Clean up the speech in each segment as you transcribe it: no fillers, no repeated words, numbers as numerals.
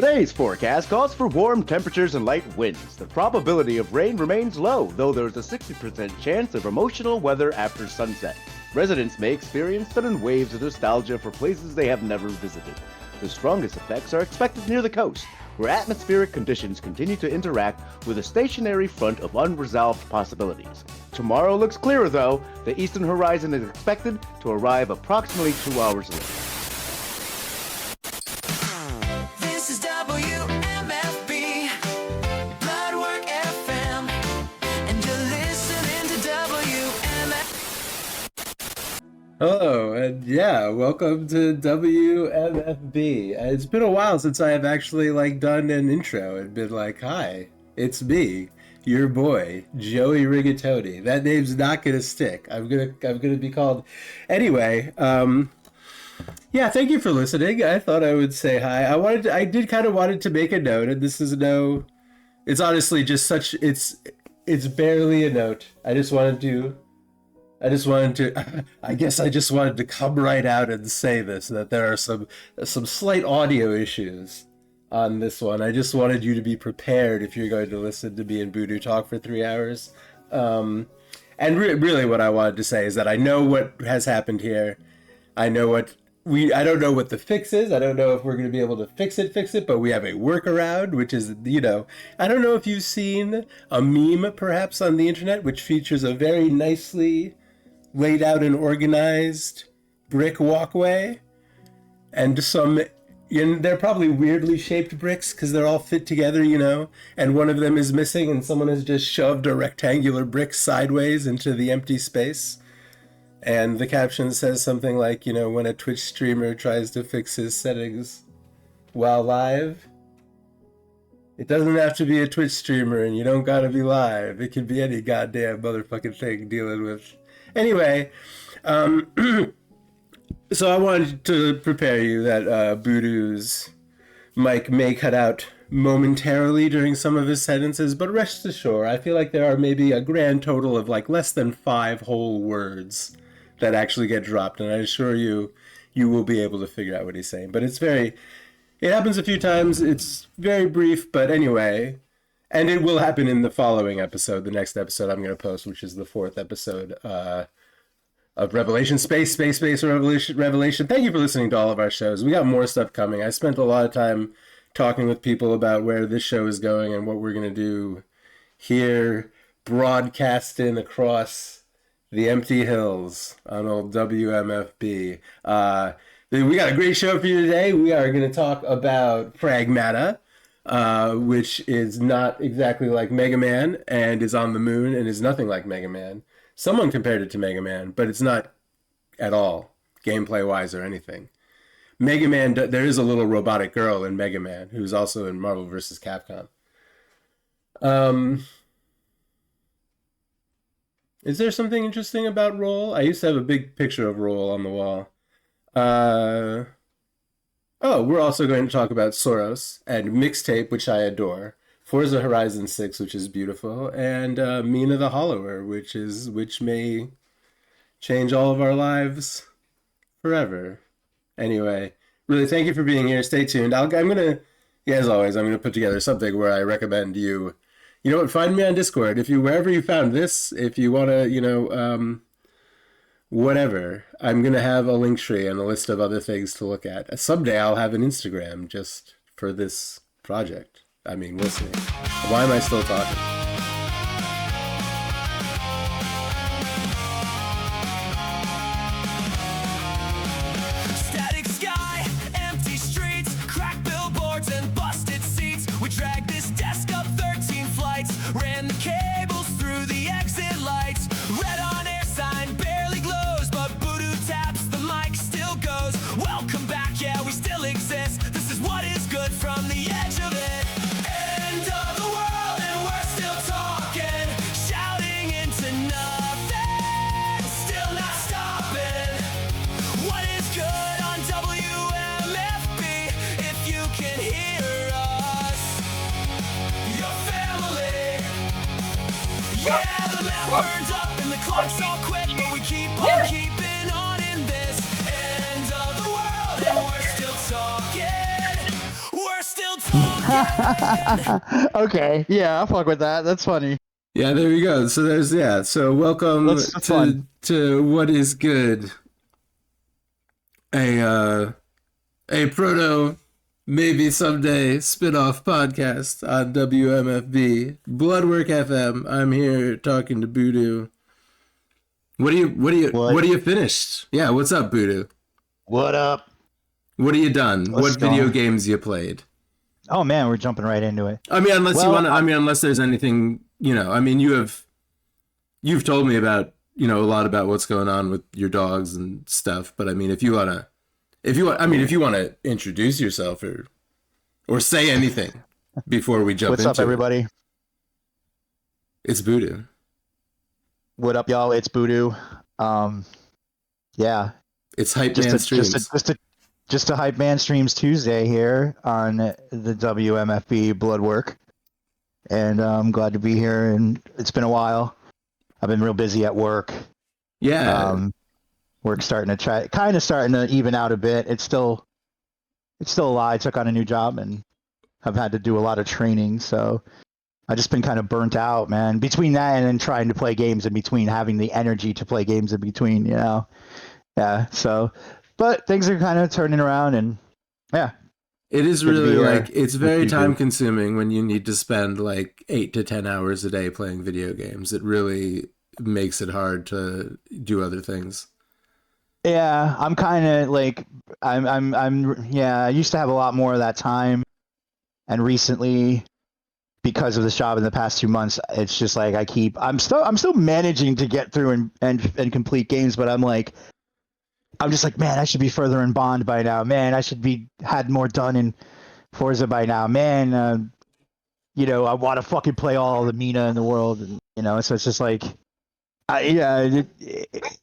Today's forecast calls for warm temperatures and light winds. The probability of rain remains low, though there's a 60% chance of emotional weather after sunset. Residents may experience sudden waves of nostalgia for places they have never visited. The strongest effects are expected near the coast, where atmospheric conditions continue to interact with a stationary front of unresolved possibilities. Tomorrow looks clearer, though. The eastern horizon is expected to arrive approximately 2 hours later. Hello, and welcome to WMFB. It's been a while since I have actually done an intro and been like, hi, it's me, your boy, Joey Rigatoni. That name's not gonna stick. I'm gonna be called anyway. Thank you for listening. I thought I would say hi. I did kind of wanted to make a note, and this is it's honestly just it's barely a note. I just wanted to come right out and say this, that there are some slight audio issues on this one. I just wanted you to be prepared if you're going to listen to me and Voodoo talk for 3 hours. Really what I wanted to say is that I know what has happened here. I don't know what the fix is. I don't know if we're going to be able to fix it, but we have a workaround, which is, I don't know if you've seen a meme perhaps on the internet, which features a very nicely laid out and organized brick walkway and they're probably weirdly shaped bricks because they're all fit together, and one of them is missing and someone has just shoved a rectangular brick sideways into the empty space. And the caption says something like, when a Twitch streamer tries to fix his settings while live, it doesn't have to be a Twitch streamer and you don't gotta be live. It can be any goddamn motherfucking thing dealing with. Anyway, so I wanted to prepare you that Voodoo's mic may cut out momentarily during some of his sentences, but rest assured, I feel like there are maybe a grand total of less than 5 whole words that actually get dropped, and I assure you, you will be able to figure out what he's saying. But it happens a few times, it's very brief, but anyway. And it will happen in the following episode, the next episode I'm going to post, which is the 4th episode of Revelation Space, Revelation. Thank you for listening to all of our shows. We got more stuff coming. I spent a lot of time talking with people about where this show is going and what we're going to do here, broadcasting across the empty hills on old WMFB. We got a great show for you today. We are going to talk about Pragmata, which is not exactly like Mega Man and is on the moon and is nothing like Mega Man. Someone compared it to Mega Man, but it's not at all gameplay-wise or anything. Mega Man, there is a little robotic girl in Mega Man who's also in Marvel vs. Capcom. Is there something interesting about Roll? I used to have a big picture of Roll on the wall. We're also going to talk about Saros and Mixtape, which I adore. Forza Horizon 6, which is beautiful, and Mina the Hollower, which may change all of our lives forever. Anyway, really thank you for being here. Stay tuned. As always, I'm gonna put together something where I recommend you. You know what? Find me on Discord wherever you found this. If you wanna, whatever. I'm going to have a link tree and a list of other things to look at. Someday I'll have an Instagram just for this project. I mean, we'll see. Why am I still talking? Static sky, empty streets, cracked billboards and busted seats. We dragged this desk up 13 flights, ran the cables through the exit lights. Red on air sign barely glows, but Voodoo taps, the mic still goes. Welcome back, yeah, we still exist. This is what is good from the edge of it. End of the world and we're still talking, shouting into nothing, still not stopping. What is good on WMFB? If you can hear us, your family. Yeah, the map burns up and the clock's all quit, but we keep on keeping on in this end of the world, and we're still talking. We're still talking. Okay, yeah, I'll fuck with that. That's funny. Yeah, there you go. So there's So welcome That's fun. to What Is Good, a proto maybe someday spin-off podcast on WMFB Bloodwork FM. I'm here talking to Voodoo. What What? are you finished? Yeah, what's up, Voodoo? What up? What are you done? What's What video going- games you played? Oh man, we're jumping right into it. I mean, unless you Well, want to. I mean, unless there's anything, I mean, you've told me about, a lot about what's going on with your dogs and stuff. But I mean, if you want to introduce yourself or say anything before we jump What's into up, everybody? It's Voodoo. What up, y'all? It's Voodoo. Yeah, It's Hype Man Streams. just a hype man streams Tuesday here on the WMFB Bloodwork, and I'm glad to be here. And it's been a while. I've been real busy at work. Yeah. Work's starting to even out a bit. It's still a lot. I took on a new job and I've had to do a lot of training, so I've just been kind of burnt out, man. Between that and then trying to play games in between, having the energy to play games in between, Yeah. So, but things are kind of turning around, and yeah. It is Good to really be here like, it's with very you, time dude. consuming when you need to spend like 8 to 10 hours a day playing video games. It really makes it hard to do other things. Yeah, I'm kind of like yeah, I used to have a lot more of that time, and recently, because of this job in the past 2 months, it's just like I'm still managing to get through and complete games, but I'm just like, man, I should be further in Bond by now. Man, I should be had more done in Forza by now. Man, I want to fucking play all the Mina in the world, and so it's just like,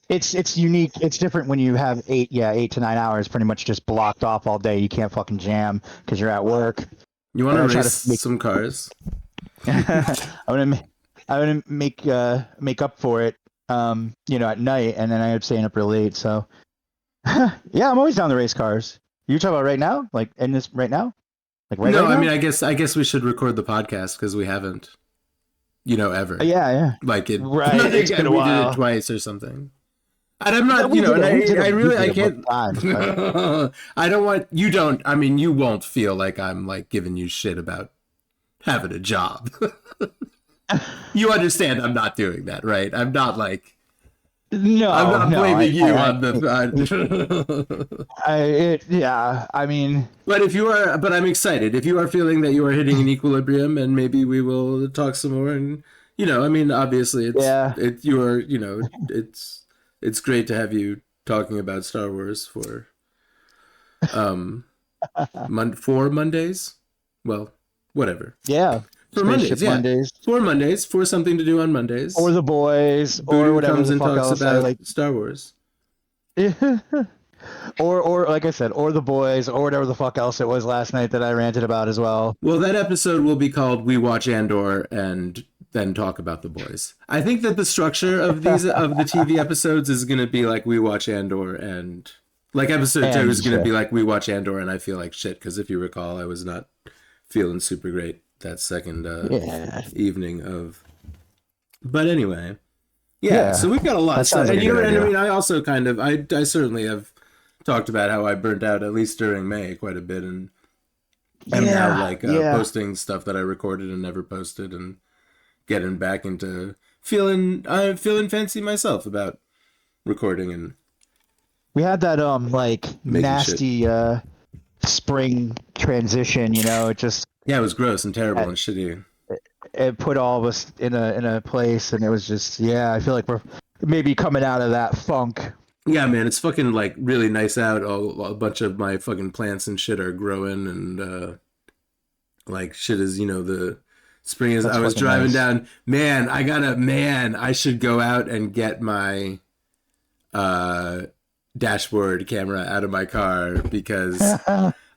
it's unique. It's different when you have 8 to 9 hours pretty much just blocked off all day. You can't fucking jam because you're at work. You want I'm to gonna race try to make- some cars? I'm gonna make up for it, at night, and then I end up staying up real late. So, yeah, I'm always down to race cars. You talking about right now, like in this right now, like right? No, right I now? mean, I guess we should record the podcast because we haven't, ever. Yeah. Like it. Right, it's been a we while. did it twice or something. And I'm not, We did it I really, I both can't. times, but- I don't want you. Don't. I mean, you won't feel like I'm like giving you shit about having a job. You understand? I'm not doing that, right? I'm not like. No, I'm not blaming you I- on the. I mean, But if you are, but I'm excited. If you are feeling that you are hitting an equilibrium, and maybe we will talk some more. And I mean, obviously, it's great to have you talking about Star Wars for for Mondays. Well, whatever. yeah. For Spaceship Mondays, yeah. Mondays. For Mondays, for something to do on Mondays. Or the boys, or Voodoo whatever comes the and fuck talks else about I like. Star Wars. or like I said, or the boys, or whatever the fuck else it was last night that I ranted about as well. Well, that episode will be called "We Watch Andor" and then talk about the boys. I think that the structure of the TV episodes is going to be like "We Watch Andor" and like episode 2 is going to be like "We Watch Andor" and I feel like shit because if you recall, I was not feeling super great that second evening of. But anyway. Yeah, so we've got a lot of stuff. And I mean, I also kind of, I certainly have talked about how I burnt out, at least during May, quite a bit. And I'm now posting stuff that I recorded and never posted and getting back into feeling fancy myself about recording. And we had that, nasty spring transition, it just. Yeah, it was gross and terrible and shitty. It put all of us in a place, and it was just I feel like we're maybe coming out of that funk. Yeah, man, it's fucking like really nice out. A bunch of my fucking plants and shit are growing, and like shit is the spring is. I was driving down. Man, I should go out and get my dashboard camera out of my car because.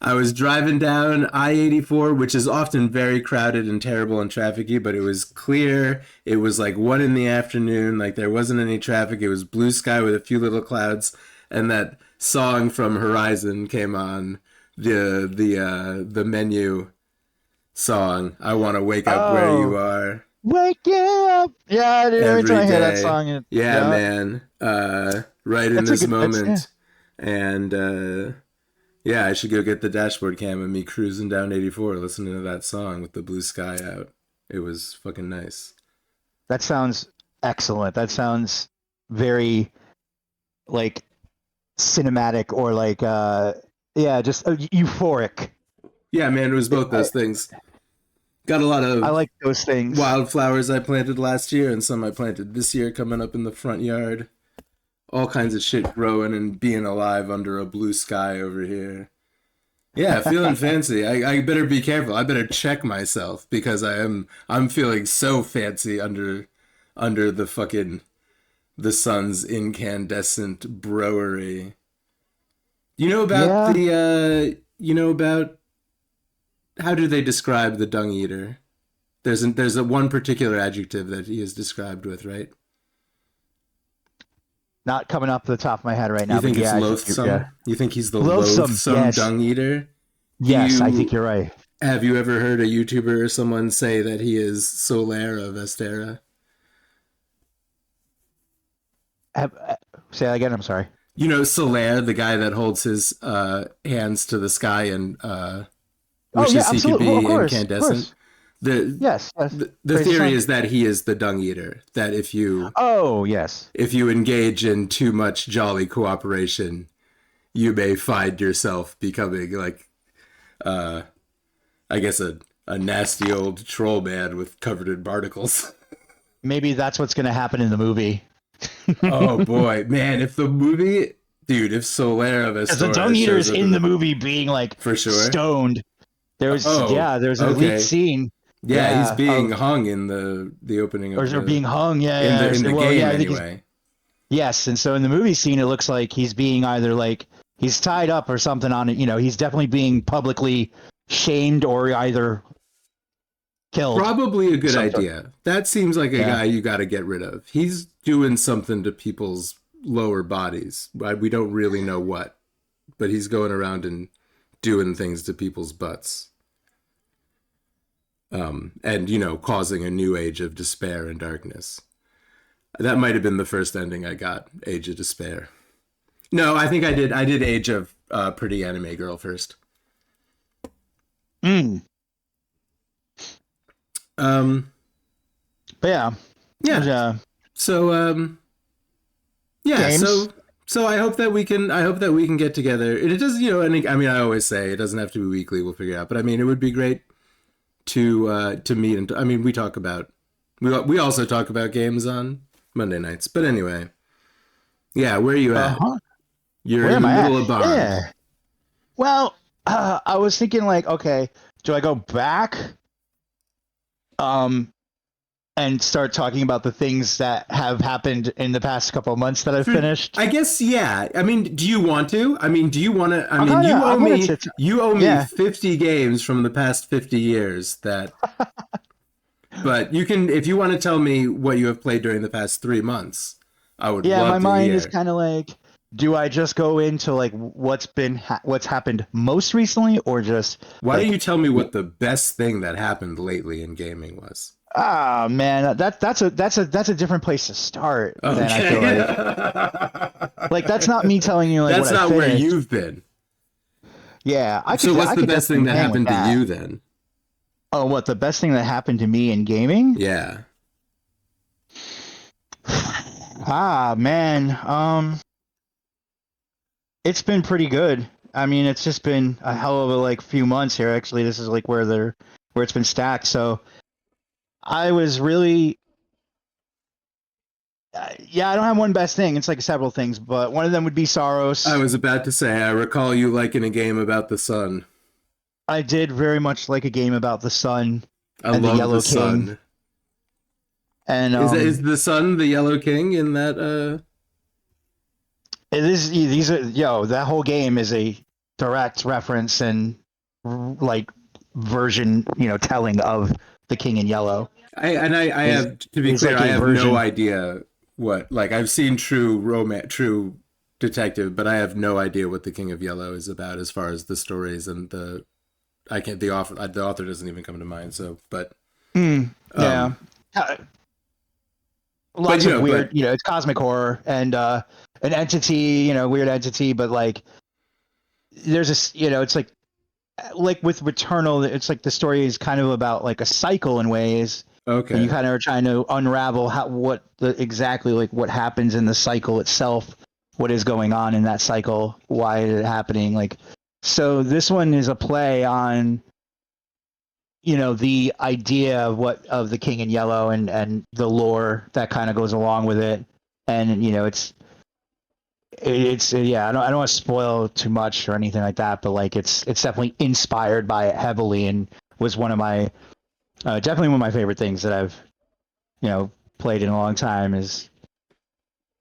I was driving down I-84, which is often very crowded and terrible and trafficy, but it was clear. It was like 1 p.m. Like there wasn't any traffic. It was blue sky with a few little clouds, and that song from Horizon came on the menu song. I want to wake up where you are Wake up. Yeah, dude, every time every I hear that day. song, Yeah, yeah, man. Right in that's a this good. That's, yeah. moment. And yeah, I should go get the dashboard cam of me cruising down 84 listening to that song with the blue sky out. It was fucking nice. That sounds excellent. That sounds very like cinematic or like yeah, just euphoric. Yeah, man, it was both I, those things. Got a lot I of like those things. wildflowers I planted last year and some I planted this year coming up in the front yard. All kinds of shit growing and being alive under a blue sky over here. Yeah, feeling fancy. I better be careful. I better check myself because I'm feeling so fancy under the sun's incandescent browery. Yeah. You know about how do they describe the dung eater? There's a one particular adjective that he is described with, right? Not coming up to the top of my head right You now, but think it's yeah, I think loathsome? You think he's the loathsome. loathsome Yes, dung eater? Do yes, I think you you're right. have you ever heard a YouTuber or someone say that he is Soler of Estera? Have, say that again. I'm sorry. You know Soler, the guy that holds his hands to the sky and Oh yeah, wishes he could absolutely. be Well, of course, of incandescent. course. The Yes. Yes. the Praise the theory sun. is that he is the dung eater. That Oh yes. if you engage in too much jolly cooperation, you may find yourself becoming like I guess a nasty old troll man with covered in barnacles. Maybe that's what's going to happen in the movie. Oh boy, man! If the movie, dude, if Soler of Because the Astora dung eater shows is up in the movie being like for sure. stoned. There's Oh, there's a okay. leaked scene. Yeah, he's Yeah, being of, hung in the opening or of is there the being hung? Yeah, in the well, game yeah, I think he's, anyway. yes. And so in the movie scene, it looks like he's being either like he's tied up or something on it. You know, he's definitely being publicly shamed or either killed. Probably a good Some sort. idea. That seems like a Yeah. guy you got to get rid of. He's doing something to people's lower bodies. We don't really know what, but he's going around and doing things to people's butts. And causing a new age of despair and darkness. That might have been the first ending I got, Age of Despair. No, I think I did Age of Pretty Anime Girl first. Mm. Um, But yeah. yeah. So yeah, Games? so I hope that we can get together. It does, and I mean I always say it doesn't have to be weekly, we'll figure it out. But I mean it would be great to meet and I mean we also talk about games on Monday nights. But anyway. Yeah, where are you at? Uh-huh. You're Where in am the I middle at? of Bond. Yeah. Well, I was thinking like, okay, do I go back and start talking about the things that have happened in the past couple of months that I've finished? I guess yeah. I mean, do you want to? I mean, do you want to? I mean, you owe me yeah. 50 games from the past 50 years that but you can if you want to tell me what you have played during the past 3 months. I would Yeah, love my to mind hear. is kind of like, do I just go into like what's happened most recently, or just Why like, don't you tell me what the best thing that happened lately in gaming was? ah man, that's a different place to start. Okay. Then I feel like that's not me telling you like That's what I not where finished. you've been. Yeah, I could. So what's I the could best thing that definitely hang with happened to that. you then? Oh, what the best thing that happened to me in gaming? Yeah. Ah man, it's been pretty good. I mean, it's just been a hell of a like few months here. Actually, this is like where it's been stacked. So I was really, yeah, I don't have one best thing. It's like several things, but one of them would be Saros. I was about to say, I recall you liking a game about the sun. I did very much like a game about the sun I and the love Yellow the sun. King. And Is the sun the Yellow King in that? it is, these are, that whole game is a direct reference and like version, telling of the King in Yellow. I have to be It's clear, like I a have version. no idea what. Like I've seen True Detective, but I have no idea what the King of Yellow is about as far as the stories and the I can't. The author doesn't even come to mind. So, but yeah. Lots of weird, it's cosmic horror and an entity, weird entity, but like there's this, it's like with Returnal, it's like the story is kind of about like a cycle in ways. Okay. And you kind of are trying to unravel exactly what happens in the cycle itself, what is going on in that cycle, why is it happening. Like, so this one is a play on, the idea of the King in Yellow and the lore that kind of goes along with it. And, yeah, I don't want to spoil too much or anything like that, but like it's definitely inspired by it heavily and was one of my definitely one of my favorite things that I've played in a long time. Is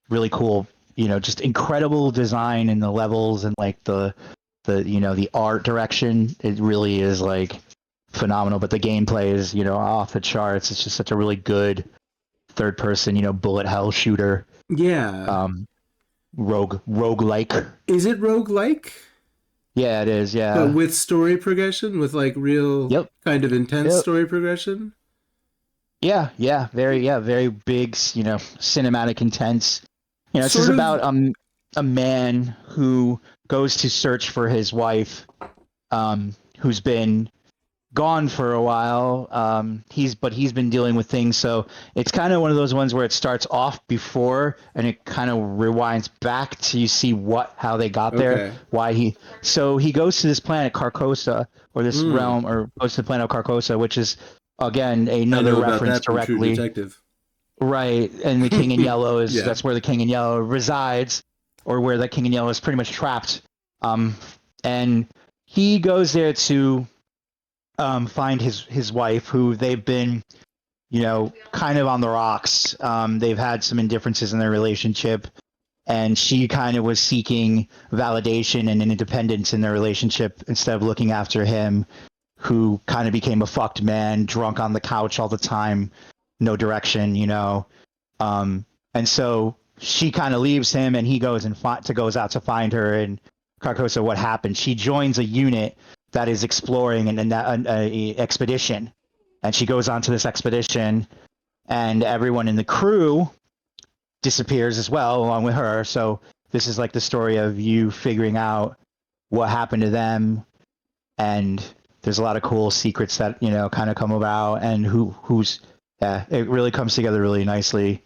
really cool, just incredible design in the levels and like the art direction. It really is like phenomenal, but the gameplay is off the charts. It's just such a really good third person bullet hell shooter. Yeah. Roguelike. Is it roguelike? Yeah, it is. Yeah, but with story progression, with like real kind of intense story progression. Yeah, very big, cinematic, intense. It's just about a man who goes to search for his wife, who's been gone for a while. He's been dealing with things, so it's kind of one of those ones where it starts off before and it kind of rewinds back to you see how they got there, why he goes to this planet Carcosa, or this realm, or goes to the planet of Carcosa, which is again another reference directly. Detective. Right, and the King in Yellow is that's where the King in Yellow resides, or where the King in Yellow is pretty much trapped. And he goes there to find his wife, who they've been, kind of on the rocks. They've had some indifferences in their relationship, and she kind of was seeking validation and independence in their relationship instead of looking after him, who kind of became a fucked man, drunk on the couch all the time, no direction, and so she kind of leaves him, and he goes goes out to find her in Carcosa. What happened? She joins a unit that is exploring an expedition, and she goes on to this expedition, and everyone in the crew disappears as well along with her. So this is like the story of you figuring out what happened to them, and there's a lot of cool secrets that kind of come about, and it really comes together really nicely.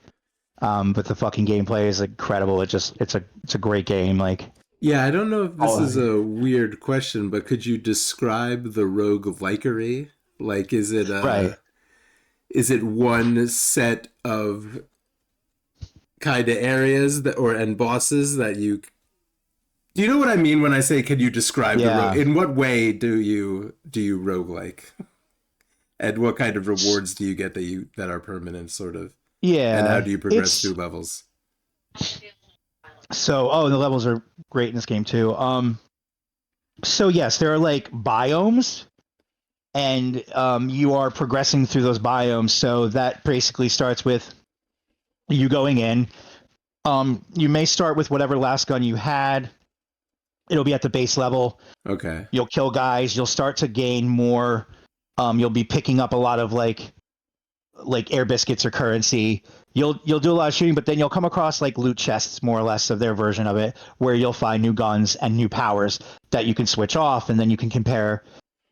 But the fucking gameplay is incredible. It's a great game. Like, yeah, I don't know if this is a weird question, but could you describe the roguelikery? Like, is it is it one set of kind of areas and bosses that you? Do you know what I mean when I say, can you describe in what way do you roguelike? And what kind of rewards do you get that are permanent, sort of? Yeah. And how do you progress through levels? So, the levels are great in this game too. So yes, there are like biomes, and you are progressing through those biomes. So that basically starts with you going in. You may start with whatever last gun you had. It'll be at the base level. Okay. You'll kill guys. You'll start to gain more. You'll be picking up a lot of like air biscuits or currency. You'll do a lot of shooting, but then you'll come across like loot chests, more or less, of their version of it, where you'll find new guns and new powers that you can switch off, and then you can compare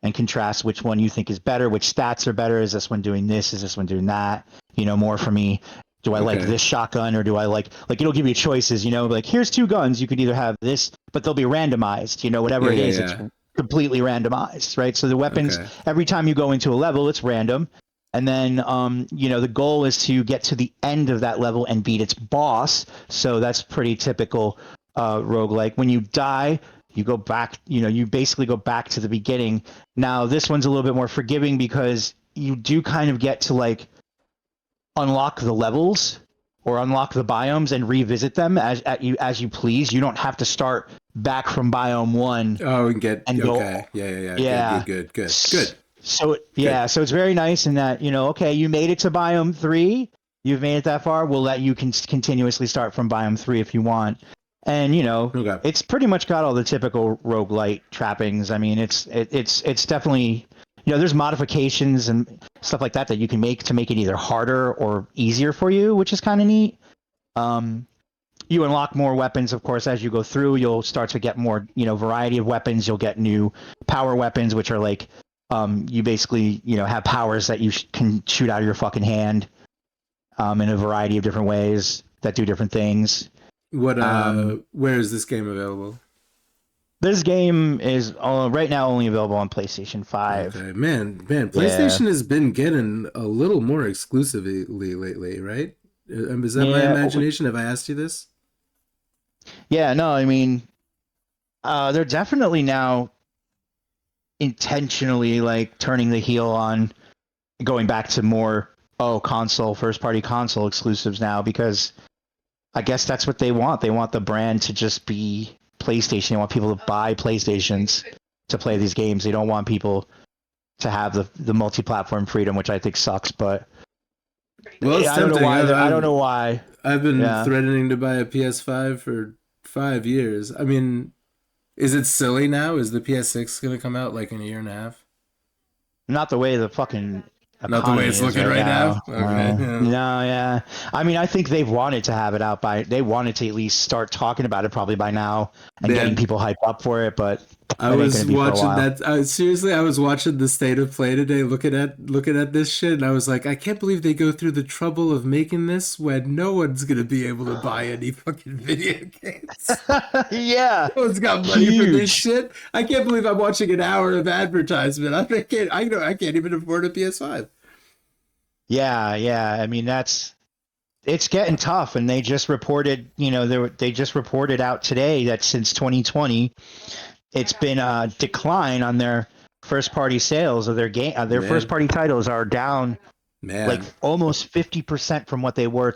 and contrast which one you think is better, which stats are better. Is this one doing this? Is this one doing that? More for me. Do I like this shotgun, or do I like it'll give you choices, like here's two guns. You could either have this, but they'll be randomized, whatever it is, it's completely randomized, right? So the weapons, every time you go into a level, it's random. And then, the goal is to get to the end of that level and beat its boss. So that's pretty typical roguelike. When you die, you go back, you basically go back to the beginning. Now, this one's a little bit more forgiving because you do kind of get to like unlock the levels or unlock the biomes and revisit them as you please. You don't have to start back from biome 1. Oh, and go. Yeah. Good. So so it's very nice in that, you made it to biome 3, you've made it that far, we'll let you continuously start from biome 3 if you want. And Okay. it's pretty much got all the typical roguelite trappings. I mean, it's definitely, there's modifications and stuff like that you can make to make it either harder or easier for you, which is kind of neat. You unlock more weapons, of course, as you go through. You'll start to get more, variety of weapons. You'll get new power weapons, which are like, you basically, have powers that you can shoot out of your fucking hand, in a variety of different ways that do different things. What? Where is this game available? This game is right now only available on PlayStation 5. Okay, man, PlayStation Yeah. has been getting a little more exclusively lately, right? Is that my Yeah. imagination? Have I asked you this? Yeah, no, I mean, they're definitely now intentionally like turning the heel on going back to more first party console exclusives now, because I guess that's what they want. They want the brand to just be PlayStation. They want people to buy PlayStations to play these games. They don't want people to have the multi-platform freedom, which I think sucks. But Well, it's I don't know tempting. why. I don't know why. I've been Yeah. threatening to buy a PS5 for 5 years. I mean, is it silly now? Is the PS6 going to come out like in a year and a half? Not the way the fucking Not the way economy it's is looking right now. No. Okay. Yeah. No, yeah. I mean, I think they've wanted to have it out they wanted to at least start talking about it probably by now and getting Man, people hyped up for it, but I that ain't was gonna be for a watching while. that. Seriously, I was watching the state of play today, looking at this shit, and I was like, I can't believe they go through the trouble of making this when no one's gonna be able to buy any fucking video games. Yeah. No one's got money for this Huge. shit. I can't believe I'm watching an hour of advertisement. I can't. I can't even afford a PS5. Yeah. I mean, it's getting tough, and they just reported, they just reported out today that since 2020, it's been a decline on their first party sales of their game. Their Man. first party titles are down Man, like almost 50% from what they were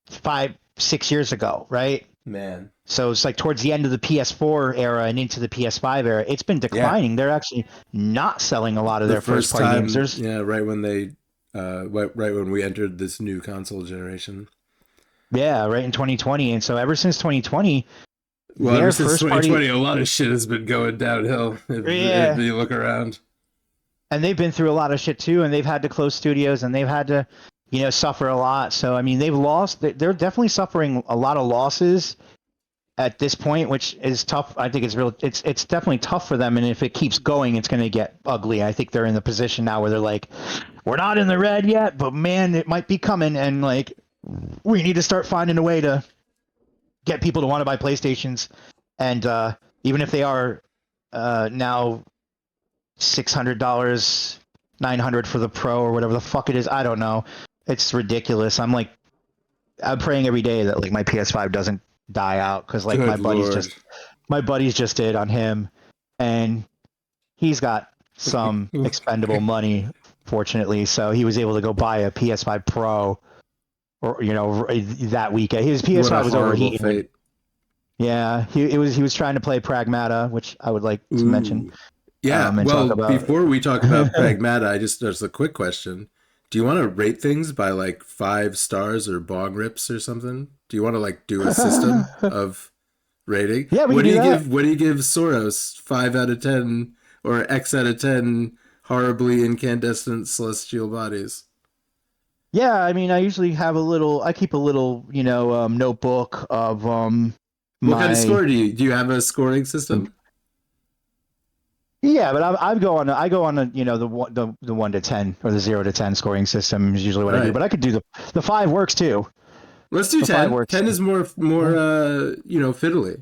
5-6 years ago, right? man. So it's like towards the end of the PS4 era and into the PS5 era, it's been declining. They're actually not selling a lot of their first party games. There's right when they, right when we entered this new console generation. right in 2020, and so ever since 2020, Well, their ever since first 2020, party, a lot of shit has been going downhill. If you look around. and they've been through a lot of shit too, and they've had to close studios, and they've had to, suffer a lot. So I mean, they're definitely suffering a lot of losses at this point, which is tough. I think it's definitely tough for them, and if it keeps going, it's going to get ugly. I think they're in the position now where they're like, we're not in the red yet, but man, it might be coming, and like, we need to start finding a way to get people to want to buy PlayStations, and even if they are now $600, $900 for the Pro or whatever the fuck it is, I don't know. It's ridiculous. I'm praying every day that like my PS5 doesn't die out, because like Good my buddies Lord. just did on him, and he's got some expendable money, fortunately, so he was able to go buy a PS5 Pro, or that weekend. His What PS5 a was horrible overheating. fate. Yeah, he was trying to play Pragmata, which I would like to mention. Yeah, And well, talk about... before we talk about Pragmata, just a quick question. Do you want to rate things by like 5 stars or bong rips or something? Do you want to like do a system of rating? Yeah, we what can do you do that. give? What do you give Saros? 5 out of 10 or X out of 10? Horribly incandescent celestial bodies. Yeah, I mean, I usually have I keep a little, notebook of What kind of score do you? Do you have a scoring system? Yeah, but I go on a, the 1 to 10 or the 0 to 10 scoring system is usually what I do. Right. But I could do the 5 works too. Let's do The 10. 5 works. 10 is more fiddly.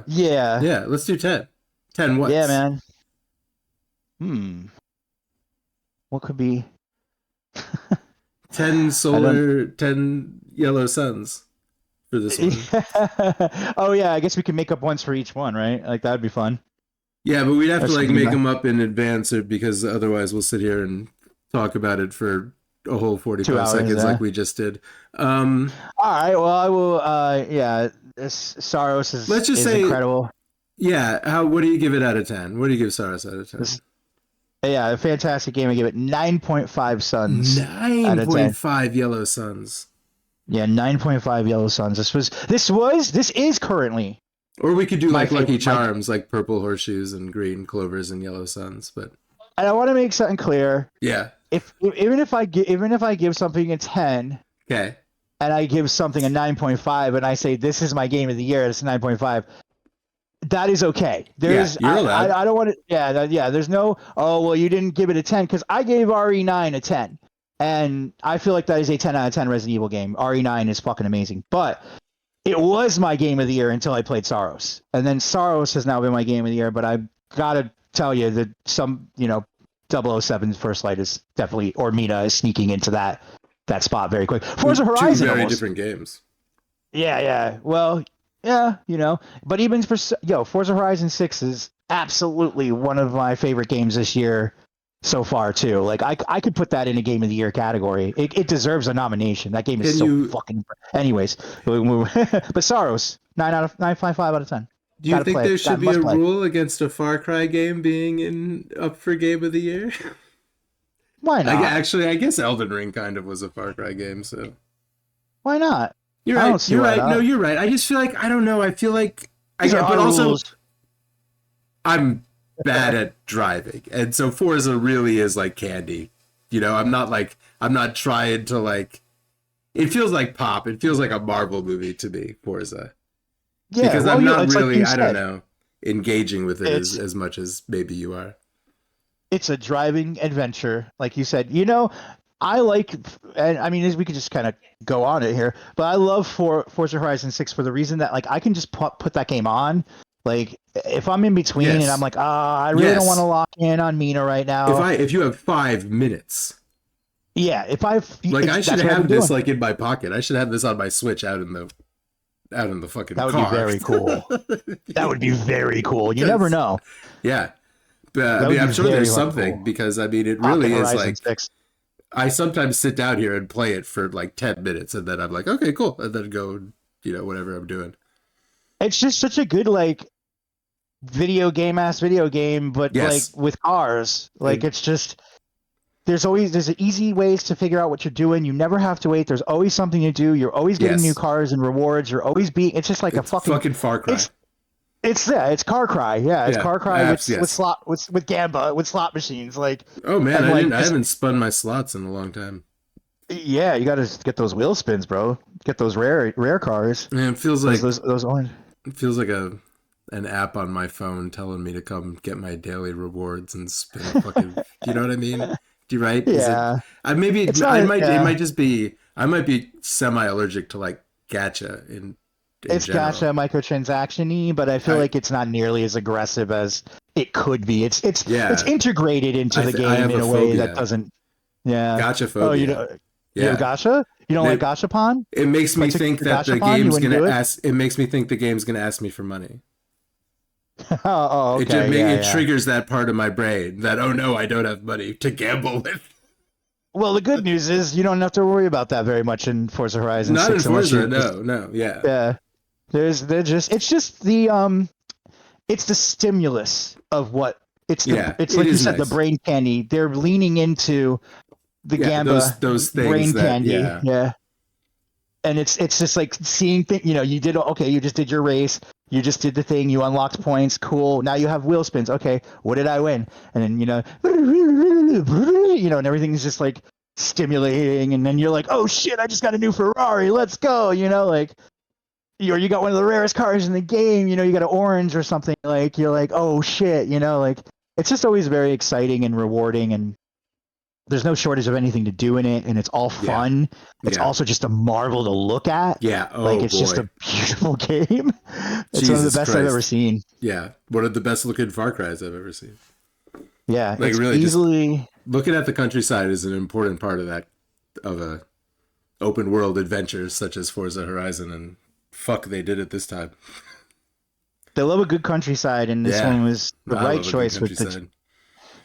Yeah. Yeah, let's do 10. 10 what? Yeah, man. What could be 10 solar, 10 yellow suns for this one. Oh yeah, I guess we can make up ones for each one, right? Like that'd be fun. Yeah, but we'd have to That's like something make that- them up in advance, because otherwise we'll sit here and talk about it for a whole 45 2 hours, seconds yeah. like we just did. All right, well I will. Yeah, Saros is. Let's just is say- incredible. Yeah, what do you give it out of 10? What do you give Saros out of 10? Yeah, a fantastic game. I give it 9.5 suns. 9.5 yellow suns. Yeah, 9.5 Yellow Suns. This is currently Or we could do my like Lucky favorite. Charms, like purple horseshoes and green clovers and yellow suns. But And I want to make something clear. yeah, Even if I give something a 10 okay. and I give something a 9.5 and I say this is my game of the year, it's a 9.5. That is okay. Yeah, you're allowed. I don't want to. Yeah. There's no. Oh well, you didn't give it a 10 because I gave RE9 a 10, and I feel like that is a 10 out of 10 Resident Evil game. RE9 is fucking amazing, but it was my game of the year until I played Saros, and then Saros has now been my game of the year. But I gotta tell you that some 007's First Light is definitely, or Mina is sneaking into that spot very quick. Forza Horizon, Two very almost. different games. Yeah. Well, yeah, but even for Forza Horizon 6 is absolutely one of my favorite games this year so far too. Like I could put that in a game of the year category. It deserves a nomination. That game is fucking. Anyways, but Saros 9.5 out of 10. Do you think there should be a play. rule against a Far Cry game being up for Game of the Year? Why not? Actually, I guess Elden Ring kind of was a Far Cry game, so why not? You're right. You're right. No, you're right. I just feel like I don't know. I feel like but also rules. I'm bad at driving, and so Forza really is like candy. I'm not trying to like. It feels like pop. It feels like a Marvel movie to me, Forza. Yeah, because I'm not really. I don't know, engaging with it as much as maybe you are. It's a driving adventure, like you said. I like, and I mean, we could just kind of go on it here, but I love Forza Horizon 6 for the reason that like I can just put that game on. Like if I'm in between and I'm like, I really don't want to lock in on Mina right now. If you have 5 minutes. Yeah, I should have this like in my pocket. I should have this on my Switch out in the fucking car. That would be very cool. That would be very cool. You never know. Yeah. But I'm sure there's something cool. Because it really is like 6. I sometimes sit down here and play it for like 10 minutes and then I'm like, okay, cool. And then go, whatever I'm doing. It's just such a good, like, video game, but like with cars. Like, it's just, there's easy ways to figure out what you're doing. You never have to wait. There's always something to do. You're always getting new cars and rewards. You're always it's just like a fucking Far Cry. It's Car Cry. Yeah, it's Car Cry with Gamba, with slot machines. Like, oh man, I haven't spun my slots in a long time. Yeah, you got to get those wheel spins, bro. Get those rare cars. Man, it feels like those orange. It feels like an app on my phone telling me to come get my daily rewards and spin fucking. Do you know what I mean? Do you right? Yeah. I might be semi-allergic to like gacha in it's general. gacha microtransaction-y, but I feel like it's not nearly as aggressive as it could be. It's integrated into the game in a way that doesn't. Yeah. Gacha phobia. Oh, you have gacha? You don't like gachapon? It makes me think that the game's gonna ask. It makes me think the game's gonna ask me for money. Okay. It triggers that part of my brain that no, I don't have money to gamble with. Well, the good news is you don't have to worry about that very much in Forza Horizon 6. Not in Forza, no, yeah. Yeah. It's just the it's the stimulus of what it's like you said, the brain candy. They're leaning into the Gamba those things brain candy. Yeah. And it's just like seeing things, you just did your race, you just did the thing, you unlocked points, cool. Now you have wheel spins. Okay, what did I win? And then and everything's just like stimulating, and then you're like, oh shit, I just got a new Ferrari, let's go, like you got one of the rarest cars in the game, you got an orange or something, like you're like, oh shit, like it's just always very exciting and rewarding, and there's no shortage of anything to do in it, and it's all fun. It's also just a marvel to look at. Yeah, it's just a beautiful game. It's one of the best I've ever seen. Yeah, one of the best looking Far Cries I've ever seen. Yeah, like it's really easily just looking at the countryside is an important part of a open world adventure such as Forza Horizon, and fuck, they did it this time. They love a good countryside, and this one was the right choice with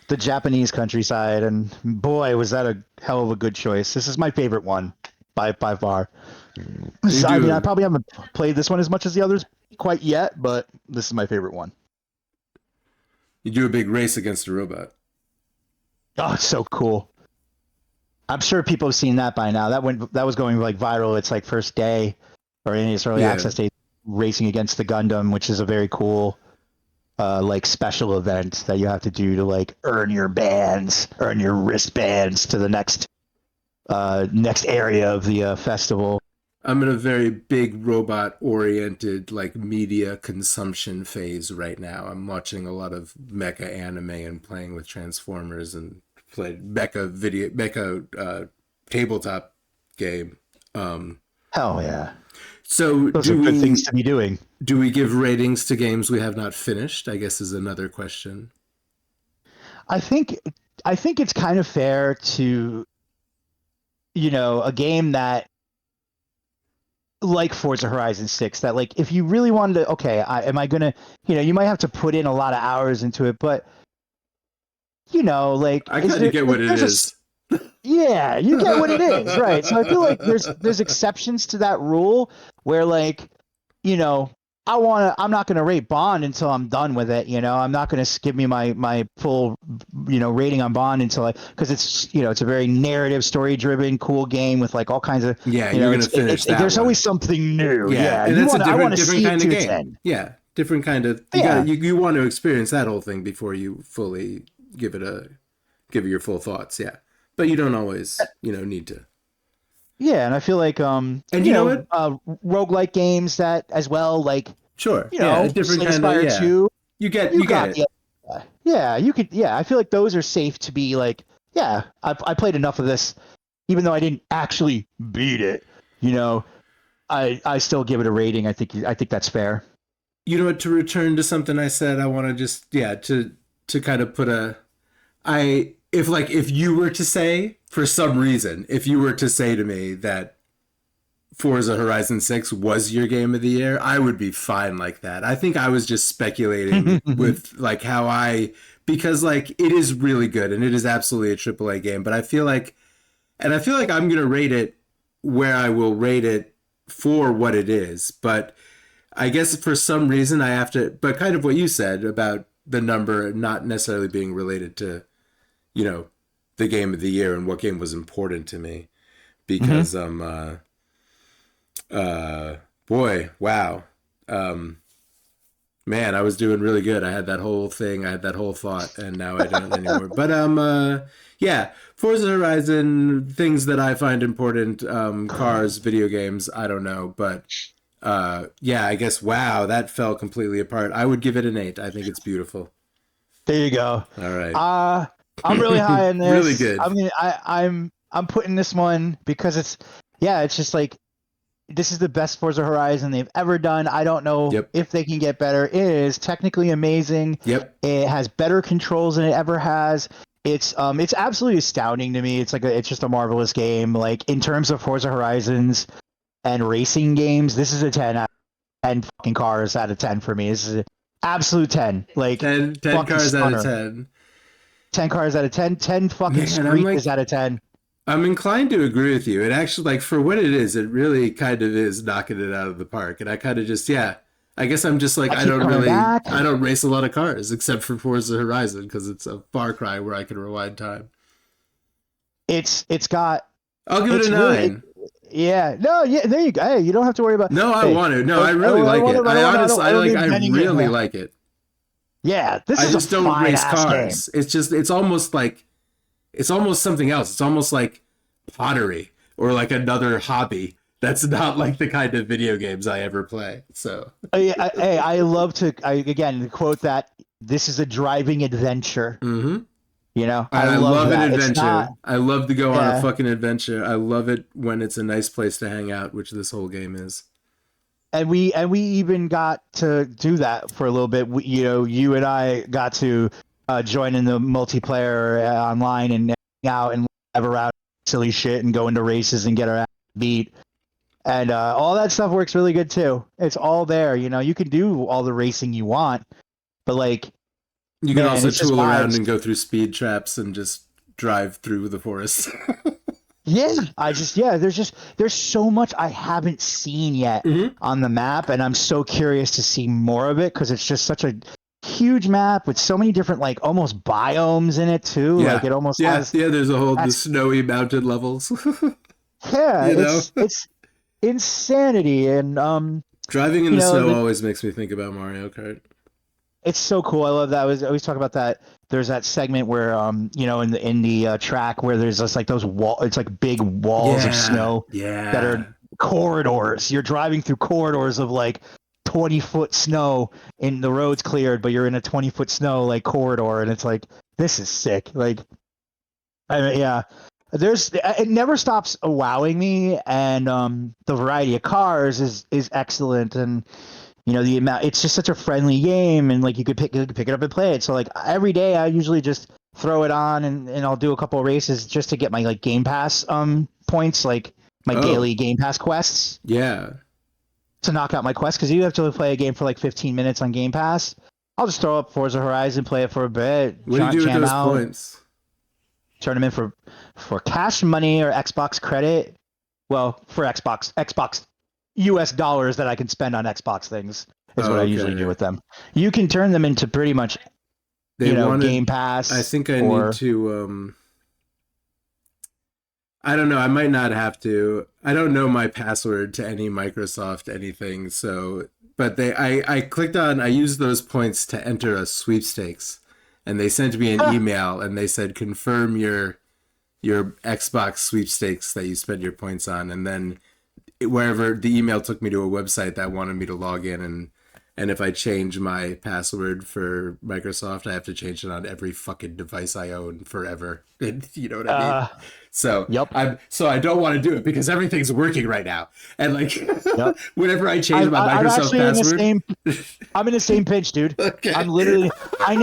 the Japanese countryside, and boy, was that a hell of a good choice. This is my favorite one by far. I mean, I probably haven't played this one as much as the others quite yet, but this is my favorite one. You do a big race against a robot. Oh, it's so cool. I'm sure people have seen that by now. That was going like viral. It's like first day or in its early access day, racing against the Gundam, which is a very cool like special event that you have to do to like earn your wristbands to the next area of the festival. I'm in a very big robot oriented like media consumption phase right now. I'm watching a lot of mecha anime and playing with Transformers and played mecha tabletop game. Hell yeah. So Those are good things to be doing. Do we give ratings to games we have not finished? I guess is another question. I think it's kind of fair to, a game that like Forza Horizon 6, that like if you really wanted to, okay, am I gonna, you might have to put in a lot of hours into it, but like I kind of get what it is. Yeah, you get what it is, right? So I feel like there's exceptions to that rule where like, I'm not gonna rate Bond until I'm done with it. I'm not gonna give me my full, rating on Bond until because it's it's a very narrative, story driven, cool game with like all kinds of you're gonna finish that. There's always something new. Yeah, and that's a different kind of game. 10. Yeah, different kind of. You want to experience that whole thing before you fully give it your full thoughts. Yeah, but you don't always need to. Yeah, and I feel like and you know what, roguelike games that as well, like sure, a different kind of 2, you get it. Yeah, you could. Yeah, I feel like those are safe to be like. Yeah, I played enough of this, even though I didn't actually beat it. I still give it a rating. I think that's fair. You know what? To return to something I said, I want to just to kind of put if you were to say, for some reason, if you were to say to me that Forza Horizon 6 was your game of the year, I would be fine like that. I think I was just speculating with like because like it is really good and it is absolutely a AAA game, but I feel like I'm going to rate it where I will rate it for what it is. But I guess for some reason I have to, but kind of what you said about the number not necessarily being related to the game of the year and what game was important to me, because boy, wow, man, I was doing really good. I had that whole thing, I had that whole thought, and now I don't anymore. But Forza Horizon, things that I find important, cars, video games, I don't know, but I guess that fell completely apart. I would give it an 8. I think it's beautiful. There you go. All right. I'm really high on this. Really good. I mean, I'm putting this one because it's just like this is the best Forza Horizon they've ever done. I don't know if they can get better. It is technically amazing. Yep. It has better controls than it ever has. It's absolutely astounding to me. It's just a marvelous game. Like in terms of Forza Horizons and racing games, this is a 10 out of 10 fucking cars out of 10 for me. This is an absolute 10. Like 10 cars out of 10. 10 cars out of 10. 10 fucking screeches out of 10. I'm inclined to agree with you. It actually, like, for what it is, it really kind of is knocking it out of the park. And I kind of just, I guess I'm just like, I don't race a lot of cars except for Forza Horizon because it's a far cry where I can rewind time. I'll give it a 9. There you go. Hey, you don't have to worry about. No, I want to. No, I really like it. I honestly, I really like it. Yeah, I just don't race cars. Game. It's almost something else. It's almost like pottery or like another hobby. That's not like the kind of video games I ever play. So I love to again quote that this is a driving adventure. Mm-hmm. I love an adventure. I love to go on a fucking adventure. I love it when it's a nice place to hang out, which this whole game is. And we even got to do that for a little bit. You and I got to join in the multiplayer online and hang out and have around silly shit and go into races and get our ass beat. And all that stuff works really good too. It's all there. You can do all the racing you want, but like you can also tool around and go through speed traps and just drive through the forest. There's so much I haven't seen yet on the map, and I'm so curious to see more of it because it's just such a huge map with so many different like almost biomes in it too. Yeah. Like it almost Yeah, has yeah, there's a whole the that's- snowy mountain levels. yeah, You know? it's insanity and Driving in you the know snow always makes me think about Mario Kart. it's so cool. I love that. I always talk about that. There's that segment where you know in the track where there's just like those it's like big walls of snow Yeah. that are corridors. You're driving through corridors of like 20-foot snow and the road's cleared, but you're in a 20-foot snow like corridor, and it's like this is sick. Like, I mean, yeah, there's it never stops wowing me, and the variety of cars is excellent, and you know the amount. It's just such a friendly game, and like you could pick it up and play it. So like every day, I usually just throw it on and I'll do a couple of races just to get my like Game Pass points, like my daily Game Pass quests. Yeah. To knock out my quest, because you have to play a game for like 15 minutes on Game Pass. I'll just throw up Forza Horizon, play it for a bit. What do you do with those points? Turn them in for cash money or Xbox credit. Well, for Xbox US dollars that I can spend on Xbox things is what I usually do with them. You can turn them into pretty much Game Pass. I think I need to I don't know. I might not have to. I don't know my password to any Microsoft anything. So, but I clicked on. I used those points to enter a sweepstakes, and they sent me an email, and they said confirm your Xbox sweepstakes that you spent your points on, and then wherever the email took me to a website that wanted me to log in, and if I change my password for Microsoft, I have to change it on every fucking device I own forever. You know what I mean? So yep. I don't want to do it because everything's working right now. And like whenever I change my Microsoft password, I'm in the same pinch, dude. Okay. I'm literally I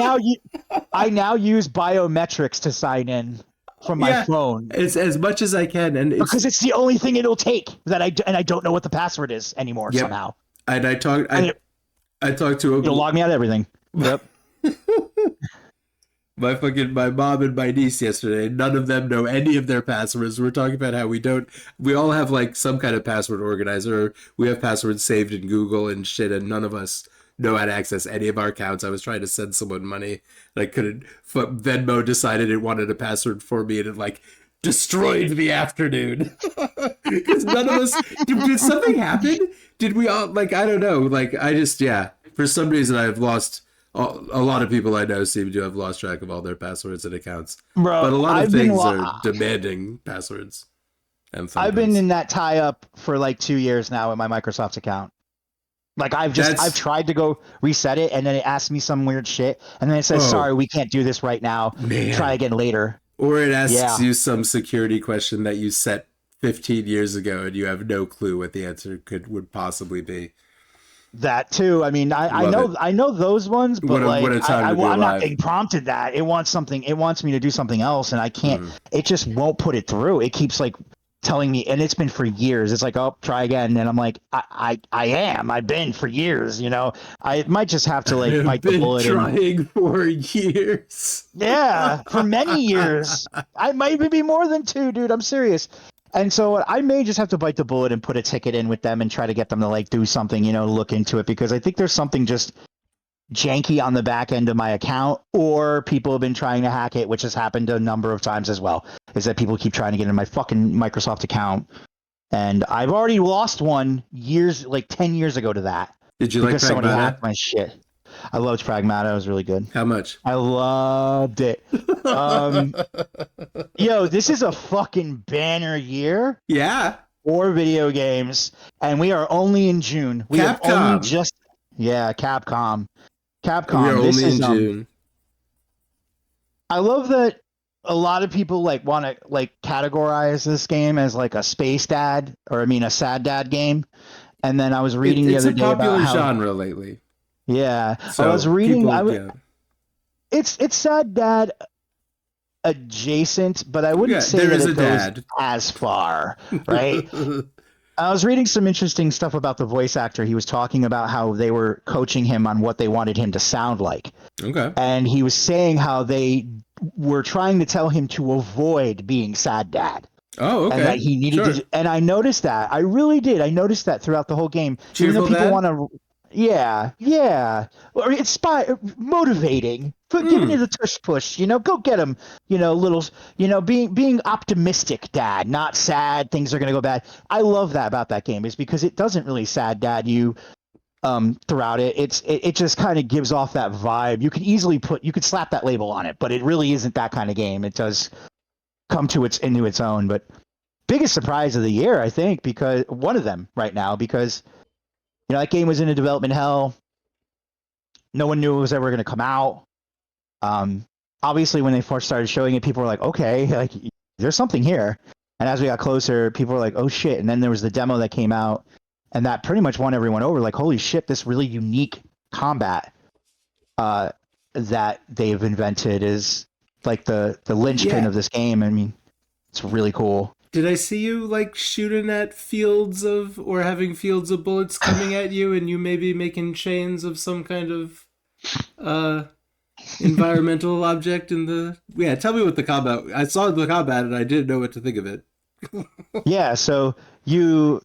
now use biometrics to sign in from my phone. It's as much as I can, and because it's the only thing it'll take that I don't know what the password is anymore somehow. And I talked to a You'll log me out of everything. Yep. My mom and my niece yesterday, none of them know any of their passwords. We're talking about how we all have like some kind of password organizer. We have passwords saved in Google and shit, and none of us know how to access any of our accounts. I was trying to send someone money and I couldn't. Venmo decided it wanted a password for me, and it like destroyed the afternoon. Because none of us did something happen? Did we all like? I don't know. Like I just for some reason I've lost. A lot of people I know seem to have lost track of all their passwords and accounts. Bro, but a lot of things are demanding passwords. And I've been in that tie up for like 2 years now with my Microsoft account. Like I've tried to go reset it, and then it asks me some weird shit, and then it says, "Sorry, we can't do this right now. Try again later." Or it asks you some security question that you set 15 years ago, and you have no clue what the answer would possibly be. That too. I mean, I know those ones, but I'm not being prompted that. It wants something. It wants me to do something else, and I can't. It just won't put it through. It keeps like telling me, and it's been for years. It's like, oh, try again, and I'm like, I've been for years. You know, I might just have to like bite the bullet. Trying for years. Yeah, for many years. I might even be more than 2, dude. I'm serious. And so I may just have to bite the bullet and put a ticket in with them and try to get them to like do something, look into it, because I think there's something just janky on the back end of my account, or people have been trying to hack it, which has happened a number of times as well, is that people keep trying to get in my fucking Microsoft account. And I've already lost one 10 years ago to that. Did you like Pragmata? Somebody hacked my shit. I loved Pragmata. It was really good. How much? I loved it. Yo, this is a fucking banner year. Yeah. For video games, and we are only in June. We have only Capcom. We are only in June. I love that a lot of people want to categorize this game as like a space dad, or a sad dad game. And then I was reading the other day about how it's a popular genre lately. Yeah, so I was reading. It's sad dad adjacent, but I wouldn't say that it goes as far, right? I was reading some interesting stuff about the voice actor. He was talking about how they were coaching him on what they wanted him to sound like. Okay. And he was saying how they were trying to tell him to avoid being sad dad. Oh, okay. And that he needed to. And I noticed that. I really did. I noticed that throughout the whole game. Cheerful even though people want to. yeah, or inspire, motivating, giving it a tush push. Go get him. Little, being optimistic, dad, not sad. Things are gonna go bad. I love that about that game is because it doesn't really sad dad you throughout it. It just kind of gives off that vibe. You could slap that label on it, but it really isn't that kind of game. It does come into its own. But biggest surprise of the year, I think, because one of them right now, because that game was in a development hell. No one knew it was ever going to come out. Obviously, when they first started showing it, people were like, okay, like there's something here. And as we got closer, people were like, oh shit. And then there was the demo that came out, and that pretty much won everyone over. Like, holy shit, this really unique combat that they've invented is like the linchpin of this game. I mean, it's really cool. Did I see you like shooting at having fields of bullets coming at you, and you maybe making chains of some kind of environmental object in the? Yeah, tell me what the combat. I saw the combat and I didn't know what to think of it. Yeah, so you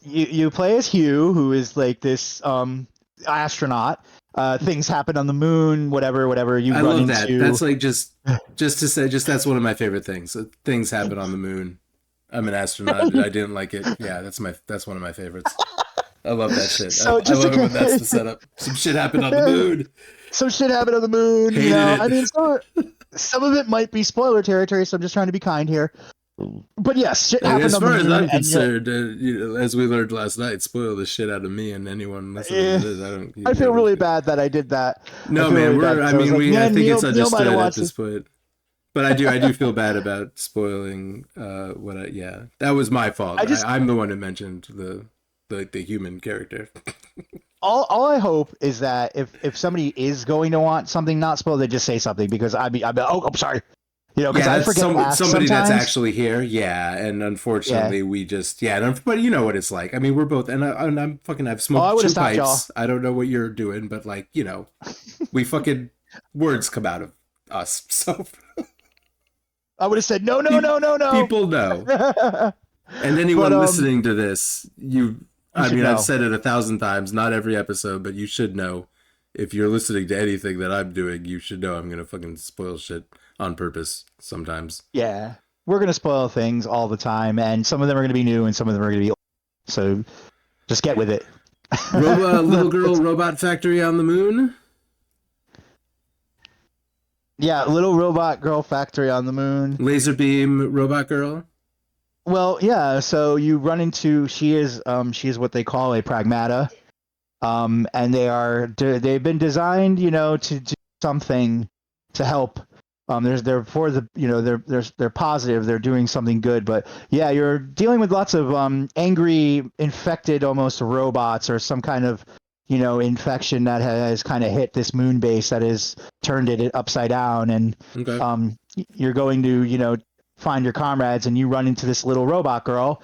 play as Hugh, who is like this astronaut. Things happen on the moon, whatever. You I run love that. into. That's like just to say, that's one of my favorite things. Things happen on the moon. I'm an astronaut. I didn't like it. Yeah, that's one of my favorites. I love that shit. So I love it when that's the setup. Some shit happened on the moon. Some shit happened on the moon. Hated it. I mean, some of it might be spoiler territory, so I'm just trying to be kind here. But yes, shit happened As on the far moon. as I'm concerned, as we learned last night, spoil the shit out of me and anyone listening to this. I feel really bad that I did that. No, man. I think it's understood at this point. But I do feel bad about spoiling that was my fault. I'm the one who mentioned the human character. All I hope is that if somebody is going to want something not spoiled, they just say something, because I'm sorry. Because I forget to ask somebody sometimes. That's actually here, and unfortunately we just but you know what it's like. I mean, we're both, and I've smoked 2 pipes. Y'all. I don't know what you're doing, but we fucking words come out of us, so. I would have said no. People know. And anyone listening to this, I've said it 1,000 times, not every episode, but you should know. If you're listening to anything that I'm doing, you should know I'm going to fucking spoil shit on purpose sometimes. Yeah. We're going to spoil things all the time, and some of them are going to be new and some of them are going to be old. So just get with it. Little girl robot factory on the moon? Yeah, little robot girl factory on the moon. Laser beam robot girl? Well, yeah, so you run into she is what they call a Pragmata. And they've been designed, to do something to help. They're positive, they're doing something good, but yeah, you're dealing with lots of angry, infected, almost robots, or some kind of infection that has kind of hit this moon base that has turned it upside down, and okay. You're going to find your comrades, and you run into this little robot girl.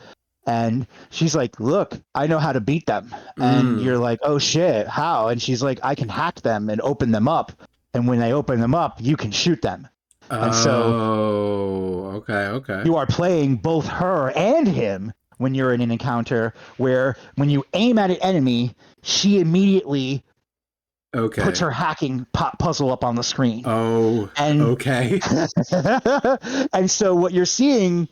And she's like, look, I know how to beat them. And you're like, oh shit, how? And she's like, I can hack them and open them up. And when I open them up, you can shoot them. And so okay. You are playing both her and him when you're in an encounter where when you aim at an enemy, she immediately puts her hacking puzzle up on the screen. Oh, and okay. And so what you were seeing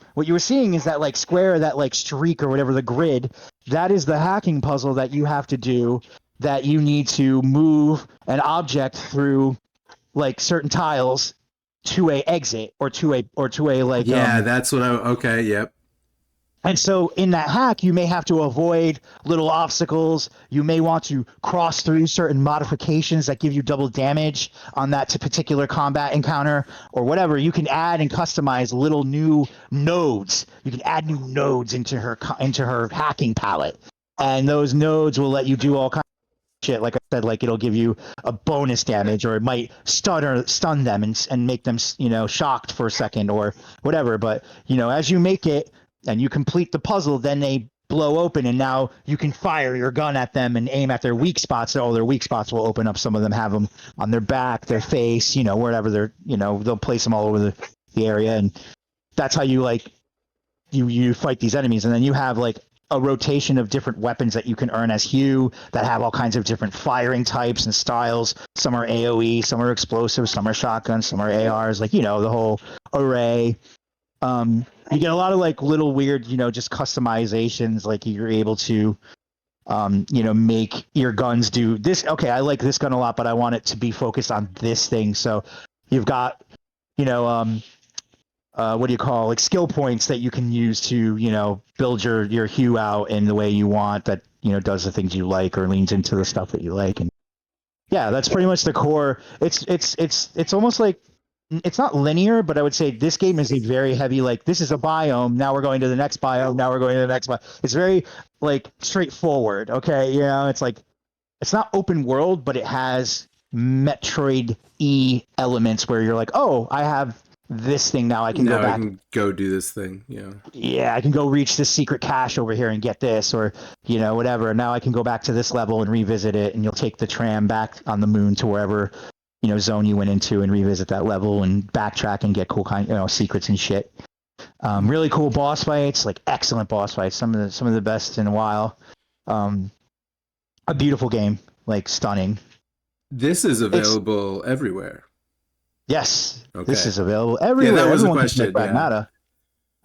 is that like square, that like streak or whatever, the grid, that is the hacking puzzle that you have to do, that you need to move an object through like certain tiles to a exit or to a like that's what yep. And so in that hack, you may have to avoid little obstacles. You may want to cross through certain modifications that give you double damage on that particular combat encounter or whatever. You can add and customize little new nodes. You can add new nodes into her hacking palette. And those nodes will let you do all kinds of shit. Like I said, like it'll give you a bonus damage, or it might stun them and make them, shocked for a second or whatever. But, as you make it, and you complete the puzzle, then they blow open, and now you can fire your gun at them and aim at their weak spots. All their weak spots will open up. Some of them have them on their back, their face, wherever they're, they'll place them all over the area. And that's how you you fight these enemies. And then you have like a rotation of different weapons that you can earn as Hugh that have all kinds of different firing types and styles. Some are AoE, some are explosives, some are shotguns, some are ARs, like, the whole array. You get a lot of like little weird, just customizations. Like you're able to, make your guns do this. Okay, I like this gun a lot, but I want it to be focused on this thing. So you've got, what do you call, like, skill points that you can use to, build your hue out in the way you want that, does the things you like or leans into the stuff that you like. And yeah, that's pretty much the core. It's almost like, it's not linear, but I would say this game is a very heavy, like, this is a biome, now we're going to the next biome, now we're going to the next biome. It's very like straightforward. Okay. It's like, it's not open world, but it has Metroid elements where you're like, oh, I have this thing now. I can go back. I can go do this thing. Yeah, I can go reach this secret cache over here and get this, or whatever. Now I can go back to this level and revisit it, and you'll take the tram back on the moon to wherever zone you went into and revisit that level and backtrack and get cool secrets and shit. Really cool boss fights, like excellent boss fights. Some of the best in a while. A beautiful game, like stunning. This is available everywhere. Yes, okay. This is available everywhere. Yeah, that was Everyone a question. Can play Pragmata.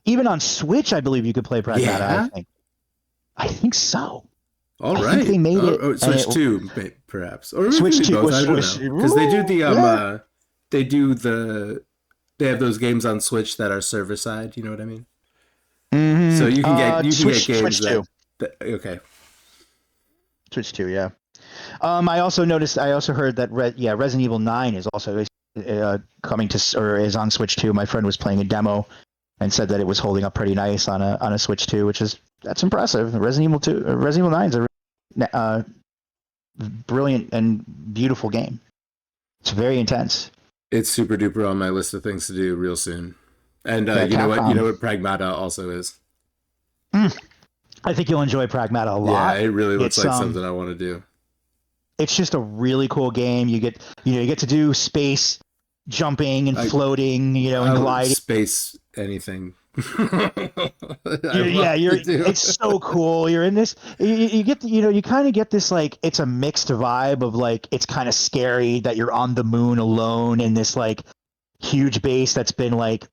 Yeah. Even on Switch, I believe you could play Pragmata. Yeah? I think so. All right. I think they made it. Or Switch 2, perhaps. Or Switch 2. Both. I don't know. Because they do they have those games on Switch that are server side. You know what I mean? Mm-hmm. So you can get games Switch 2. Okay. Switch 2, yeah. I also heard that Resident Evil 9 is also coming to, or is on Switch 2. My friend was playing a demo and said that it was holding up pretty nice on a Switch 2, that's impressive. Resident Evil 9 is a brilliant and beautiful game. It's very intense. It's super duper on my list of things to do real soon. And you know what Pragmata also is. I think you'll enjoy Pragmata a lot. Yeah, it really looks like something I want to do. It's just a really cool game. You get to do space jumping and floating, and gliding. Space anything. It's so cool. You're in this. You get you kind of get this, like, it's a mixed vibe of, like, it's kind of scary that you're on the moon alone in this, like, huge base that's been, like,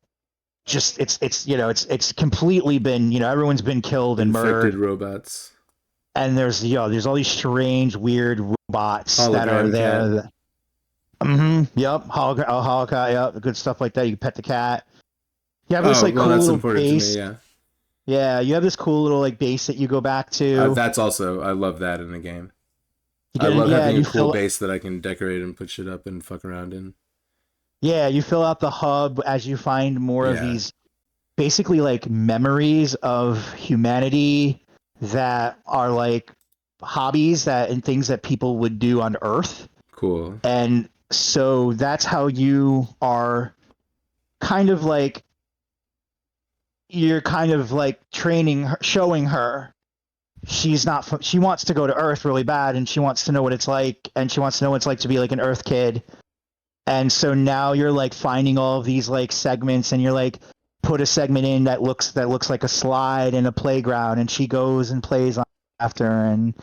just it's completely been, everyone's been killed and murdered. Infected robots. And there's all these strange, weird robots that are there. Yep. Holocaust. Yep. Good stuff like that. You can pet the cat. You have this cool little base. To me, yeah. You have this cool little, like, base that you go back to. That's also, I love that in a game. I love having a cool base that I can decorate and put shit up and fuck around in. Yeah, you fill out the hub as you find more of these, basically, like, memories of humanity that are, like, hobbies and things that people would do on Earth. Cool. And so that's how you are kind of like, you're kind of like training her, showing her she wants to go to Earth really bad, and she wants to know what it's like, and she wants to know what it's like to be like an Earth kid. And so now you're, like, finding all of these, like, segments, and you're like, put a segment in that looks like a slide in a playground, and she goes and plays on after, and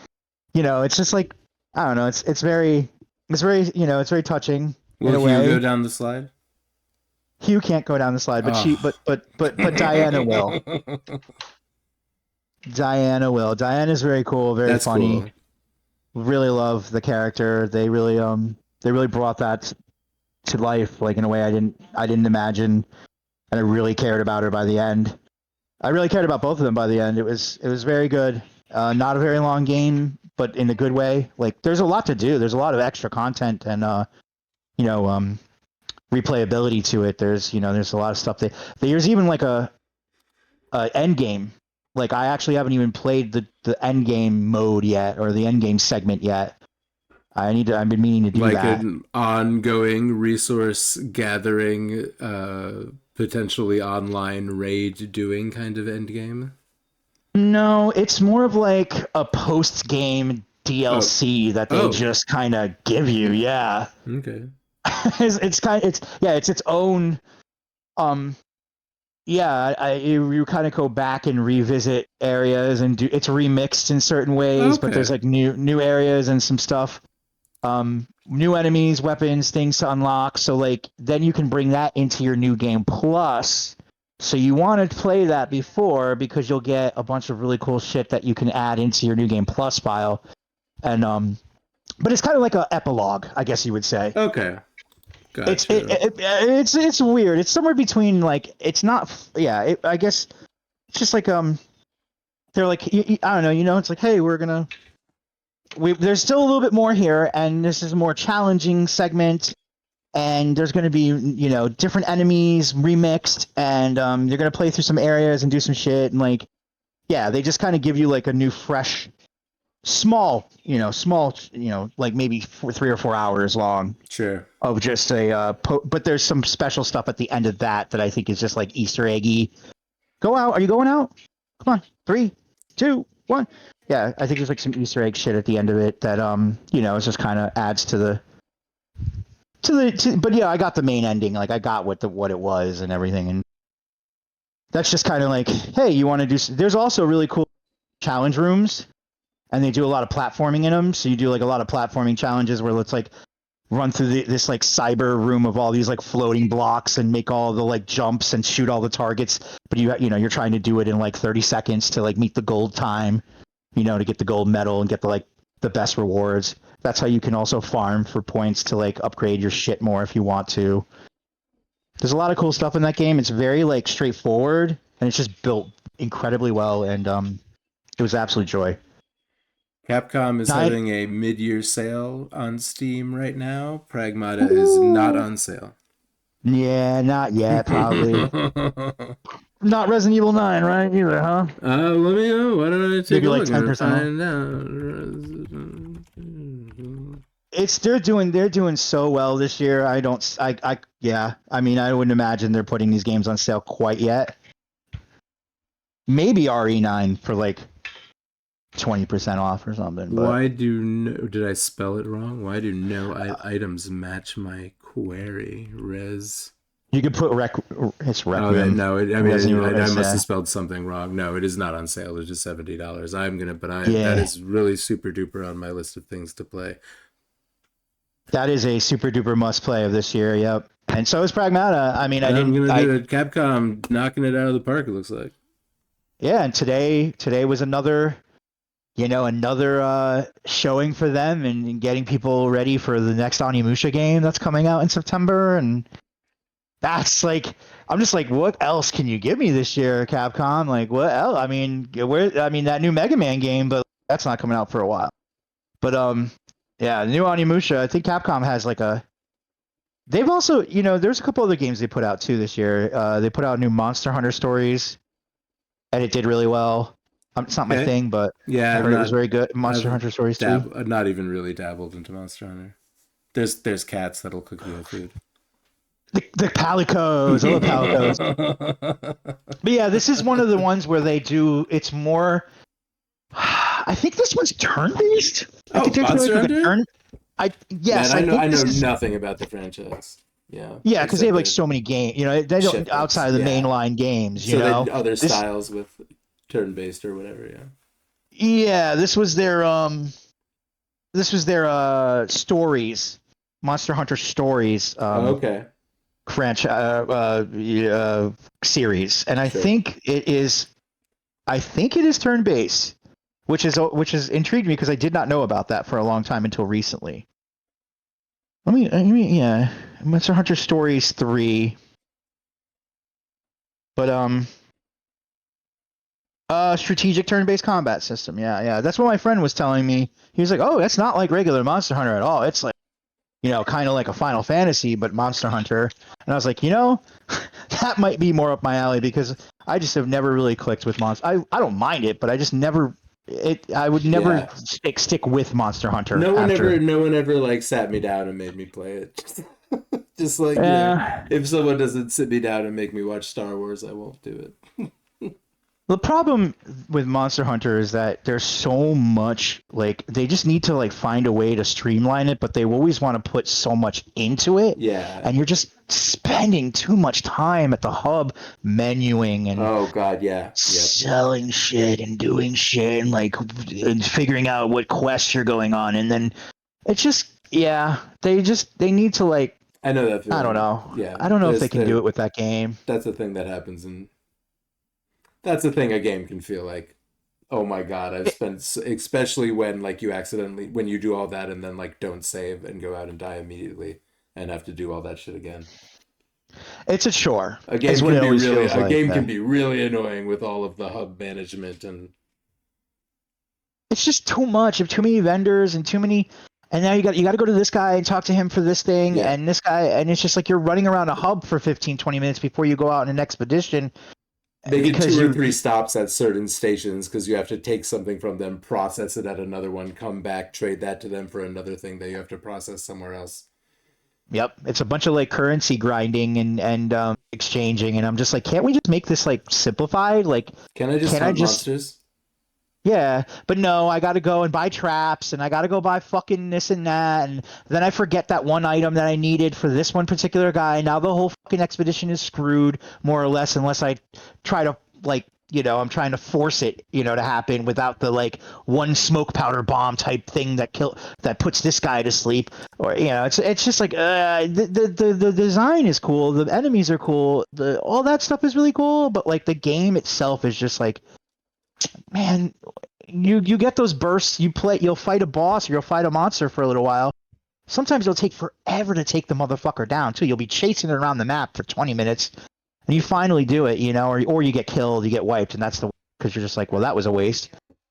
it's just like, I don't know, it's very it's very touching. Will Hugh go down the slide? Hugh can't go down the slide, but but Diana will. Diana will. Diana's very cool, very That's funny. Cool. Really love the character. They really brought that to life, like, in a way I didn't imagine, and I really cared about her by the end. I really cared about both of them by the end. It was very good. Not a very long game, but in a good way. Like, there's a lot to do. There's a lot of extra content and replayability to it. There's a lot of stuff there's even, like, a end game. Like, I actually haven't even played the end game mode yet, or the end game segment yet. I've been meaning to do that. Like an ongoing resource gathering, potentially online raid doing kind of end game? No, it's more of like a post game DLC that they just kind of give you. Yeah. Okay. It's its own yeah, you kind of go back and revisit areas and do it's remixed in certain ways, but Okay. there's like new areas and some stuff. New enemies, weapons, things to unlock. So like then you can bring that into your new game plus. So you want to play that before because you'll get a bunch of really cool shit that you can add into your new game plus file. And but it's kind of like a epilogue, I guess you would say. Okay. It's Gotcha. it's weird. It's somewhere between like it's not I guess it's just like they're like I don't know, it's like hey, there's still a little bit more here, and this is a more challenging segment, and there's going to be different enemies remixed, and you're going to play through some areas and do some shit, and like yeah, they just kind of give you like a new fresh small like maybe 3 or 4 hours long Sure. of just but there's some special stuff at the end of that I think is just like Easter eggy. Go out. Are you going out? Come on. 3, 2, 1. Yeah, I think there's like some Easter egg shit at the end of it that it just kind of adds but yeah, I got the main ending. Like I got what it was and everything, and that's just kind of like, hey, you want to do? There's also really cool challenge rooms, and they do a lot of platforming in them. So you do like a lot of platforming challenges where it's like run through this like cyber room of all these like floating blocks and make all the like jumps and shoot all the targets, but you're trying to do it in like 30 seconds to like meet the gold time, to get the gold medal and get the best rewards. That's how you can also farm for points to like upgrade your shit more if you want to. There's a lot of cool stuff in that game. It's very like straightforward and it's just built incredibly well, and it was absolute joy. Capcom is Nine. having a mid-year sale on Steam right now. Pragmata is not on sale. Yeah, not yet, probably. Not Resident Evil 9, right? Either, huh? Let me know. Why don't I take Maybe a like look and 10% off. find out? They're doing so well this year. Yeah. I mean, I wouldn't imagine they're putting these games on sale quite yet. Maybe RE9 for like 20% off or something. But Why did I spell it wrong? Why do no items match my query? you could put it's Oh, Requiem. no. I must have Yeah. spelled something wrong. No, it is not on sale. It's just $70. That Yeah. is really super duper on my list of things to play. That is a super duper must play of this year. Yep. And so is Pragmata. I mean, I'm gonna do it. Capcom knocking it out of the park. It looks like. yeah. And today was another showing for them and getting people ready for the next Onimusha game that's coming out in September. And that's like, I'm just like, what else can you give me this year, Capcom? Like, what else? I mean, that new Mega Man game, but that's not coming out for a while. But yeah, the new Onimusha. I think Capcom has like they've also, there's a couple other games they put out too this year. They put out new Monster Hunter stories, and it did really well. It's not my Okay. thing, but Yeah, I heard it was very good. Monster I've Hunter stories too. not even really dabbled into Monster Hunter. There's cats that'll cook you food. The Palicos, I love Palicos. But yeah, this is one of the ones where they do. It's more. I think this one's turn-based. I think they're Monster like a Hunter? yes, Man, I know this is, nothing about the franchise. Yeah. yeah, because they have like Except so many games. They don't shipments, outside of the yeah. mainline games. So they other This, styles with turn-based or whatever, yeah. yeah, this was their stories, Monster Hunter stories. Okay. Series, and Sure. I think it is turn-based, which is intrigued me because I did not know about that for a long time until recently. Yeah, Monster Hunter Stories 3, but strategic turn-based combat system. Yeah, that's what my friend was telling me. He was like, "Oh, that's not like regular Monster Hunter at all. It's like, kind of like a Final Fantasy, but Monster Hunter." And I was like, that might be more up my alley because I just have never really clicked with Monster. I don't mind it, but I just never. I would never stick with Monster Hunter. No one ever like sat me down and made me play it. Just like if someone doesn't sit me down and make me watch Star Wars, I won't do it. The problem with Monster Hunter is that there's so much, like, they just need to, like, find a way to streamline it, but they always want to put so much into it. Yeah. And you're just spending too much time at the hub menuing and Oh God, yeah. Yep. selling shit and doing shit and, like, and figuring out what quests you're going on. And then it's just, yeah, they need to, like, I know that feeling. I don't know. Yeah. I don't know if they can do it with that game. That's the thing that happens, and that's the thing a game can feel like. Oh my God, I've spent, especially when like when you do all that and then like don't save and go out and die immediately and have to do all that shit again. It's a chore. A game can be really annoying with all of the hub management, and it's just too much of too many vendors and too many. And now you got to go to this guy and talk to him for this thing and this guy, and it's just like you're running around a hub for 15, 20 minutes before you go out on an expedition. They get 2 or 3 stops at certain stations because you have to take something from them, process it at another one, come back, trade that to them for another thing that you have to process somewhere else. Yep, it's a bunch of like currency grinding and exchanging, and I'm just like, can't we just make this like simplified? Like, can I just hunt monsters? Yeah, but no, I got to go and buy traps, and I got to go buy fucking this and that, and then I forget that one item that I needed for this one particular guy. Now the whole fucking expedition is screwed, more or less, unless I try to, like, I'm trying to force it, to happen without the, like, one smoke powder bomb type thing that puts this guy to sleep. Or, it's just like, the design is cool, the enemies are cool, all that stuff is really cool, but, like, the game itself is just like, man, you get those bursts, you'll fight a boss or you'll fight a monster for a little while. Sometimes it'll take forever to take the motherfucker down too. You'll be chasing it around the map for 20 minutes and you finally do it, or you get killed, you get wiped, and that's because you're just like, well, that was a waste.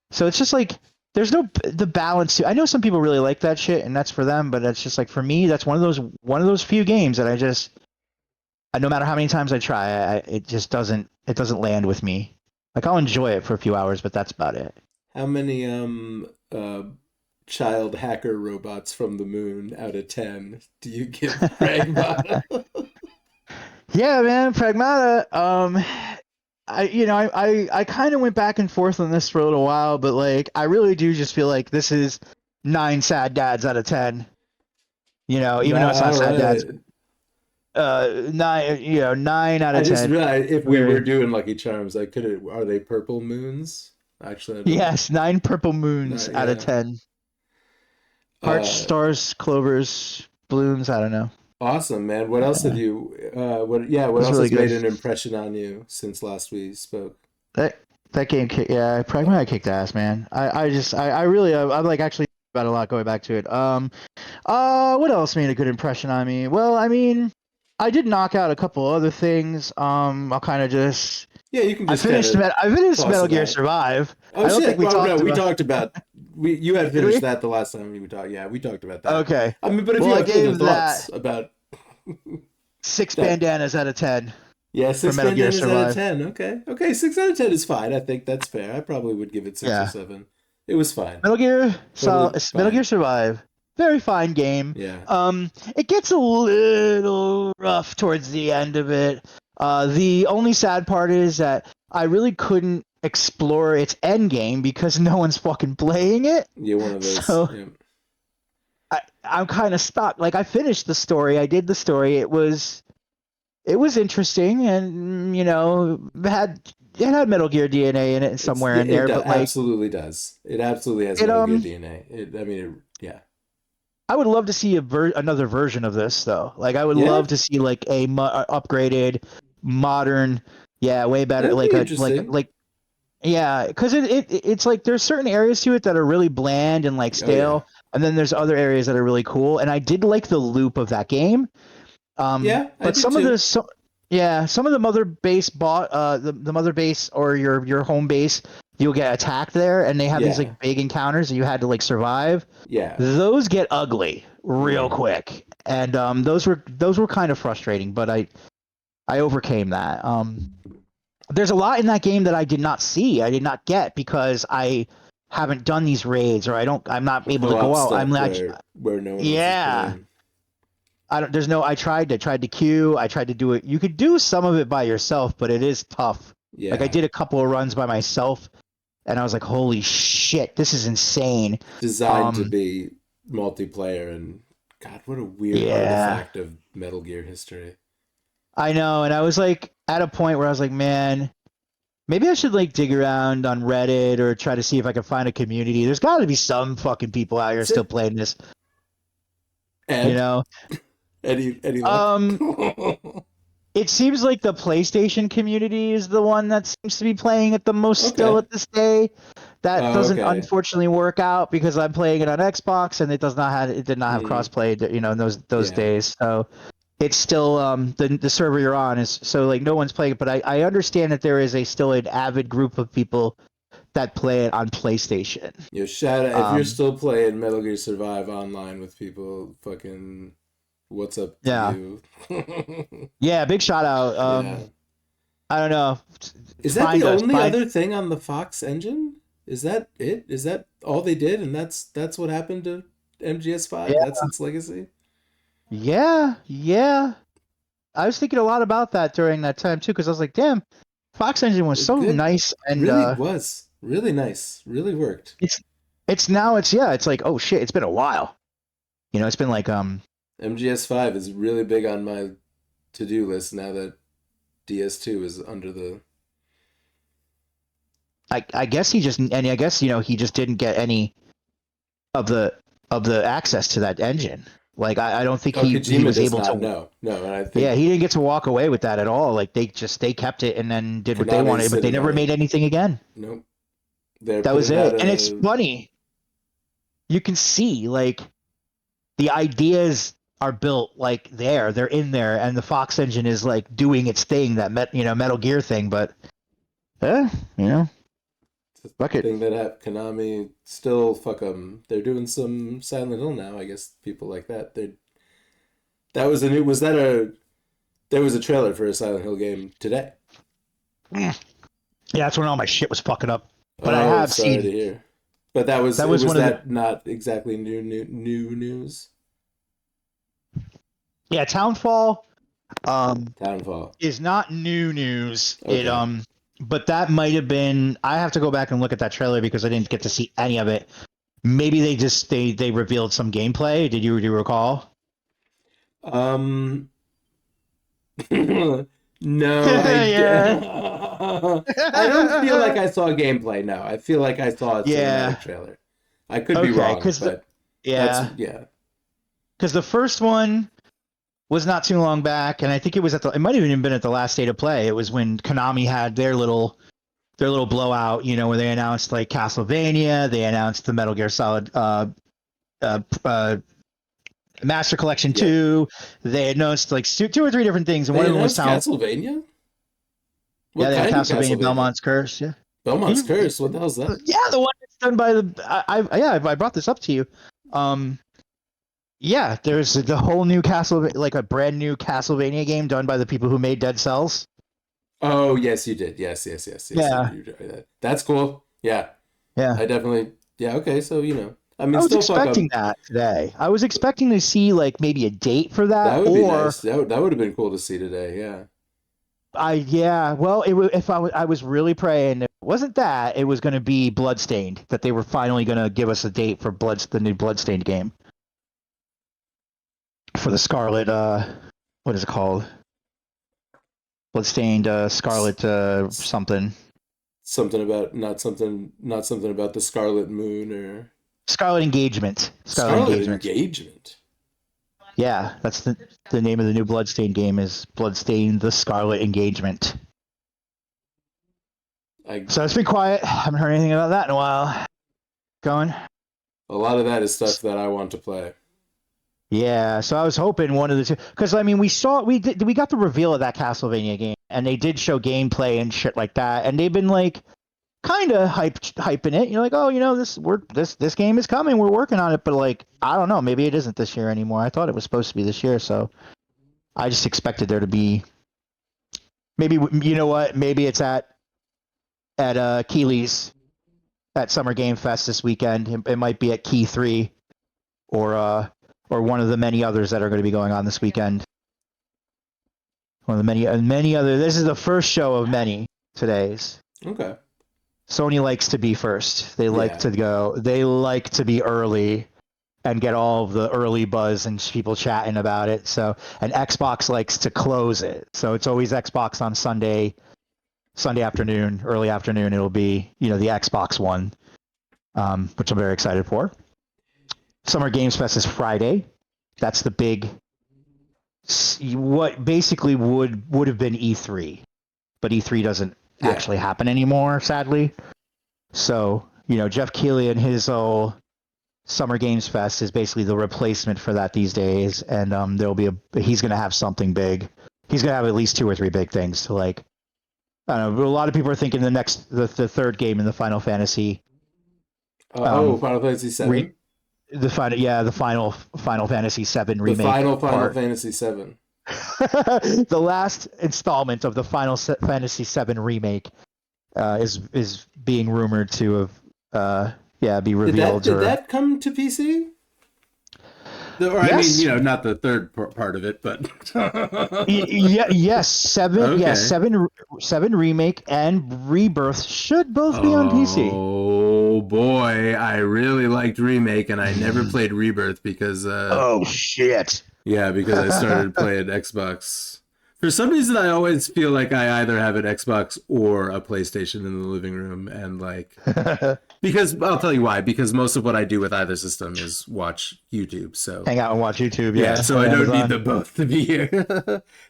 So it's just like there's the balance to. I know some people really like that shit and that's for them, but it's just like for me, that's one of those few games that no matter how many times I try, it just doesn't land with me. Like, I'll enjoy it for a few hours, but that's about it. How many child hacker robots from the moon out of 10 do you give Pragmata? Yeah, man, Pragmata. I kind of went back and forth on this for a little while, but like, I really do just feel like this is 9 sad dads out of 10. Even though it's not sad dads. 9 out of 10. I just realized if we were doing Lucky Charms, are they purple moons? Actually, yes, 9 purple moons out of 10. Hearts, stars, clovers, balloons. I don't know. Awesome, man. What else have you? What else really has made an impression on you since last we spoke? That game, Pragmata kicked ass, man. I'm like actually about a lot going back to it. What else made a good impression on me? Well, I mean, I did knock out a couple other things. I'll kind of just. Yeah, you can just. I finished Metal Gear Survive. Oh shit! We talked about. You had finished that the last time we talked. Yeah, we talked about that. Okay. I mean, but if you have further thoughts about 6 bandanas out of 10. Yeah, 6 bandanas out of 10. Okay, 6 out of 10 is fine. I think that's fair. I probably would give it 6 or 7. It was fine. Metal Gear Survive. Very fine game. Yeah. It gets a little rough towards the end of it. The only sad part is that I really couldn't explore its end game because no one's fucking playing it. Yeah, one of those. So yeah. I'm kind of stuck. Like, I finished the story. I did the story. It was interesting, and it had Metal Gear DNA in it somewhere in there. But absolutely does. It absolutely has Metal Gear DNA. Yeah. I would love to see another version of this, though. Like, I would love to see like a upgraded, modern, way better. Because it's like there's certain areas to it that are really bland and like stale, and then there's other areas that are really cool. And I did like the loop of that game. But some of the mother base the mother base or your home base, you'll get attacked there, and they have these like big encounters and you had to like survive. Yeah, those get ugly real quick, and those were kind of frustrating, but I overcame that. There's a lot in that game that I did not get because I haven't done these raids, or I'm not able to go out. I'm like, where no one else is playing. I tried to queue. I tried to do it. You could do some of it by yourself, but it is tough Yeah. Like I did a couple of runs by myself, and I was like, "Holy shit, this is insane." Designed to be multiplayer, and God, what a weird Yeah, artifact of Metal Gear history. I know, and I was like at a point where I was like, "Man, maybe I should like dig around on Reddit or try to see if I can find a community. There's got to be some fucking people out here That's still it. playing this, you And know." any luck? Um, it seems like the PlayStation community is the one that seems to be playing it the most still Okay. at this day. That Oh, doesn't okay. unfortunately work out because I'm playing it on Xbox and it did not have Mm, crossplay, in those yeah. days. So it's still the server you're on is so like no one's playing it, but I understand that there is a still an avid group of people that play it on PlayStation. Yo, shout out if you're Um, still playing Metal Gear Survive online with people. Fucking, what's up to yeah, you? yeah, big shout out. Yeah. I don't know. Is that the Find us, only find. other thing on the Fox engine? Is that it? Is that all they did, and that's what happened to MGS5? Yeah, That's its legacy. yeah, yeah. I was thinking a lot about that during that time too, because I was like, damn, Fox Engine was so Good. nice, and Really was really nice. Really worked. it's now it's like, oh shit, it's been a while. It's been like MGS5 is really big on my to-do list now that DS2 is under the. I guess he just didn't get any of the access to that engine. Like I don't think Oh, he Kojima was does able not to. know. No, and I Yeah, think he didn't get to walk away with that at all. Like they kept it and then did what they Konami's wanted, but they sitting on never it. made anything again. Nope. They're That was putting out it. And it's a. funny. You can see like the ideas are built like they're in there, and the Fox engine is like doing its thing, that Metal Gear thing. But eh, you know, fuck it. Thing that Konami still fuck them. They're doing some Silent Hill now. I guess people like that. That was a new. Was that a? There was a trailer for a Silent Hill game today. Yeah, that's when all my shit was fucking up. But I Oh, have sorry to seen hear. But that was that it. was Was one of the that not exactly new news? yeah Townfall Downfall. is not new news. It Okay. but that might have been. I have to go back and look at that trailer because I didn't get to see any of it. Maybe they revealed some gameplay. Do you recall? Um. No, Yeah. I don't feel like I saw gameplay. No, I feel like I saw a Yeah. cinematic trailer. I could be Okay, wrong, but yeah, yeah. because the first one was not too long back, and I think it might have even been at the last State of Play. It was when Konami had their little blowout, where they announced like Castlevania, they announced the Metal Gear Solid uh, uh, Master Collection Yeah. 2. They announced like two or three different things, and They one of them was announced Town. Castlevania? Yeah, What they had kind of Castlevania Castlevania? Belmont's Curse. Yeah, Belmont's Curse? What the hell's that? yeah, the one that's done by the. I brought this up to you. Yeah, there's the whole new like a brand new Castlevania game done by the people who made Dead Cells. Oh, yes, you did. Yes. Yeah, You did that. That's cool. Yeah, yeah. I definitely. Yeah, okay, so, I mean, I was still fuck expecting up. that today. I was expecting to see like maybe a date for That that, would be or nice. That would have been cool to see today, yeah. yeah. Well, if I was really praying, if it wasn't that, it was going to be Bloodstained. That they were finally going to give us a date for the new Bloodstained game for the Scarlet. What is it called? Bloodstained Scarlet something. Something about not something about the Scarlet Moon or Scarlet Engagement. Scarlet Engagement. Yeah, that's the name of the new Bloodstained game is Bloodstained: The Scarlet Engagement. So it's been quiet. Haven't heard anything about that in a while. Going. A lot of that is stuff that I want to play. Yeah, so I was hoping one of the two, because I mean we got the reveal of that Castlevania game, and they did show gameplay and shit like that, and they've been like kind of hyping it. You're like, oh, this game is coming, we're working on it, but like I don't know, maybe it isn't this year anymore. I thought it was supposed to be this year, so I just expected there to be maybe maybe it's at Keeley's at Summer Game Fest this weekend. It might be at Key 3 or one of the many others that are going to be going on this weekend. One of the many other. This is the first show of many. today's. Okay. Sony likes to be first. They like Yeah. to go. They like to be early and get all of the early buzz and people chatting about it. So, and Xbox likes to close it. So it's always Xbox on Sunday afternoon, early afternoon. It'll be the Xbox One, which I'm very excited for. Summer Games Fest is Friday. That's the big, what basically would have been E3, but E3 doesn't actually happen anymore, sadly. So Jeff Keighley and his Summer Games Fest is basically the replacement for that these days, and there'll be he's going to have something big. He's going to have at least 2 or 3 big things to like. I don't know. A lot of people are thinking the third game in the Final Fantasy. Final Fantasy VII. The final Final Fantasy VII remake. The final Fantasy VII. The last installment of the Final Fantasy VII remake is being rumored to have be revealed. Did that come to PC? Yes. I mean, not the third part of it, but yes, 7. Okay. Yes, 7 remake and Rebirth should both be on PC. Oh boy, I really liked Remake, and I never played Rebirth because oh shit. Yeah, because I started playing Xbox. For some reason, I always feel like I either have an Xbox or a PlayStation in the living room, and because I'll tell you why. Because most of what I do with either system is watch YouTube. So hang out and watch YouTube. Yeah, so I don't need them both to be here.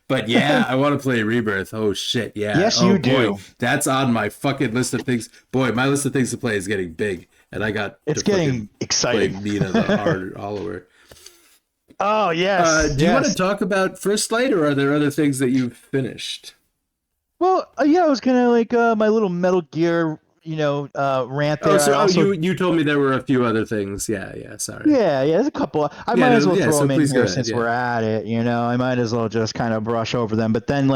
But yeah, I want to play Rebirth. Oh shit, yeah. Yes, you do. That's on my fucking list of things. Boy, my list of things to play is getting big, and I got it's getting exciting. Play Mina the hard Oliver. Oh yes. Do you want to talk about First Light, or are there other things that you've finished? Well, I was gonna my little Metal Gear, rant there. Oh, so you told me there were a few other things. Yeah. Sorry. Yeah. There's a couple. I might as well throw them in here since we're at it. I might as well just kind of brush over them. But then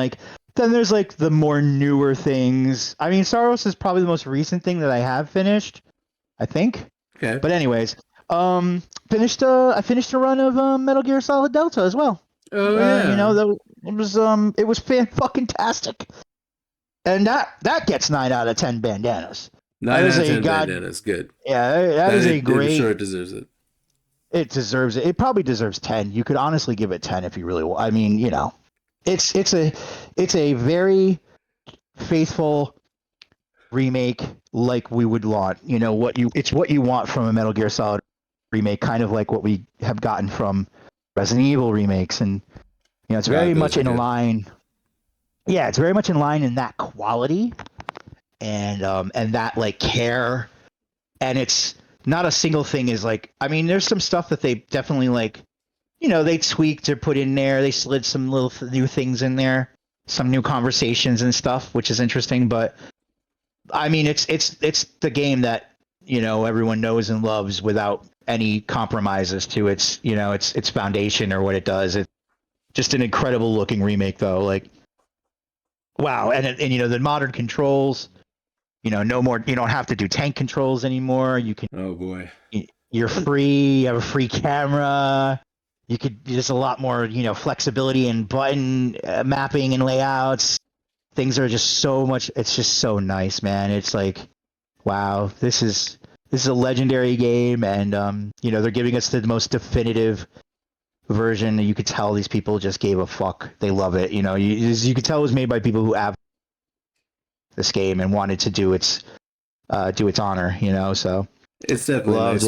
there's the more newer things. I mean, Saros is probably the most recent thing that I have finished, I think. Okay. But anyways. I finished a run of Metal Gear Solid Delta as well. Oh yeah. It was fucking-tastic. And that gets 9 out of 10 bandanas. 9 out of 10 bandanas, good. Yeah, that is a great. I'm sure it deserves it. It deserves it. It probably deserves 10. You could honestly give it 10 if you really want. I mean, it's a very faithful remake like we would want. It's what you want from a Metal Gear Solid remake, kind of like what we have gotten from Resident Evil remakes, and it's very much in line. Yeah, it's very much in line in that quality and that care, and it's not a single thing is I mean, there's some stuff that they definitely they tweaked or put in there. They slid some little new things in there, some new conversations and stuff, which is interesting. But I mean, it's the game that everyone knows and loves without any compromises to its its foundation or what it does. It's just an incredible looking remake, though. Wow, and the modern controls. No more. You don't have to do tank controls anymore. You can. Oh boy. You're free. You have a free camera. You could. There's a lot more flexibility in button mapping and layouts. Things are just so much. It's just so nice, man. It's wow. This is a legendary game, and they're giving us the most definitive version. You could tell these people just gave a fuck. They love it. You could tell it was made by people who have this game and wanted to do its honor. So it's definitely nice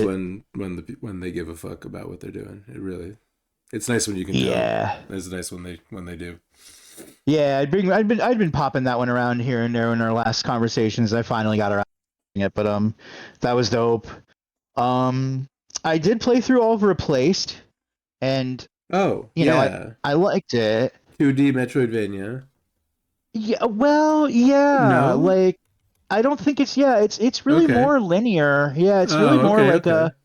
when they give a fuck about what they're doing. It's nice when you can. Yeah, tell. It's nice when they do. Yeah, I'd been popping that one around here and there in our last conversations. I finally got around to it, but that was dope. I did play through all of Replaced, and I liked it. 2D Metroidvania. Yeah, well, yeah, no? I don't think it's really more linear. Yeah, it's really more a.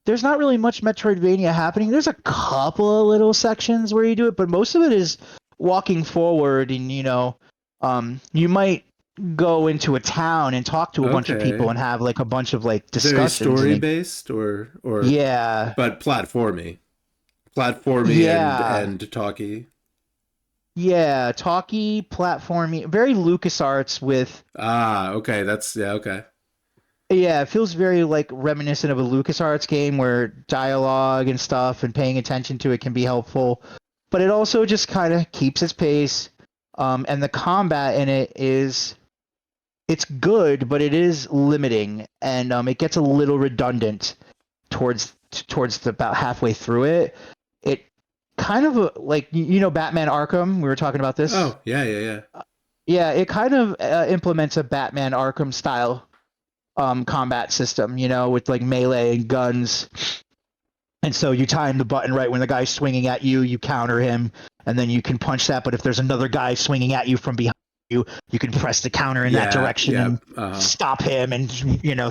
There's not really much Metroidvania happening. There's a couple of little sections where you do it, but most of it is walking forward, and you might go into a town and talk to a bunch of people and have a bunch of discussions. Very story based or yeah, but platformy yeah. and talky. Yeah, talky platforming, very LucasArts with. Ah, okay. That's yeah. Okay. Yeah, it feels very like reminiscent of a LucasArts game where dialogue and stuff and paying attention to it can be helpful, but it also just kind of keeps its pace. And the combat in it is it's good, but it is limiting, and it gets a little redundant towards the, about halfway through it. It kind of like Batman Arkham. We were talking about this. Oh, yeah, yeah, yeah. Yeah, it kind of implements a Batman Arkham style combat system, with like melee and guns. And so you time the button right when the guy's swinging at you, you counter him, and then you can punch that. But if there's another guy swinging at you from behind you can press the counter in that direction and stop him and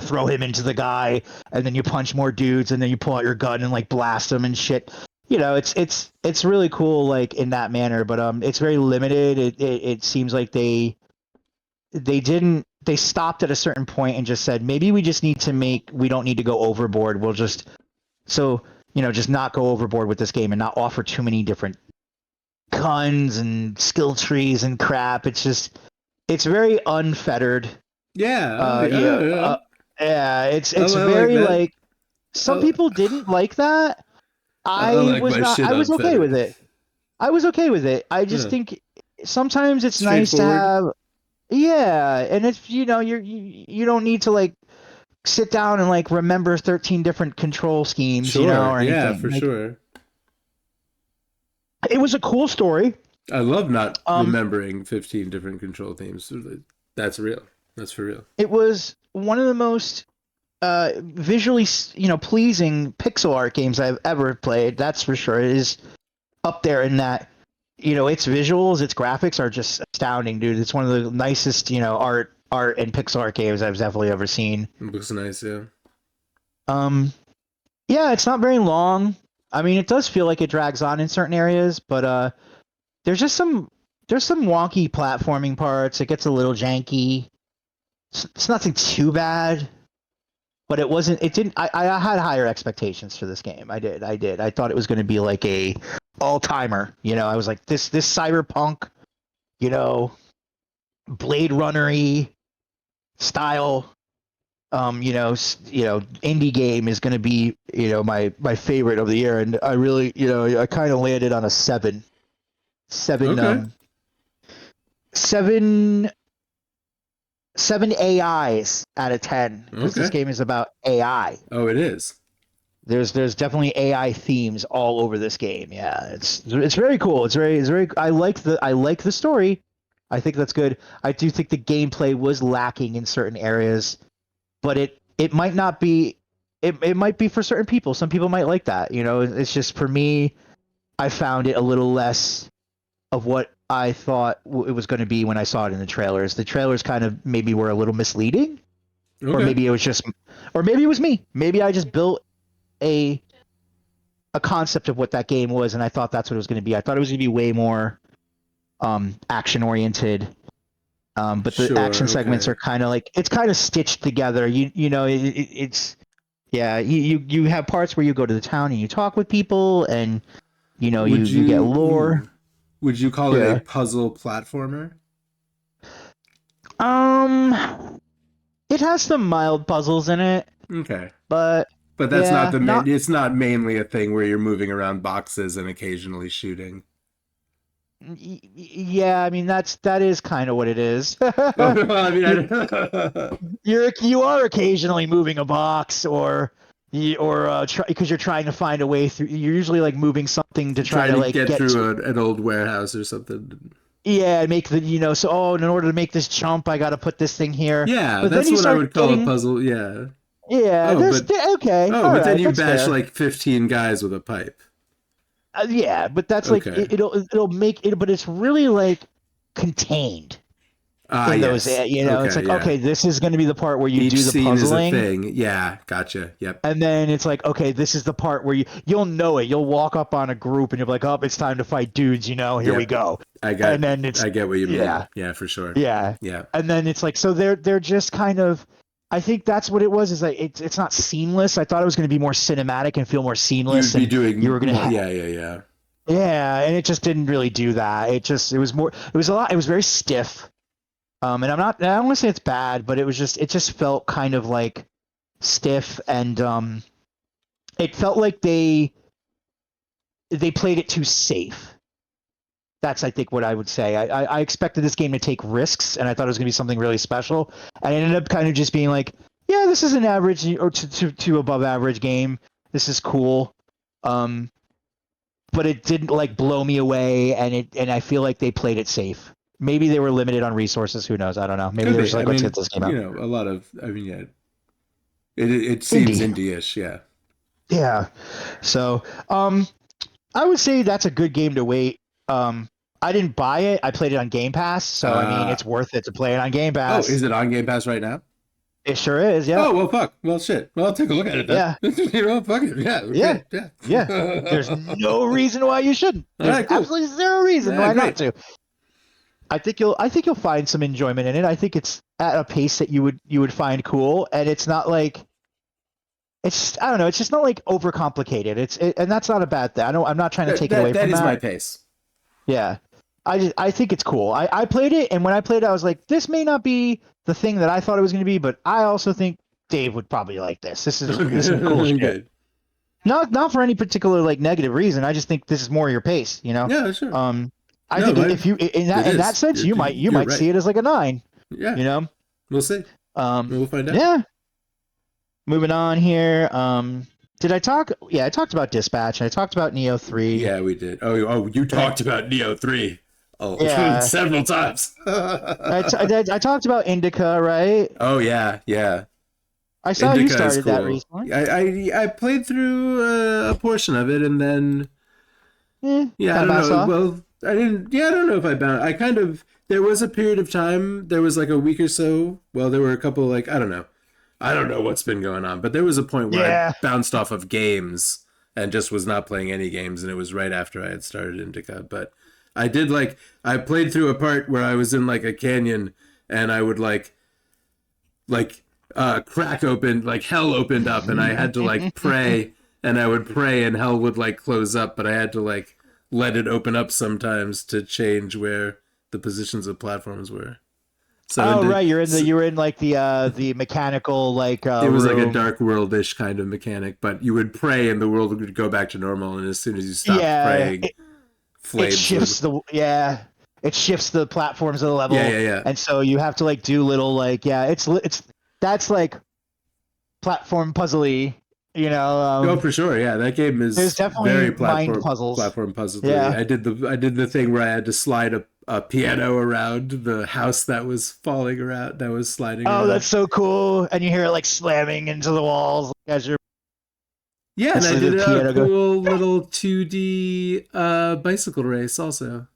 throw him into the guy, and then you punch more dudes, and then you pull out your gun and like blast them and shit. It's really cool like in that manner, but it's very limited. It seems like they stopped at a certain point and just said maybe we don't need to go overboard. We'll just just not go overboard with this game and not offer too many different guns and skill trees and crap. It's very unfettered. Yeah. Yeah. It's I very like that. like some people didn't like that. I like was my not. shit I was okay unfettered. with it. I was okay with it. I just think sometimes it's nice to have. Yeah, and if you don't need to like sit down and like remember 13 different control schemes, or anything. Yeah, for like, sure. It was a cool story. I love not remembering 15 different control themes. That's real. That's for real. It was one of the most visually, pleasing pixel art games I've ever played. That's for sure. It is up there in that. Its visuals, its graphics are just astounding, dude. It's one of the nicest, art and pixel art games I've definitely ever seen. It looks nice, yeah. Yeah, it's not very long. I mean, it does feel like it drags on in certain areas, but there's some wonky platforming parts. It gets a little janky. It's nothing too bad, but I had higher expectations for this game. I did. I thought it was going to be like a all-timer. I was like this cyberpunk, Blade Runner-y style indie game is going to be my favorite of the year, and I really I kind of landed on a 7 Okay. 7 AIs out of 10 because this game is about AI. Oh, it is. There's definitely AI themes all over this game. Yeah, it's very cool. It's very. I like the story. I think that's good. I do think the gameplay was lacking in certain areas, but it might not be. It might be for certain people. Some people might like that. It's just for me. I found it a little less of what I thought it was going to be when I saw it in the trailers. The trailers kind of maybe were a little misleading, or maybe it was me. Maybe I just built a concept of what that game was, and I thought that's what it was going to be. I thought it was going to be way more action oriented, but the action segments are kind of like it's kind of stitched together. It's you have parts where you go to the town and you talk with people, and you get lore. Would you call it a puzzle platformer? It has some mild puzzles in it. Okay. But that's it's not mainly a thing where you're moving around boxes and occasionally shooting. Yeah, I mean that is kind of what it is. You are occasionally moving a box or because you're trying to find a way through. You're usually like moving something to try to like get through an old warehouse or something. Yeah, make the in order to make this jump, I got to put this thing here. Yeah, but that's what I would call a puzzle. Yeah. Yeah. Okay. Oh, but then you bash like 15 guys with a pipe. Yeah, but that's like it'll make it, but it's really like contained. In those, it's like okay, this is going to be the part where you do the puzzling. Is a thing. Yeah, gotcha. Yep. And then it's like okay, this is the part where you'll know it. You'll walk up on a group and you'll be like, oh, it's time to fight dudes. Here we go. I get what you mean. Yeah, for sure. Yeah. And then it's like so they're just kind of. I think that's what it was. Is like it's not seamless. I thought it was going to be more cinematic and feel more seamless. You were going to have, yeah. Yeah, and it just didn't really do that. It was more. It was a lot. It was very stiff. And I don't want to say it's bad, but it just felt kind of like stiff, and it felt like they played it too safe. That's, I think, what I would say. I expected this game to take risks, and I thought it was going to be something really special. And it ended up kind of just being like, yeah, this is an average or to above average game. This is cool. But it didn't like blow me away, and I feel like they played it safe. Maybe they were limited on resources. Who knows? I don't know. Maybe Could they were be. just like, let's get this game out. A lot of, yeah. It seems Indie. indie-ish, yeah. Yeah. So, I would say that's a good game to wait. I didn't buy it. I played it on Game Pass, so I mean, it's worth it to play it on Game Oh, Pass. is it on Game Pass right now? It sure is. Yeah. Oh, well, fuck. Well, shit. Well, I'll take a look at it then. Yeah. Fuck it. Yeah. Yeah. Okay, yeah. Yeah. There's no reason why you shouldn't. All There's right, cool. absolutely zero reason Yeah, why great. not to. I think you'll find some enjoyment in it. I think it's at a pace that you would find cool, and it's not like I don't know. It's just not like overcomplicated. And that's not a bad thing. I'm not trying to take it away from that. That is my pace. Yeah. I think it's cool. I played it, and when I played it, I was like, this may not be the thing that I thought it was going to be, but I also think Dave would probably like this. This is cool shit. Good. Not for any particular like negative reason. I just think this is more your pace, you know? Yeah, sure. I think if you in that sense, you might right. see it as like a 9. Yeah. You know? We'll see. We'll find out. Yeah. Moving on here. Did I talk? Yeah, I talked about Dispatch. And I talked about Neo 3. Yeah, we did. Oh, you talked about Neo 3. Oh, Yeah. several times. I talked about Indica, right? Oh yeah. I saw Indica you is started that cool. recently. I played through a portion of it, and then I don't know. off. Well, I didn't. Yeah, I don't know if I bound. I kind of. There was a period of time. There was like a week or so. Well, there were a couple like I don't know. I don't know what's been going on, but there was a point where I bounced off of games and just was not playing any games, and it was right after I had started Indica. But I did I played through a part where I was in like a canyon, and I would like crack open, like hell opened up, and I had to like pray, and I would pray, and hell would like close up, but I had to like let it open up sometimes to change where the positions of platforms were. So right, you were in like the mechanical like it was room. like a dark world-ish kind of mechanic, but you would pray and the world would go back to normal, and as soon as you stopped praying, flames it shifts the platforms of the level. Yeah. And so you have to like do little like that's like platform puzzly, you know. Oh, for sure, yeah. That game is there's definitely very mind puzzles. Platform puzzle. Yeah. I did the thing where I had to slide a piano around the house that was falling around, that was sliding around. Oh, that's so cool! And you hear it like slamming into the walls as you're. Yeah, and I like did the a piano cool little 2D bicycle race also.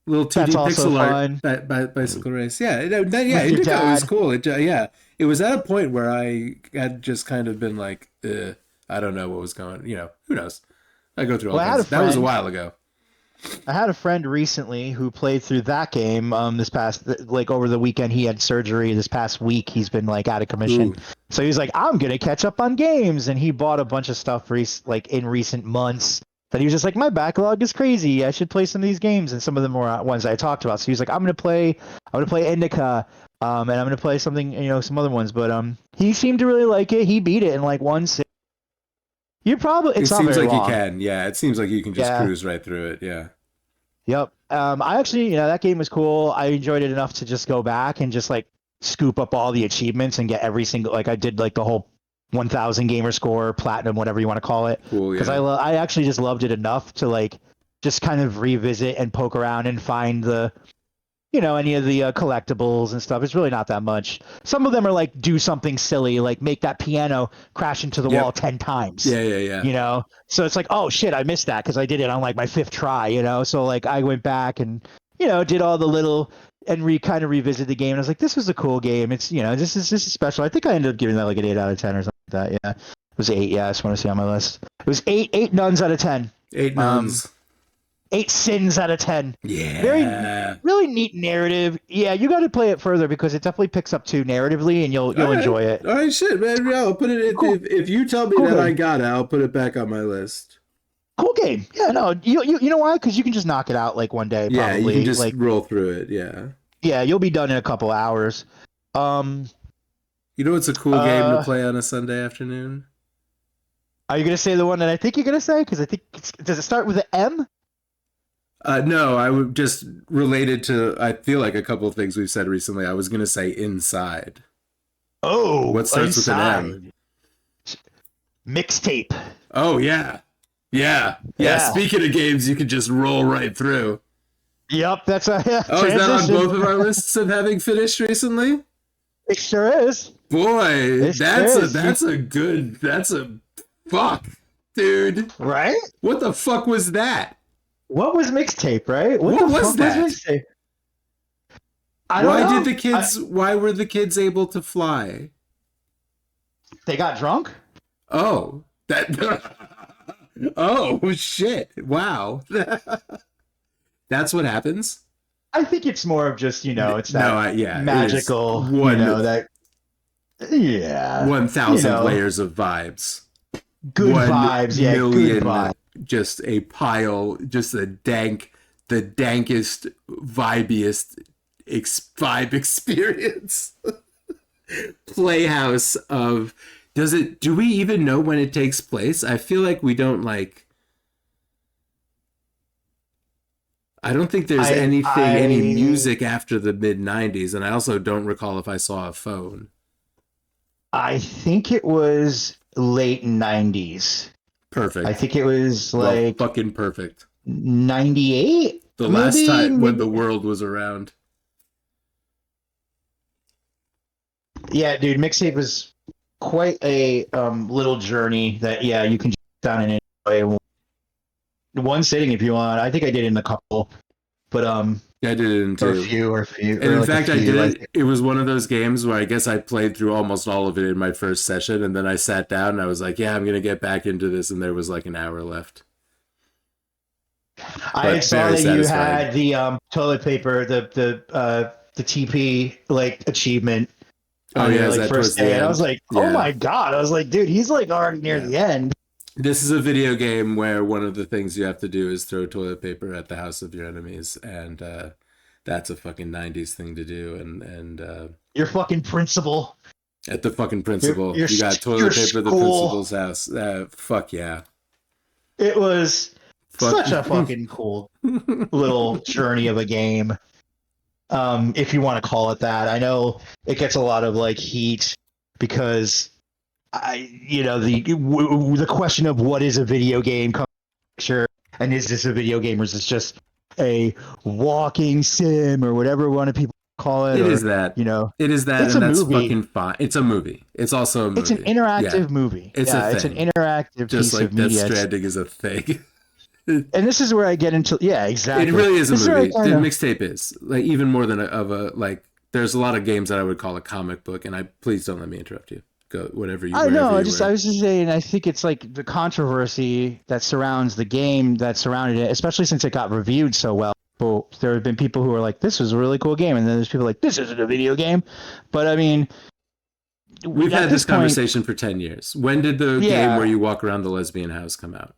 Little 2D That's also pixel fun. art bicycle race. Yeah, your Indica dad. was cool. It was at a point where I had just kind of been like, I don't know what was going. You know, who knows? I go through all kinds. That was a while ago. I had a friend recently who played through that game this past like over the weekend. He had surgery this past week. He's been like out of commission. Ooh. So he's like, I'm gonna catch up on games, and he bought a bunch of stuff like in recent months. That he was just like, my backlog is crazy. I should play some of these games, and some of them were ones I talked about. So he's like, I'm gonna play Indica, and I'm gonna play something, some other ones. But he seemed to really like it. He beat it in like 1 sit. You probably It not seems very like long. you can. Yeah, it seems like you can just cruise right through it. Yeah. Yep. I actually, that game was cool. I enjoyed it enough to just go back and just like scoop up all the achievements and get every single, like I did like the whole 1000 gamer score, platinum, whatever you want to call it. Cool. Yeah. Because I actually just loved it enough to like just kind of revisit and poke around and find the, any of the collectibles and stuff. It's really not that much. Some of them are like do something silly, like make that piano crash into the wall 10 times. Yeah. So it's like, oh shit, I missed that because I did it on like my 5th try. So like I went back and did all the little and kind of revisit the game. And I was like, this was a cool game. It's this is special. I think I ended up giving that like an 8 out of 10 or something like that. Yeah, it was 8. Yeah, I just want to see on my list. It was 8 nuns out of 10. 8 nuns. 8 sins out of 10. Yeah. Very, really neat narrative. Yeah, you got to play it further because it definitely picks up too narratively, and you'll enjoy it. All right, shit, man. Yeah, I'll put it. Cool. If you tell me Cool, that man. I got it, I'll put it back on my list. Cool game. Yeah, no, you know why? Because you can just knock it out like one day, Yeah, probably. you can just Like, roll through it. Yeah. yeah, you'll be done in a couple hours. You know what's a cool game to Uh, play on a Sunday afternoon? are you gonna say the one that I think you're gonna say? Because I think does it start with an M? No, I would just related to. I feel like a couple of things we've said recently. I was gonna say Inside. Oh, What starts with an M? Inside. Mixtape. Oh yeah, yeah. Yeah. Speaking of games, you can just roll right through. Yep, that's a Oh, is that on transition. both of our lists of having finished recently? It sure is. Boy, It sure is. that's a fuck, dude. Right? What the fuck was that? What was Mixtape? Right? What the was fuck that? Was Mixtape? I don't know. Why were the kids able to fly? They got drunk? Oh, oh shit! Wow, that's what happens. I think it's more of just it's that magical, that 1,000 layers of vibes. Good 1 vibes, yeah, million, good vibes. Just a pile, just the dankest, vibiest vibe experience. Playhouse of. Do we even know when it takes place? I feel like we don't I don't think there's any music after the mid-90s, and I also don't recall if I saw a phone. I think it was late 90s. Perfect. I think it was like fucking perfect. 98? The last time when the world was around. Yeah, dude, Mixtape was quite a little journey that you can just down and enjoy one sitting if you want. I think I did it in a couple, but I did it in two. Or a few. And in fact, I did it. It was one of those games where I guess I played through almost all of it in my first session, and then I sat down and I was like, "Yeah, I'm gonna get back into this," and there was like an hour left. I saw that you had the toilet paper, the TP achievement. Oh yeah, first day, and I was like, "Oh my god!" I was like, "Dude, he's already near the end." This is a video game where one of the things you have to do is throw toilet paper at the house of your enemies, and that's a fucking 90s thing to do. And your fucking principal. At the fucking principal, you got toilet paper at the principal's house. Fuck yeah! It was such a fucking cool little journey of a game. If you want to call it that. I know it gets a lot of heat because the question of what is a video game comes sure, and is this a video game or is this just a walking sim or whatever one of people call it? It is that. It is that, it's and a that's movie. fucking fine. It's a movie. It's also a movie. It's an interactive movie. It's a thing. It's an interactive just piece like of media. Death Stranding is a thing. And this is where I get into exactly. It really is a movie. The Mixtape is even more than there's a lot of games that I would call a comic book, and please don't let me interrupt you. Go whatever you. I know. I was just saying. I think it's the controversy that surrounds the game that surrounded it, especially since it got reviewed so well. There have been people who are like, "This is a really cool game," and then there's people like, "This isn't a video game." But I mean, we've had this conversation for 10 years. When did the game where you walk around the lesbian house come out?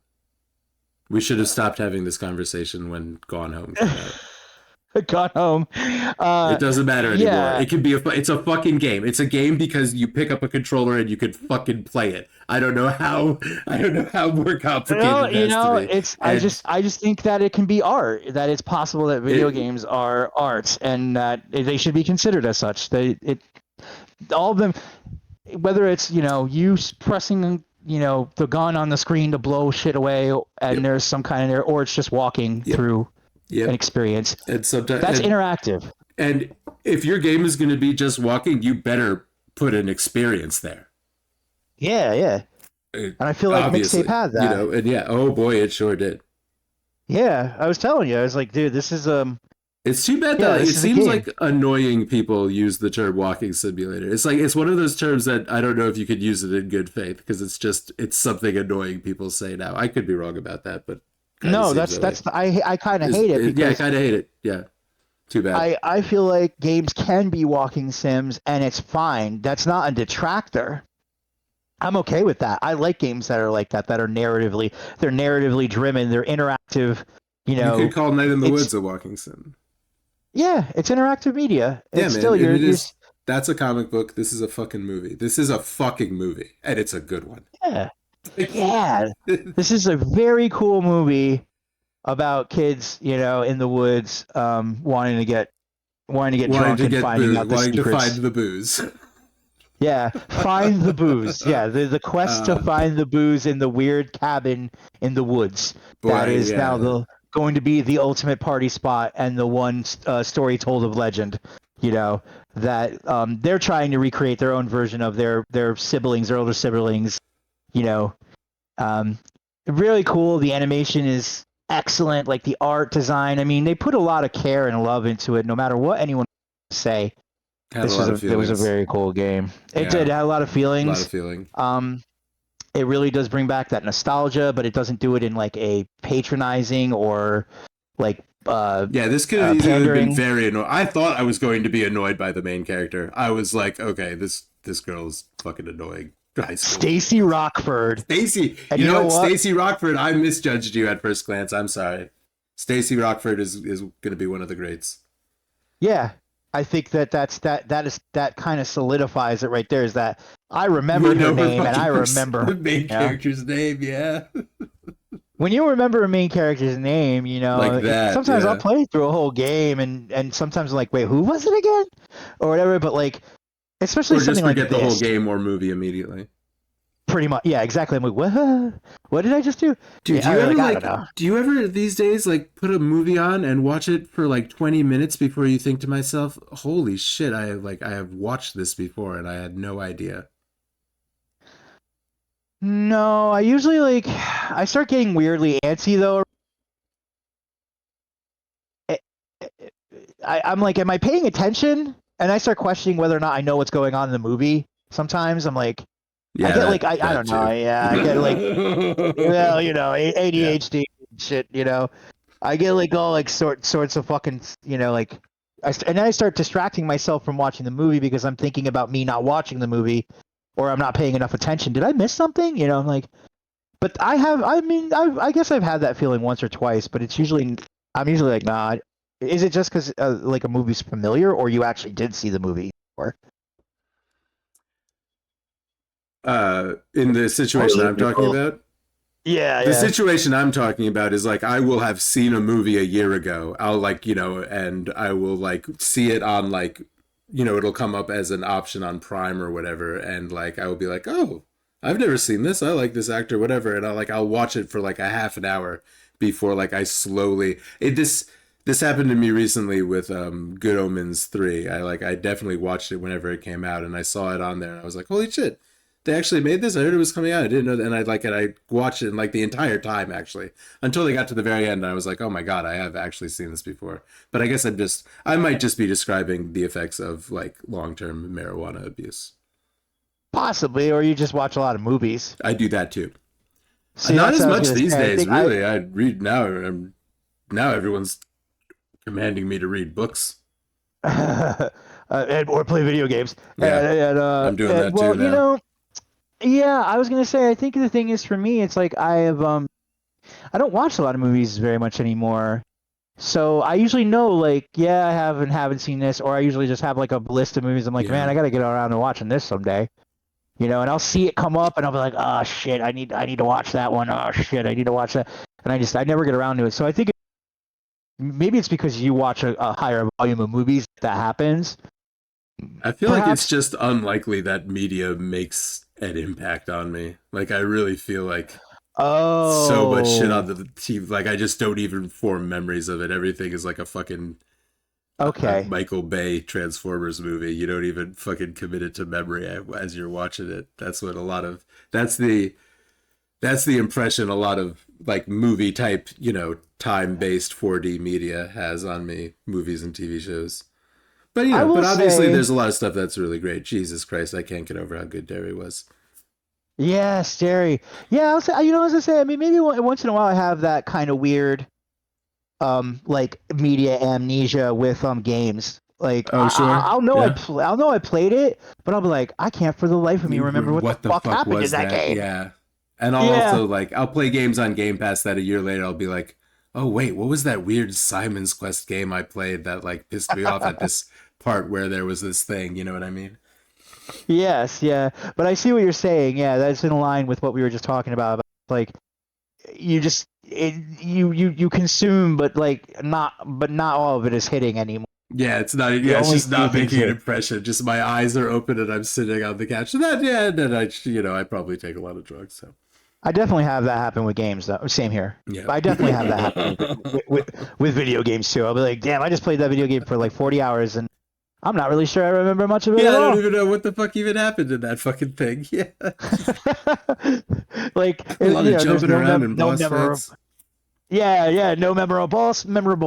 We should have stopped having this conversation when Gone Home came out. Gone Home. It doesn't matter anymore. Yeah. It could be it's a fucking game. It's a game because you pick up a controller and you could fucking play it. I don't know how more complicated it's I just think that it can be art, that it's possible that video games are art and that they should be considered as such. All of them, whether it's you pressing the gun on the screen to blow shit away, and there's some kind of there, or it's just walking through an experience. And sometimes that's interactive. And if your game is going to be just walking, you better put an experience there. Yeah. And I feel like Mixtape had that. Oh boy, it sure did. Yeah, I was telling you, I was like, dude, this is It's too bad that it seems like annoying people use the term walking simulator. It's one of those terms that I don't know if you could use it in good faith because it's something annoying people say now. I could be wrong about that, but no, I kind of hate it. I kind of hate it. Yeah, too bad. I feel like games can be walking sims and it's fine. That's not a detractor. I'm okay with that. I like games that are like that, that are they're narratively driven, they're interactive. You You could know, call Night in the it's Woods a walking sim. yeah, it's interactive media. Yeah, It's man, still and you're it you're is. That's a comic book. This is a fucking movie. This is a fucking movie, and it's a good one. yeah yeah. This is a very cool movie about kids, you know, in the woods, wanting to get wanting drunk to and get finding booze, out the wanting to find secrets. the booze. Yeah, find the booze. Yeah, the quest to uh, find the booze in the weird cabin in the woods. That boy, is now yeah, the going to be the ultimate party spot and the one story told of legend. You know that they're trying to recreate their own version of their siblings, their older siblings. You know, um, really cool. The animation is excellent. Like the art design. I mean, they put a lot of care and love into it. No matter what anyone say, had a lot of it was a feelings. very cool game. It Yeah, did. It had a lot of a lot feelings. of feeling. Um, it really does bring back that nostalgia, but it doesn't do it in like a patronizing or like Yeah, this could have easily been pandering. very annoying. I thought I was going to be annoyed by the main character. I was like, okay, this girl is fucking annoying. High school. Stacy Rockford. Stacy, And you know what? Stacy Rockford, I misjudged you at first glance. I'm sorry. Stacy Rockford is going to be one of the greats. Yeah, I think that kind of solidifies it right there. Is that I We remembered her know her name and I fucking remember. the main Yeah. character's name, yeah. When you remember a main character's name, you know, Like that, sometimes I'll yeah. play through a whole game and sometimes I'm like, wait, who was it again? Or whatever. But like, especially Or just something like forget the whole this. game or movie immediately. Pretty much, yeah, exactly. I'm like, what? What did I just do? Dude, Yeah, I don't know. do you ever these days like put a movie on and watch it for like 20 minutes before you think to myself, "Holy shit, I have watched this before and I had no idea." No, I usually like I start getting weirdly antsy though. I- I'm like, am I paying attention? And I start questioning whether or not I know what's going on in the movie. Sometimes I'm like, I Yeah, get like I that don't know. too. Yeah, I get like well, you know, Yeah. ADHD and shit. You know, I get like all like sorts of fucking you know like. And then I start distracting myself from watching the movie because I'm thinking about me not watching the movie, or I'm not paying enough attention. Did I miss something? You know, I'm like, but I have. I mean, I guess I've had that feeling once or twice, but it's usually I'm usually like, nah. Is it just because like a movie's familiar, or you actually did see the movie? Or In the situation I'm talking about, yeah, the yeah. situation I'm talking about is like I will have seen a movie a year ago. I'll like, and I will like see it on like, it'll come up as an option on Prime or whatever, and like I will be like, "Oh, I've never seen this. I like this actor, whatever." And I'll watch it for like a half an hour before like I slowly this happened to me recently with Good Omens 3. I definitely watched it whenever it came out and I saw it on there and I was like, "Holy shit. They actually made this. I heard it was coming out. I didn't know that." And I watched it like the entire time actually until they got to the very end. And I was like, "Oh my god, I have actually seen this before." But I guess I might just be describing the effects of like long term marijuana abuse. Possibly, or you just watch a lot of movies. I do that too. See, Not that's as what I was much gonna these say. I days, think I really. I read now. Now everyone's commanding me to read books. or play video games. Yeah, I'm doing that too Well, you now. know, yeah, I was gonna say. I think the thing is for me, it's like I don't watch a lot of movies very much anymore. So I usually know, like, yeah, I haven't seen this, or I usually just have like a list of movies. I'm like, man, Yeah. I gotta get around to watching this someday. You know, and I'll see it come up, and I'll be like, oh shit, I need to watch that one. Oh shit, I need to watch that, and I never get around to it. So I think maybe it's because you watch a higher volume of movies that happens. I feel like it's Perhaps. just unlikely that media makes an impact on me. Like I really feel like so much shit on Oh, the TV. Like I just don't even form memories of it. Everything is like a fucking okay. Michael Bay Transformers movie. You don't even fucking commit it to memory as you're watching it. That's what a lot of that's the impression a lot of like movie type, time based 4D media has on me, movies and TV shows. But I will but obviously say, there's a lot of stuff that's really great. Jesus Christ, I can't get over how good Derry was. yes, Jerry. Yeah, I'll say, you know, as I say, I mean, maybe once in a while I have that kind of weird, like media amnesia with games. Like Oh, sure. I'll know Yeah. I'll know I played it, but I'll be like, I can't for the life of me remember what the What the fuck fuck happened in was that that? game. Yeah. And I'll Yeah. also like I'll play games on Game Pass that a year later I'll be like, oh wait, what was that weird Simon's Quest game I played that like pissed me off at this part where there was this thing? You know what I mean? Yes, yeah. But I see what you're saying. Yeah, that's in line with what we were just talking about. Like you just you consume, but like not all of it is hitting anymore. Yeah, it's not. The Yeah, it's only just few not things making an hit. impression. Just my eyes are open and I'm sitting on the couch. And that, yeah, and then I probably take a lot of drugs. So I definitely have that happen with games though. Same here. yeah, I definitely have that happen with video games too. I'll be like, damn, I just played that video game for like 40 hours and I'm not really sure I remember much of it yeah. at I don't all. even know what the fuck even happened in that fucking thing. Yeah, Like a lot of there's jumping around and boss fights. yeah, no memorable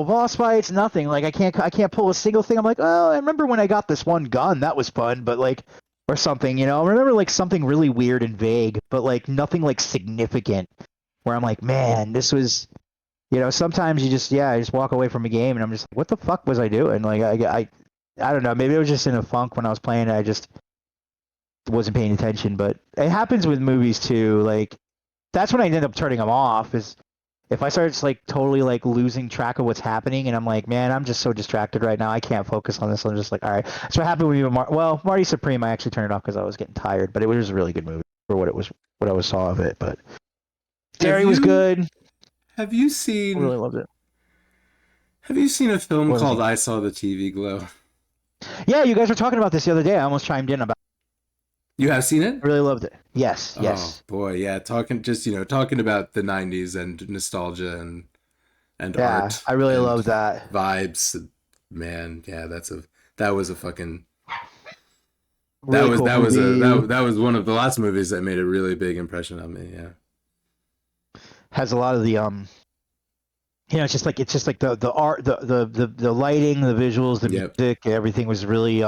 boss fights, nothing. Like I can't pull a single thing. I'm like, oh, I remember when I got this one gun, that was fun, but like or something, you know. I remember like something really weird and vague, but like nothing like significant. Where I'm like, man, this was, you know. Sometimes you just I just walk away from a game and I'm just like, what the fuck was I doing? Like I don't know. Maybe I was just in a funk when I was playing. I just wasn't paying attention. But it happens with movies too. Like that's when I end up turning them off. Is if I start just, like totally like losing track of what's happening, and I'm like, man, I'm just so distracted right now. I can't focus on this. I'm just like, all right. So what happened with you? Marty Supreme. I actually turned it off because I was getting tired. But it was a really good movie for what it was. What I saw of it. But Derry was good. Have you I really seen? loved it. Have you seen a film What was called it? I Saw the TV Glow? Yeah, you guys were talking about this the other day. I almost chimed in about. You have seen it? I really loved it. Yes, Oh yes. boy, yeah. Talking about the '90s and nostalgia and Yeah, art I really and loved that. vibes. Man, yeah, that was a fucking Really cool movie. that was one of the last movies that made a really big impression on me. Yeah. Has a lot of the it's just like the art, the lighting, the visuals, the Yep. music, everything was really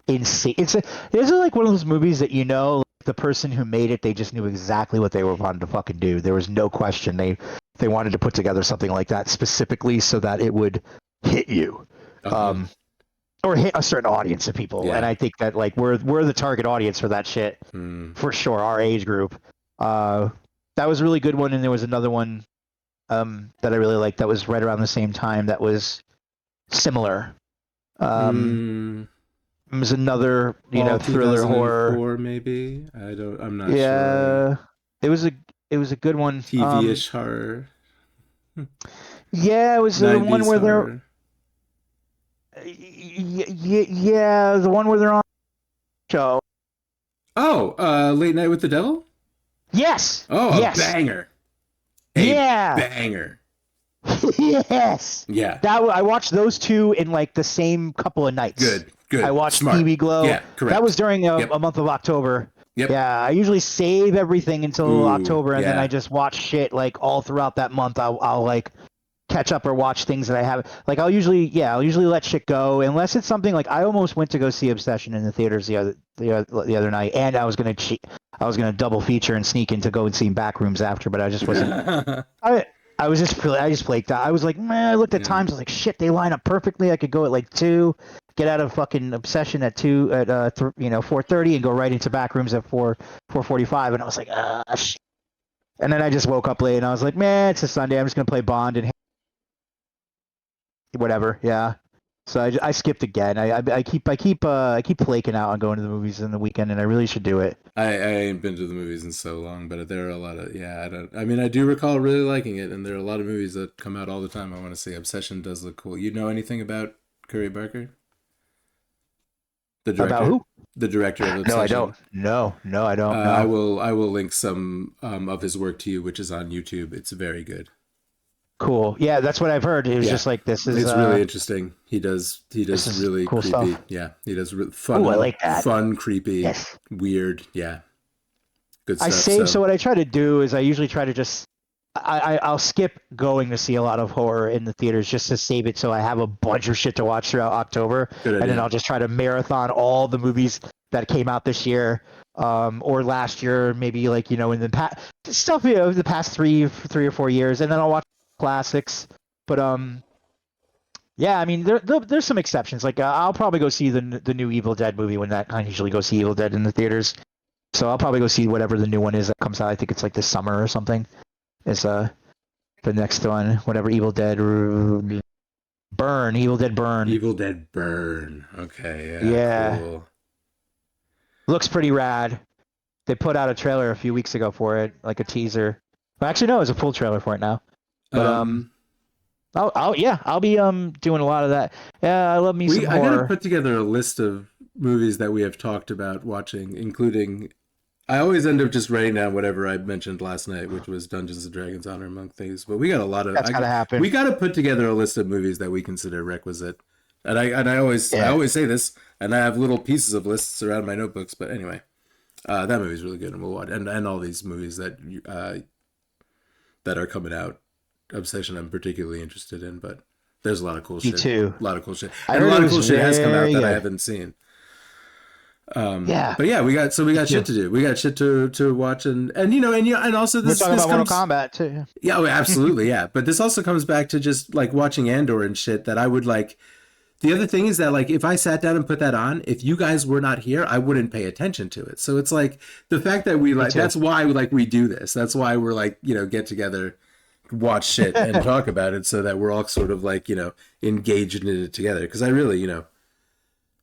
insane. It's like one of those movies that like, the person who made it, they just knew exactly what they were wanting to fucking do. There was no question they wanted to put together something like that specifically so that it would hit you. Uh-huh. Or hit a certain audience of people. Yeah. And I think that like we're the target audience for that shit for sure. Our age group. That was a really good one, and there was another one that I really liked that was right around the same time that was similar. It was another Fall thriller horror. 2004 maybe. I'm not Yeah, sure. it was a good one. TV-ish horror. Yeah, it was the one 90s where they're horror. yeah, the one where they're on the show. Oh, Late Night with the Devil? Yes. Oh, yes. a banger. A Yeah. banger. Yes. Yeah. I watched those two in like the same couple of nights. Good. I watched Smart. TV Glow. Yeah, correct. That was during Yep. a month of October. Yep. Yeah, I usually save everything until Ooh, October, and then yeah. I just watch shit like all throughout that month. I'll like catch up or watch things that I haven't. Like I'll usually let shit go unless it's something like I almost went to go see Obsession in the theaters the other night, and I was gonna cheat. I was gonna double feature and sneak in to go and see Backrooms after, but I just wasn't. I just flaked out. I was like, man, I looked at times. I was like, shit, they line up perfectly. I could go at like 2, get out of fucking Obsession at 2 at 4:30 and go right into Backrooms at 4:45. And I was like, shit. And then I just woke up late and I was like, man, it's a Sunday. I'm just gonna play Bond and whatever. Yeah. So I skipped again. I keep flaking out on going to the movies in the weekend, and I really should do it. I ain't been to the movies in so long, but there are a lot of I do recall really liking it, and there are a lot of movies that come out all the time I want to see. Obsession does look cool. You know anything about Curry Barker? The director? About who? The director of Obsession. No, I don't. No, I don't. No. I will link some of his work to you, which is on YouTube. It's very good. Cool. Yeah, that's what I've heard. It was just like this is. It's really interesting. He does really cool creepy. stuff. Yeah, he does fun. Ooh, I like that. Fun, creepy, yes. Weird. Yeah, good stuff. I save. So what I try to do is I usually try to just. I'll skip going to see a lot of horror in the theaters just to save it so I have a bunch of shit to watch throughout October. Good idea. And then I'll just try to marathon all the movies that came out this year or last year, maybe like, in the past stuff, the past three or 4 years. And then I'll watch classics. But Yeah, I mean, there's some exceptions. Like, I'll probably go see the new Evil Dead movie when that. I usually go see Evil Dead in the theaters, so I'll probably go see whatever the new one is that comes out. I think it's like this summer or something. Is the next one, whatever Evil Dead Burn, Evil Dead Burn. Evil Dead Burn. Okay, Yeah, cool. looks pretty rad. They put out a trailer a few weeks ago for it, like a teaser. Well, actually, no, it's a full trailer for it now. But I'll be doing a lot of that. Yeah, I love me some I gotta horror. put together a list of movies that we have talked about watching, including. I always end up just writing down whatever I mentioned last night, which was Dungeons and Dragons: Honor Among Things. But we got a lot of. That's gotta happen. We got to put together a list of movies that we consider requisite. And I always say this, and I have little pieces of lists around my notebooks. But anyway, that movie's really good, and we'll watch. And all these movies that that are coming out. Obsession, I'm particularly interested in, but there's a lot of cool shit. Me too. A lot of cool shit. I And a heard lot it of cool was shit has come out very that I good. haven't seen. Yeah. But yeah, we got shit to do. We got shit to watch, and also We're this talking this about comes, Mortal Kombat too. yeah, oh, absolutely, yeah. But this also comes back to just like watching Andor and shit that I would like. The other thing is that like if I sat down and put that on, if you guys were not here, I wouldn't pay attention to it. So it's like the fact that we like that's why like we do this. That's why we're like, get together, watch shit and talk about it so that we're all sort of like, engaged in it together. Because I really,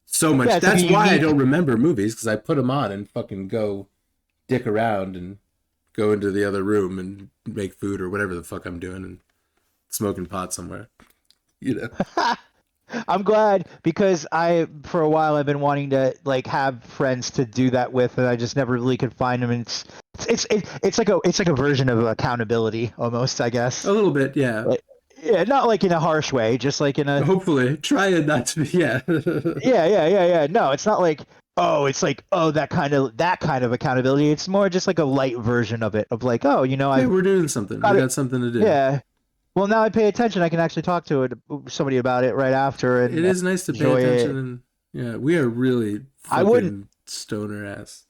so much. Yeah, That's why I don't remember movies, because I put them on and fucking go dick around and go into the other room and make food or whatever the fuck I'm doing and smoking pot somewhere. I'm glad because for a while I've been wanting to like have friends to do that with, and I just never really could find them. And it's like a version of accountability almost, I guess. A little bit, yeah. Yeah, not like in a harsh way, just like in a Hopefully, try it not to be. Yeah. yeah. No, it's not like that kind of accountability. It's more just like a light version of it, of like, Hey, we're doing something. We got something to do. Yeah. Well, now I pay attention. I can actually talk to somebody about it right after. And it is nice to pay attention. And yeah, we are really fucking stoner ass.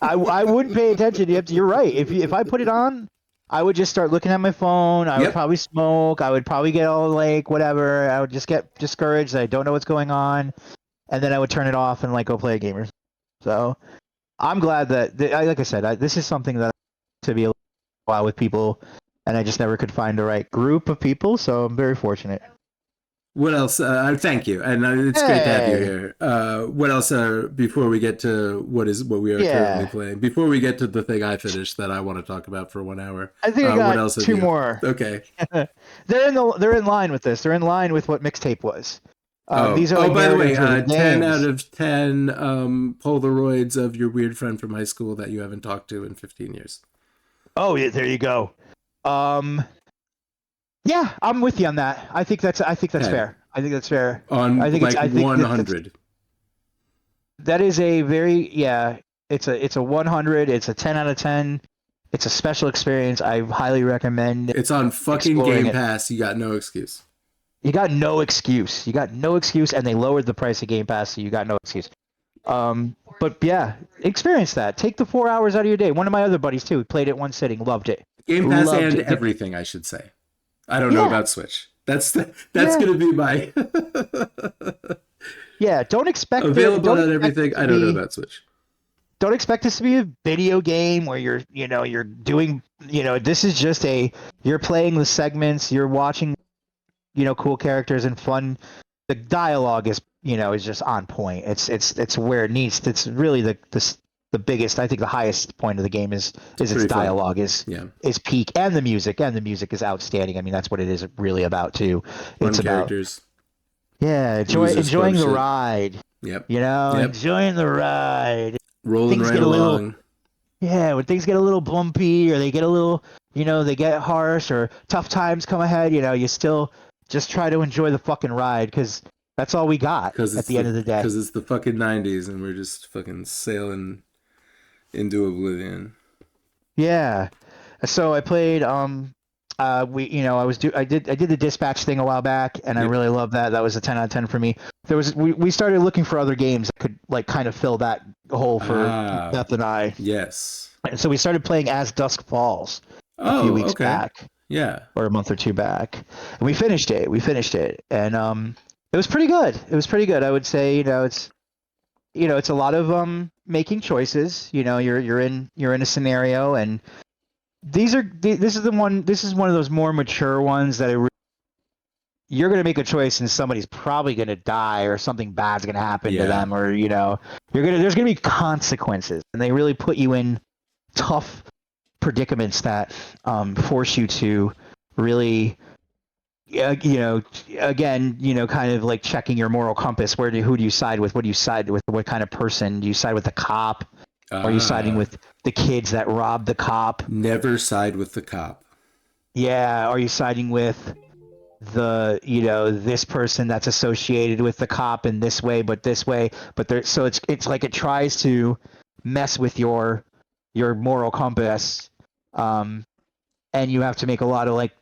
I wouldn't pay attention. You're right. If I put it on, I would just start looking at my phone. I would probably smoke. I would probably get all like whatever. I would just get discouraged. I don't know what's going on, and then I would turn it off and like go play a game. So I'm glad that, like I said, this is something that to be a while with people, and I just never could find the right group of people. So I'm very fortunate. What else? Thank you, and it's great to have you here. What else? Before we get to what we are currently playing, before we get to the thing I finished that I want to talk about for 1 hour, I think I got what else two more. Okay, they're in line with this. They're in line with what Mixtape was. These are like by the way, narratives 10 out of 10 Polaroids of your weird friend from high school that you haven't talked to in 15 years. Oh, yeah, there you go. Yeah, I'm with you on that. I think that's fair. I think that's fair. I think 100. That is a very It's a 100. It's a 10 out of 10. It's a special experience. I highly recommend. It's on fucking Game Pass. You got no excuse. You got no excuse. And they lowered the price of Game Pass, so you got no excuse. But yeah, experience that. Take the 4 hours out of your day. One of my other buddies too played it one sitting, loved it. Game Pass and everything, I should say. I don't know about Switch. That's gonna be my. Yeah, don't expect available on everything. I don't know about Switch. Don't expect this to be a video game where you're doing, this is just you're playing the segments, you're watching, cool characters and fun. The dialogue is just on point. It's where it needs. It's really the biggest, I think the highest point of the game is its dialogue is peak, and the music is outstanding. I mean, that's what it is really about too. It's about characters. Yeah, enjoying the ride. Yep. Enjoying the ride. Rolling right along. When things get a little bumpy or they get a little, they get harsh or tough times come ahead, you still just try to enjoy the fucking ride because that's all we got at the end of the day. Because it's the fucking 90s and we're just fucking sailing into oblivion. Yeah. So I played I did the dispatch thing a while back and I really loved that. That was a 10 out of 10 for me. We started looking for other games that could like kind of fill that hole for Beth and I. Yes. And so we started playing As Dusk Falls a few weeks back. Yeah. or a month or two back, and we finished it. And it was pretty good. It was pretty good. I would say, it's a lot of making choices. You're in a scenario, and this is one of those more mature ones that you're going to make a choice and somebody's probably going to die or something bad's going to happen to them, or there's going to be consequences, and they really put you in tough predicaments that force you to really again, kind of like checking your moral compass. Who do you side with? What do you side with? What kind of person do you side with? The cop? Or are you siding with the kids that robbed the cop? Never side with the cop. Yeah. Are you siding with this person that's associated with the cop in this way, but this way? But there, so it's like it tries to mess with your moral compass, and you have to make a lot of like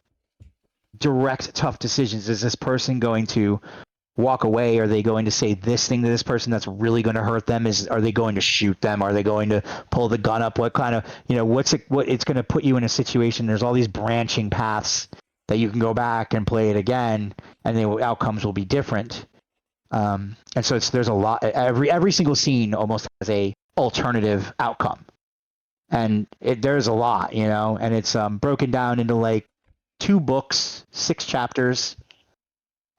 direct, tough decisions. Is this person going to walk away? Are they going to say this thing to this person that's really going to hurt them? Are they going to shoot them? Are they going to pull the gun up? What kind of, what it's going to put you in a situation? There's all these branching paths that you can go back and play it again, and the outcomes will be different. And so there's a lot. Every single scene almost has a alternative outcome, and there's a lot, and it's broken down into like 2 books, 6 chapters.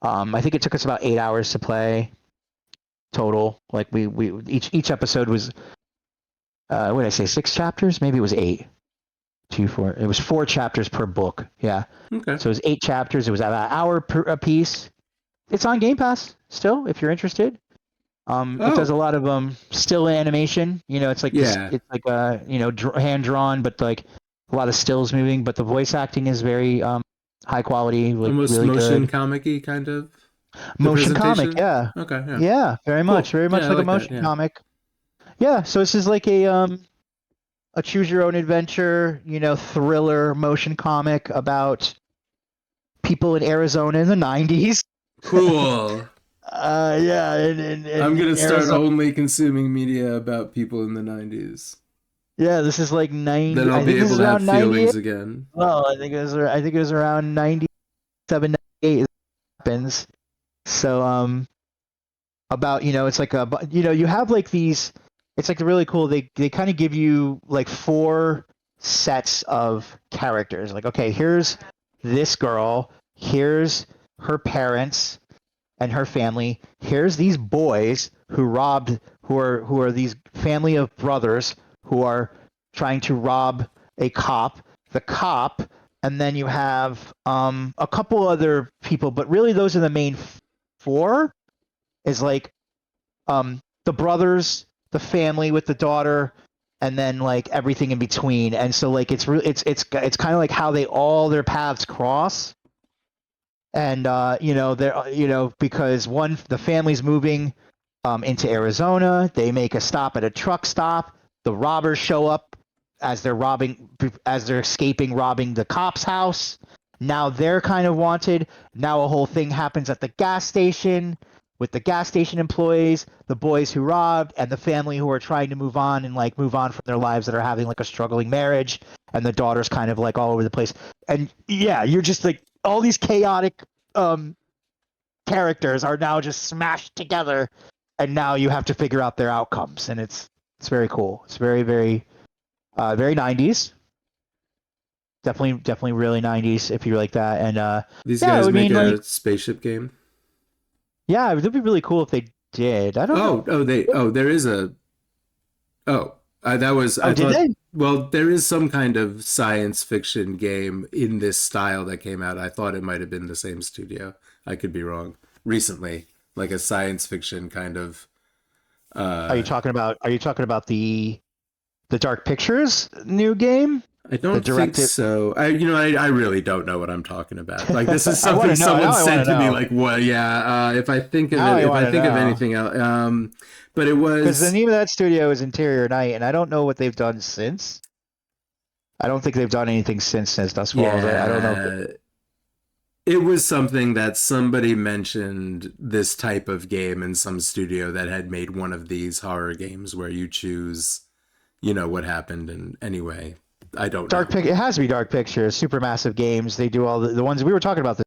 I think it took us about 8 hours to play total. Like we each episode was what did I say, 6 chapters? Maybe it was 8. 2, 4. It was 4 chapters per book. Yeah. Okay. So it was 8 chapters. It was about an hour a piece. It's on Game Pass still, if you're interested. It does a lot of still animation. It's like it's like hand drawn, but like a lot of stills moving. But the voice acting is very high quality, like almost really motion good. comic-y kind of. Motion comic, yeah. Okay, yeah. Yeah, very much Yeah, like a motion comic. Yeah, so this is like a choose your own adventure, thriller motion comic about people in Arizona in the 90s. Cool. Yeah, I'm gonna start Arizona. only consuming media about people in the 90s. Yeah, this is like 90. Then I'll I be think this able is to around have feelings 98. again. Well, I think it was around 97, 98 happens. So about it's like you have like these. It's like really cool. They kind of give you like 4 sets of characters. Like, okay, here's this girl. Here's her parents and her family. Here's these boys who are these family of brothers who are trying to rob a cop. The cop, and then you have a couple other people, but really those are the main 4. Is like the brothers, the family with the daughter, and then like everything in between. And so like it's kind of like how their paths cross. And they're because the family's moving into Arizona. They make a stop at a truck stop. The robbers show up as they're escaping robbing the cop's house. Now they're kind of wanted. Now a whole thing happens at the gas station with the gas station employees, the boys who robbed, and the family who are trying to move on from their lives that are having like a struggling marriage, and the daughter's kind of like all over the place. And yeah, you're just like all these chaotic characters are now just smashed together, and now you have to figure out their outcomes, and it's very cool. It's very, very, very 90s. Definitely really 90s if you like that. And These guys make a like, spaceship game. Yeah, it would be really cool if they did. I don't know. There is a. That was. I did thought, they? Well, there is some kind of science fiction game in this style that came out. I thought it might have been the same studio. I could be wrong. Recently, like a science fiction kind of. Are you talking about the Dark Pictures new game? I don't think so. I really don't know what I'm talking about. Like this is I something someone said to me. know. Like, well, yeah. If I think of anything else, but it was because the name of that studio is Interior Night, and I don't know what they've done since. I don't think they've done anything since Dust Falls. I don't know. It was something that somebody mentioned this type of game in some studio that had made one of these horror games where you choose, what happened, and anyway. I don't know. It has to be Dark Pictures, Supermassive Games. They do all the ones we were talking about.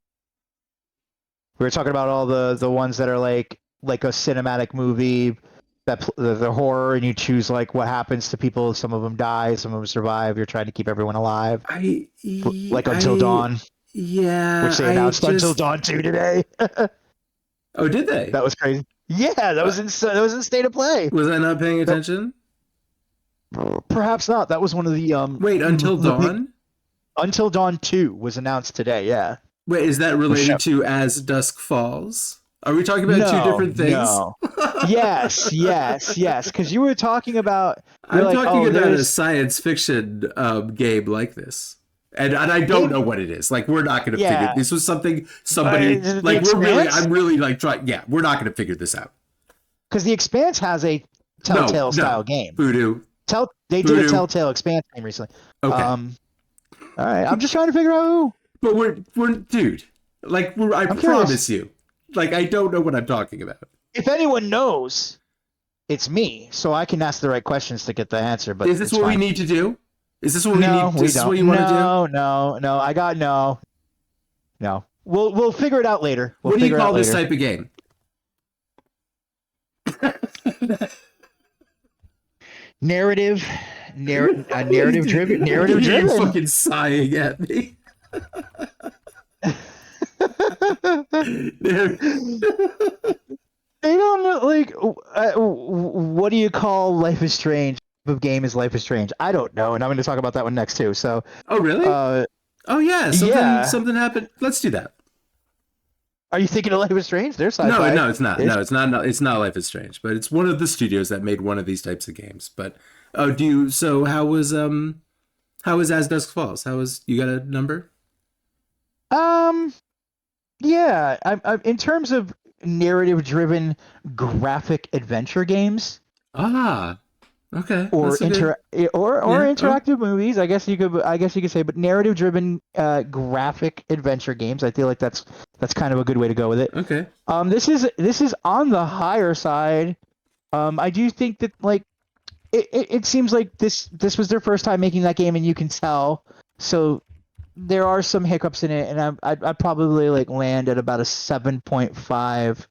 We were talking about all the ones that are like a cinematic movie, that the horror, and you choose like what happens to people. Some of them die, some of them survive. You're trying to keep everyone alive. Like Until Dawn, Yeah, which they announced Until Dawn 2 today. Oh, did they? That was crazy. Yeah, that was in State of Play. Was I not paying attention? Perhaps not. That was one of the Wait, Until Dawn? Until Dawn 2 was announced today. Yeah. Wait, is that related to As Dusk Falls? Are we talking about two different things? No. Yes. Because you were talking about. I'm talking about a science fiction game like this. And I don't know what it is. Like, we're not going to figure. This was something somebody like I'm really like trying. Yeah, we're not going to figure this out. Because the Expanse has a Telltale style game. Voodoo. They did a Telltale Expanse game recently. Okay. All right. I'm just trying to figure out who. But we're dude. Like, I promise you. Like, I don't know what I'm talking about. If anyone knows, it's me, so I can ask the right questions to get the answer. But is this what we need to do? Is this what we need? Is this what you want to do? No. I got no. We'll figure it out later. What do you call this type of game? Narrative driven. You're fucking sighing at me. They don't know, like, what do you call Life is Strange? The game is Life is Strange. I don't know, and I'm going to talk about that one next too. So. Oh really? Something happened. Let's do that. Are you thinking of Life is Strange? There's sci-fi. No, it's not. No, it's not. It's not Life is Strange, but it's one of the studios that made one of these types of games. But how was As Dusk Falls? You got a number? Yeah. I in terms of narrative-driven graphic adventure games. Okay. Or interactive movies. I guess you could say, but narrative-driven graphic adventure games. I feel like that's kind of a good way to go with it. Okay. This is on the higher side. I do think that like it seems like this was their first time making that game, and you can tell. So there are some hiccups in it, and I'd probably like land at about a 7.5.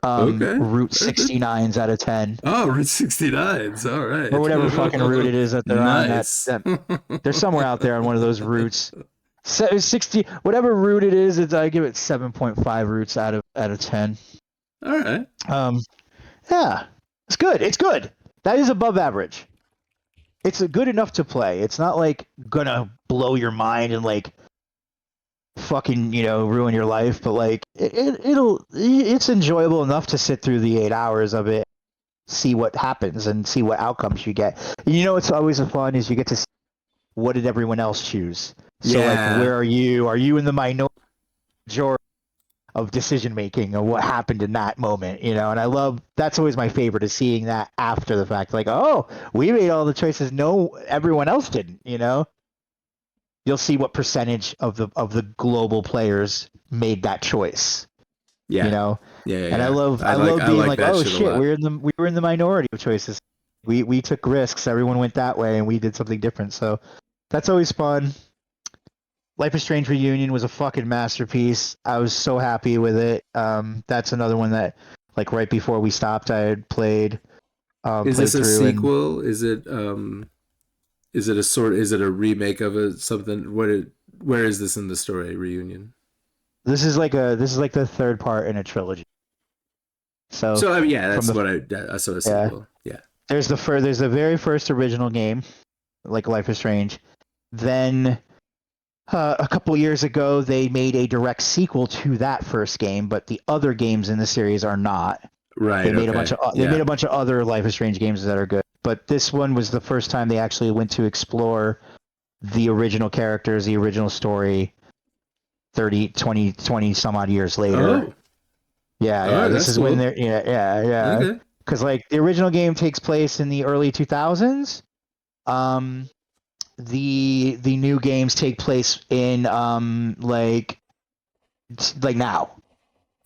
Route 69s out of 10. Oh, Route 69s. All right. Or whatever fucking route it is that they're nice. on. They're somewhere out there on one of those routes. 60, whatever route it is, I give it 7.5 routes out of 10. All right. Yeah, it's good. It's good. That is above average. It's good enough to play. It's not like gonna blow your mind and like fucking ruin your life, but like it's enjoyable enough to sit through the 8 hours of it, see what happens and see what outcomes you get. It's always a fun is you get to see what did everyone else choose. So like, where are you in the minority of decision making and what happened in that moment, and I love that's always my favorite is seeing that after the fact, like, oh, we made all the choices, no, everyone else didn't. You'll see what percentage of the global players made that choice. Yeah. And I love being like oh shit, we were in the minority of choices. We took risks. Everyone went that way, and we did something different. So that's always fun. Life is Strange Reunion was a fucking masterpiece. I was so happy with it. That's another one that, like, right before we stopped, I had played. Is this a sequel? Is it a remake of something? Where is this in the story? Reunion. This is like the third part in a trilogy. So I mean, yeah, that's I saw a sequel. Yeah. There's the very first original game, like Life is Strange. Then a couple years ago, they made a direct sequel to that first game, but the other games in the series are not. Right. They made a bunch of other Life is Strange games that are good, but this one was the first time they actually went to explore the original characters, the original story. 20 some odd years later. Oh. Yeah. This is cool. When they're yeah. Okay. Because like the original game takes place in the early 2000s. The new games take place in like now,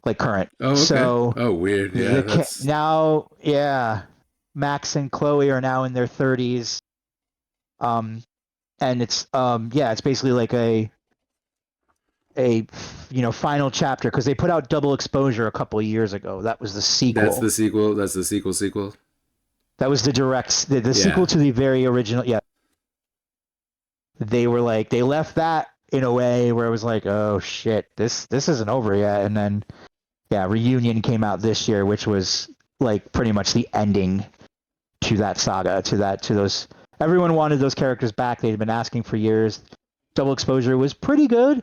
like current. Oh, okay. So weird. Yeah. Now, Max and Chloe are now in their 30s. and it's it's basically like a final chapter, because they put out Double Exposure a couple of years ago. That was the sequel. That's the sequel. That's the sequel. That was the Yeah. sequel to the very original. Yeah, they were like, they left that in a way where it was like, oh shit, this isn't over yet. And then Reunion came out this year, which was like pretty much the ending to that saga, to those. Everyone wanted those characters back. They'd been asking for years. Double Exposure was pretty good.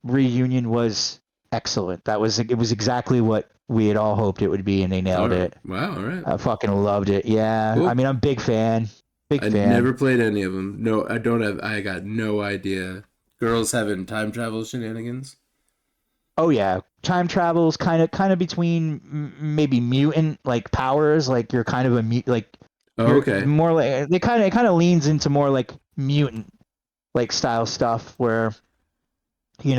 Reunion was excellent. It was exactly what we had all hoped it would be, and they nailed it. Wow, all right. I fucking loved it. Yeah. Cool. I mean, I'm a big fan. I never played any of them. No, I don't have. I got no idea. Girls having time travel shenanigans. Oh yeah, time travels kind of between maybe mutant like powers. Like you're kind of a like. Oh, okay. More like it kind of leans into more like mutant like style stuff where, she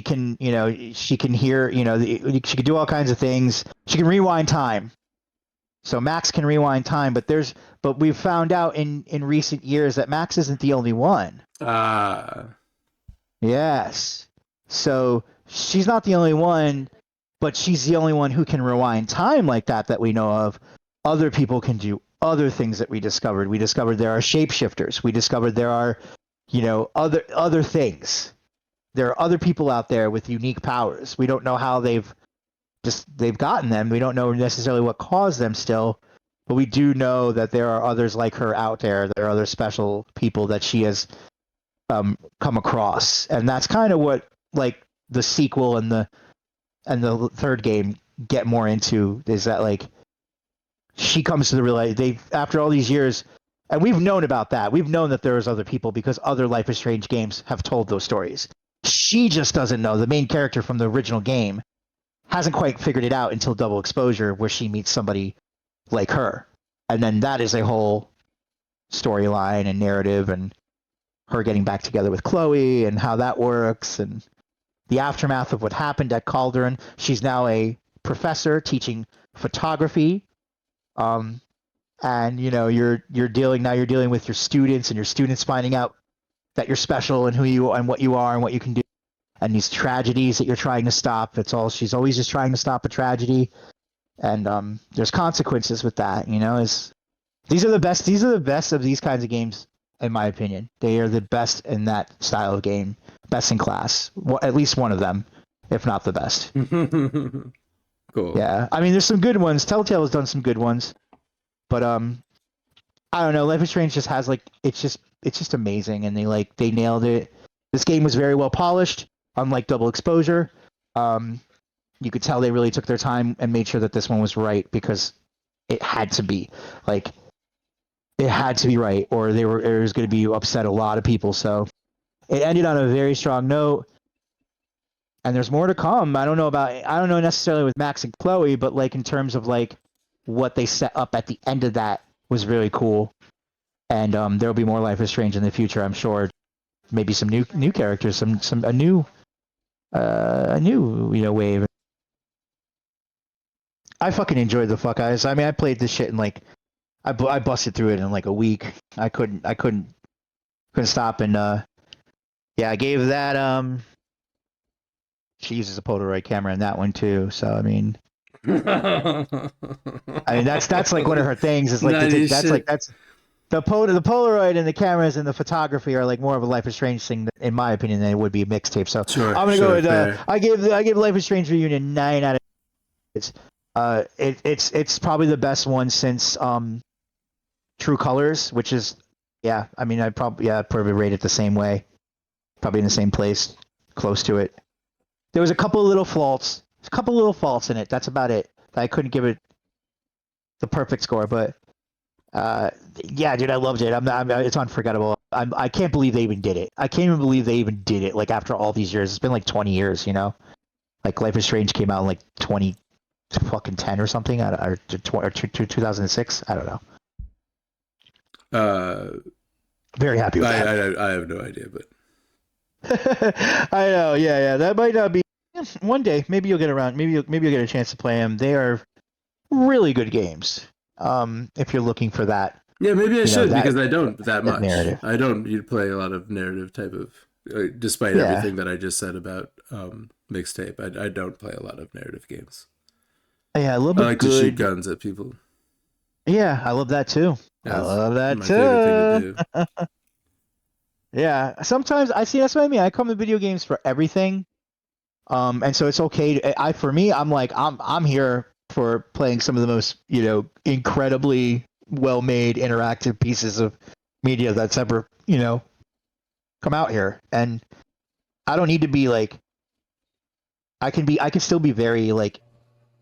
can hear, she can do all kinds of things. She can rewind time. So Max can rewind time, but we've found out in recent years that Max isn't the only one. Yes. So she's not the only one, but she's the only one who can rewind time like that we know of. Other people can do other things that we discovered. We discovered there are shapeshifters. We discovered there are, other things. There are other people out there with unique powers. We don't know how they've gotten them. We don't know necessarily what caused them still, but we do know that there are others like her out there. There are other special people that she has come across, and that's kind of what like the sequel and the third game get more into, is that like she comes to the realization after all these years, and we've known about that. We've known that there's other people because other Life is Strange games have told those stories. She just doesn't know. The main character from the original game hasn't quite figured it out until Double Exposure, where she meets somebody like her. And then that is a whole storyline and narrative, and her getting back together with Chloe and how that works, and the aftermath of what happened at Calderon. She's now a professor teaching photography. And you're dealing with your students, and your students finding out that you're special and who you and what you are and what you can do, and these tragedies that you're trying to stop. She's always just trying to stop a tragedy, and there's consequences with that. These are the best of these kinds of games, in my opinion. They are the best in that style of game, best in class. Well, at least one of them, if not the best. Cool. Yeah, I mean, there's some good ones. Telltale has done some good ones, but I don't know. Life is Strange just has it's just amazing, and they nailed it. This game was very well polished, unlike Double Exposure. You could tell they really took their time and made sure that this one was right, because it had to be right, or it was going to be upset a lot of people. So it ended on a very strong note, and there's more to come. I don't know necessarily with Max and Chloe, but like in terms of like what they set up at the end of that was really cool. And there'll be more Life is Strange in the future, I'm sure. Maybe some new characters, a new wave. I fucking enjoyed the fuck out of this. I mean, I played this shit in I busted through it in like a week. I couldn't stop, and I gave that she uses a Polaroid camera in that one too. So I mean that's like one of her things, is like that's the Polaroid and the cameras and the photography are like more of a Life is Strange thing, in my opinion, than it would be a Mixtape. So sure, I'm gonna go with I give Life is Strange Reunion 9 out of 10. It's probably the best one since True Colors, which is I mean I'd probably rate it the same way, probably in the same place, close to it. There was a couple of little faults in it. That's about it. I couldn't give it the perfect score, but dude, I loved it. It's unforgettable. I can't believe they even did it. I can't even believe they even did it. Like after all these years, it's been like 20 years. Like Life is Strange came out in like 2010 or something, or 2006. I don't know. Very happy with that. I have no idea, but I know. Yeah. That might not be one day. Maybe you'll get around. Maybe you'll get a chance to play them. They are really good games. If you're looking for that Yeah, maybe I should because I don't that that much. narrative. I don't play a lot of narrative type of, despite Yeah. everything that I just said about mixtape. I don't play a lot of narrative games. Yeah, I love I a like to shoot good. guns at people. Yeah, I love that too. I That's love that my favorite thing to too. do. Yeah, sometimes I see that's what I mean. I come to video games for everything. And so it's okay. For me, I'm like, I'm here for playing some of the most, incredibly well-made interactive pieces of media that's ever, come out here. And I don't need to be like, I can still be very like,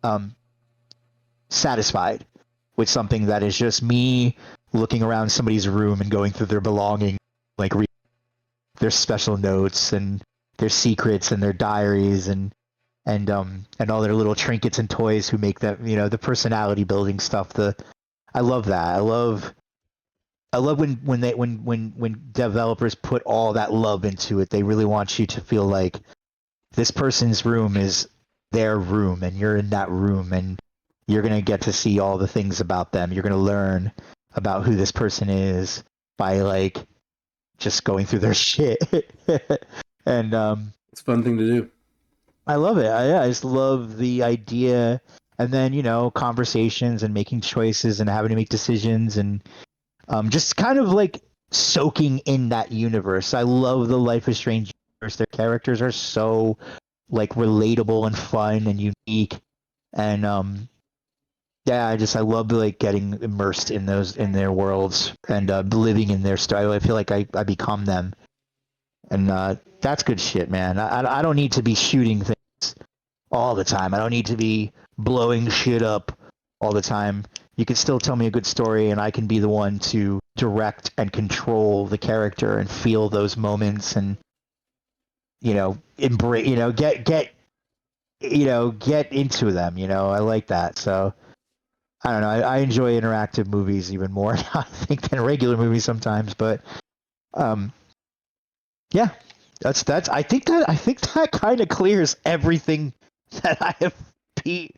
um, satisfied with something that is just me looking around somebody's room and going through their belongings, like reading their special notes and their secrets and their diaries and all their little trinkets and toys who make that, the personality building stuff. I love that. I love when developers put all that love into it. They really want you to feel like this person's room is their room and you're in that room and you're going to get to see all the things about them. You're going to learn about who this person is by like just going through their shit. And It's a fun thing to do. I love it. I just love the idea, and then conversations and making choices and having to make decisions and just kind of like soaking in that universe. I love the Life is Strange universe. Their characters are so like relatable and fun and unique, and yeah, I love like getting immersed in their worlds and living in their style. I feel like I become them, and that's good shit, man. I don't need to be shooting things all the time. I don't need to be blowing shit up all the time. You can still tell me a good story, and I can be the one to direct and control the character and feel those moments, and embrace, get into them. I like that. So I don't know. I enjoy interactive movies even more, I think, than regular movies sometimes. But um, yeah, that's. I think that kind of clears everything that I have beat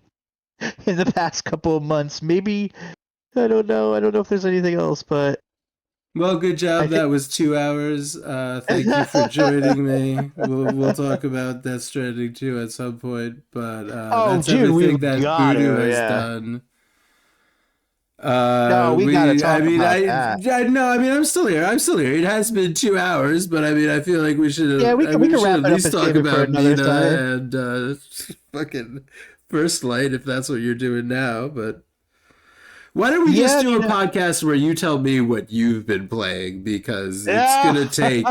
in the past couple of months. Maybe I don't know. I don't know if there's anything else, but Well, good I job. think. That was 2 hours. Thank you for joining me. We'll talk about Death Stranding 2 at some point, but Oh, that's dude, everything we've that got Voodoo to. has Yeah. done. No, we got to talk about that. No, I mean, I'm still here. I'm still here. It has been 2 hours, but I mean, I feel like we should Yeah, have. we I can mean, we should wrap at it up least and talk save it for about another Mina time. and fucking First Light if that's what you're doing now. But why don't we just Yeah, do a podcast where you tell me what you've been playing because it's gonna take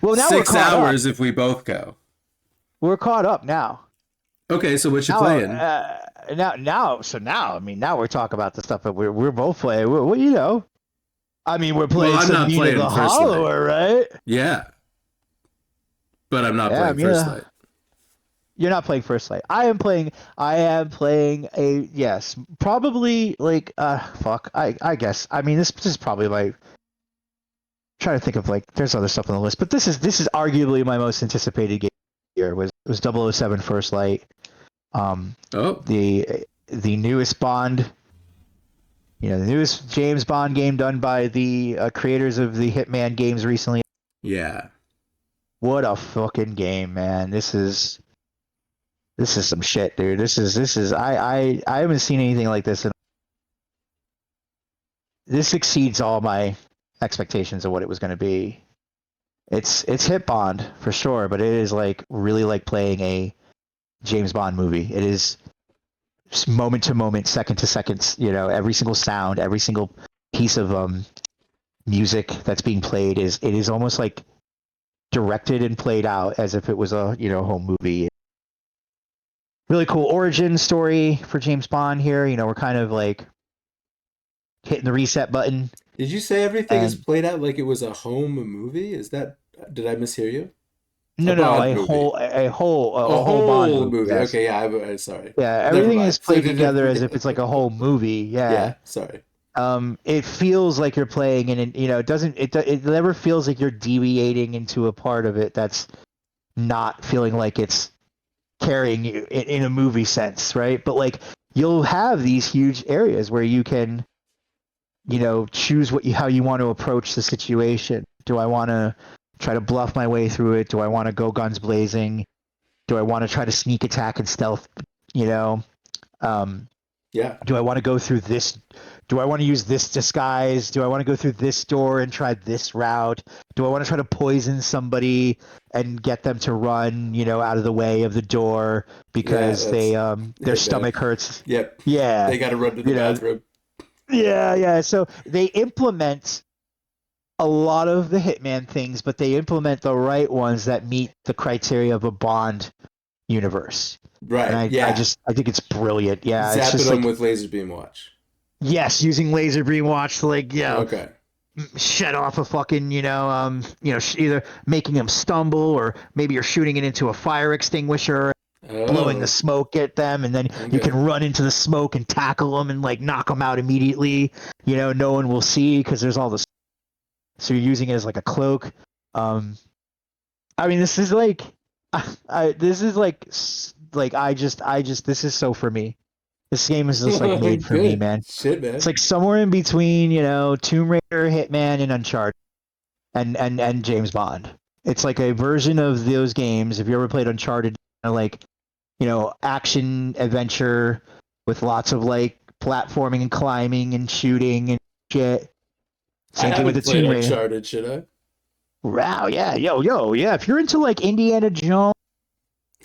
Well, now we're six caught up. hours if we both go. We're caught up now. Okay, so what you Now, playing? I mean, now we're talking about the stuff that we're both playing. I mean, we're Well, playing I'm some not Mina playing the First Light. Hollower, right? Yeah, but I'm not Yeah, playing First Light. You're not playing First Light. I am playing a yes, probably like fuck. I guess. I mean, this is probably my. Trying to think of like there's other stuff on the list, but this is arguably my most anticipated game here was 007 First Light. Oh, The newest Bond, the newest James Bond game done by the creators of the Hitman games recently. yeah. What a fucking game, man! This is some shit, dude. I haven't seen anything like this, and this exceeds all my expectations of what it was going to be. It's hit Bond for sure, but it is like really like playing a James Bond movie. It is moment to moment, second to second. Every single sound, every single piece of music that's being played is almost like directed and played out as if it was a home movie. Really cool origin story for James Bond here. We're kind of like hitting the reset button. Did you say everything is And played out like it was a home movie? Did I mishear you? A no, Bond movie. A a whole Bond whole movie. movie. Yes. Okay, yeah, I'm sorry. Yeah, Never everything mind. is played together as if it's like a whole movie. Yeah, Yeah. sorry. It feels like you're playing, and it doesn't. It never feels like you're deviating into a part of it that's not feeling like it's carrying you in a movie sense, right? But like you'll have these huge areas where you can choose how you want to approach the situation. Do I want to try to bluff my way through it? Do I want to go guns blazing? Do I want to try to sneak attack and stealth? You know, um, Yeah. do I want to go through this? Do I want to use this disguise? Do I want to go through this door and try this route? Do I want to try to poison somebody and get them to run, out of the way of the door because their stomach hurts? Yep. Yeah. They got to run to the bathroom. Yeah. So they implement a lot of the Hitman things, but they implement the right ones that meet the criteria of a Bond universe. Right. And I think it's brilliant. Yeah. It's Zapping just them with laser beam watch. Yes, using laser beam watch to Okay. shut off a fucking either making them stumble or maybe you're shooting it into a fire extinguisher, blowing the smoke at them, and then you can run into the smoke and tackle them and knock them out immediately. No one will see because there's all this. So you're using it as like a cloak. I mean, this is this is so for me. This game is just made for me, man. Shit, man. It's somewhere in between, Tomb Raider, Hitman, and Uncharted, and James Bond. It's like a version of those games. If you ever played Uncharted, action adventure with lots of platforming and climbing and shooting and shit. Same thing with the Tomb Raider. Uncharted, should I? Wow, yeah, yeah. If you're into Indiana Jones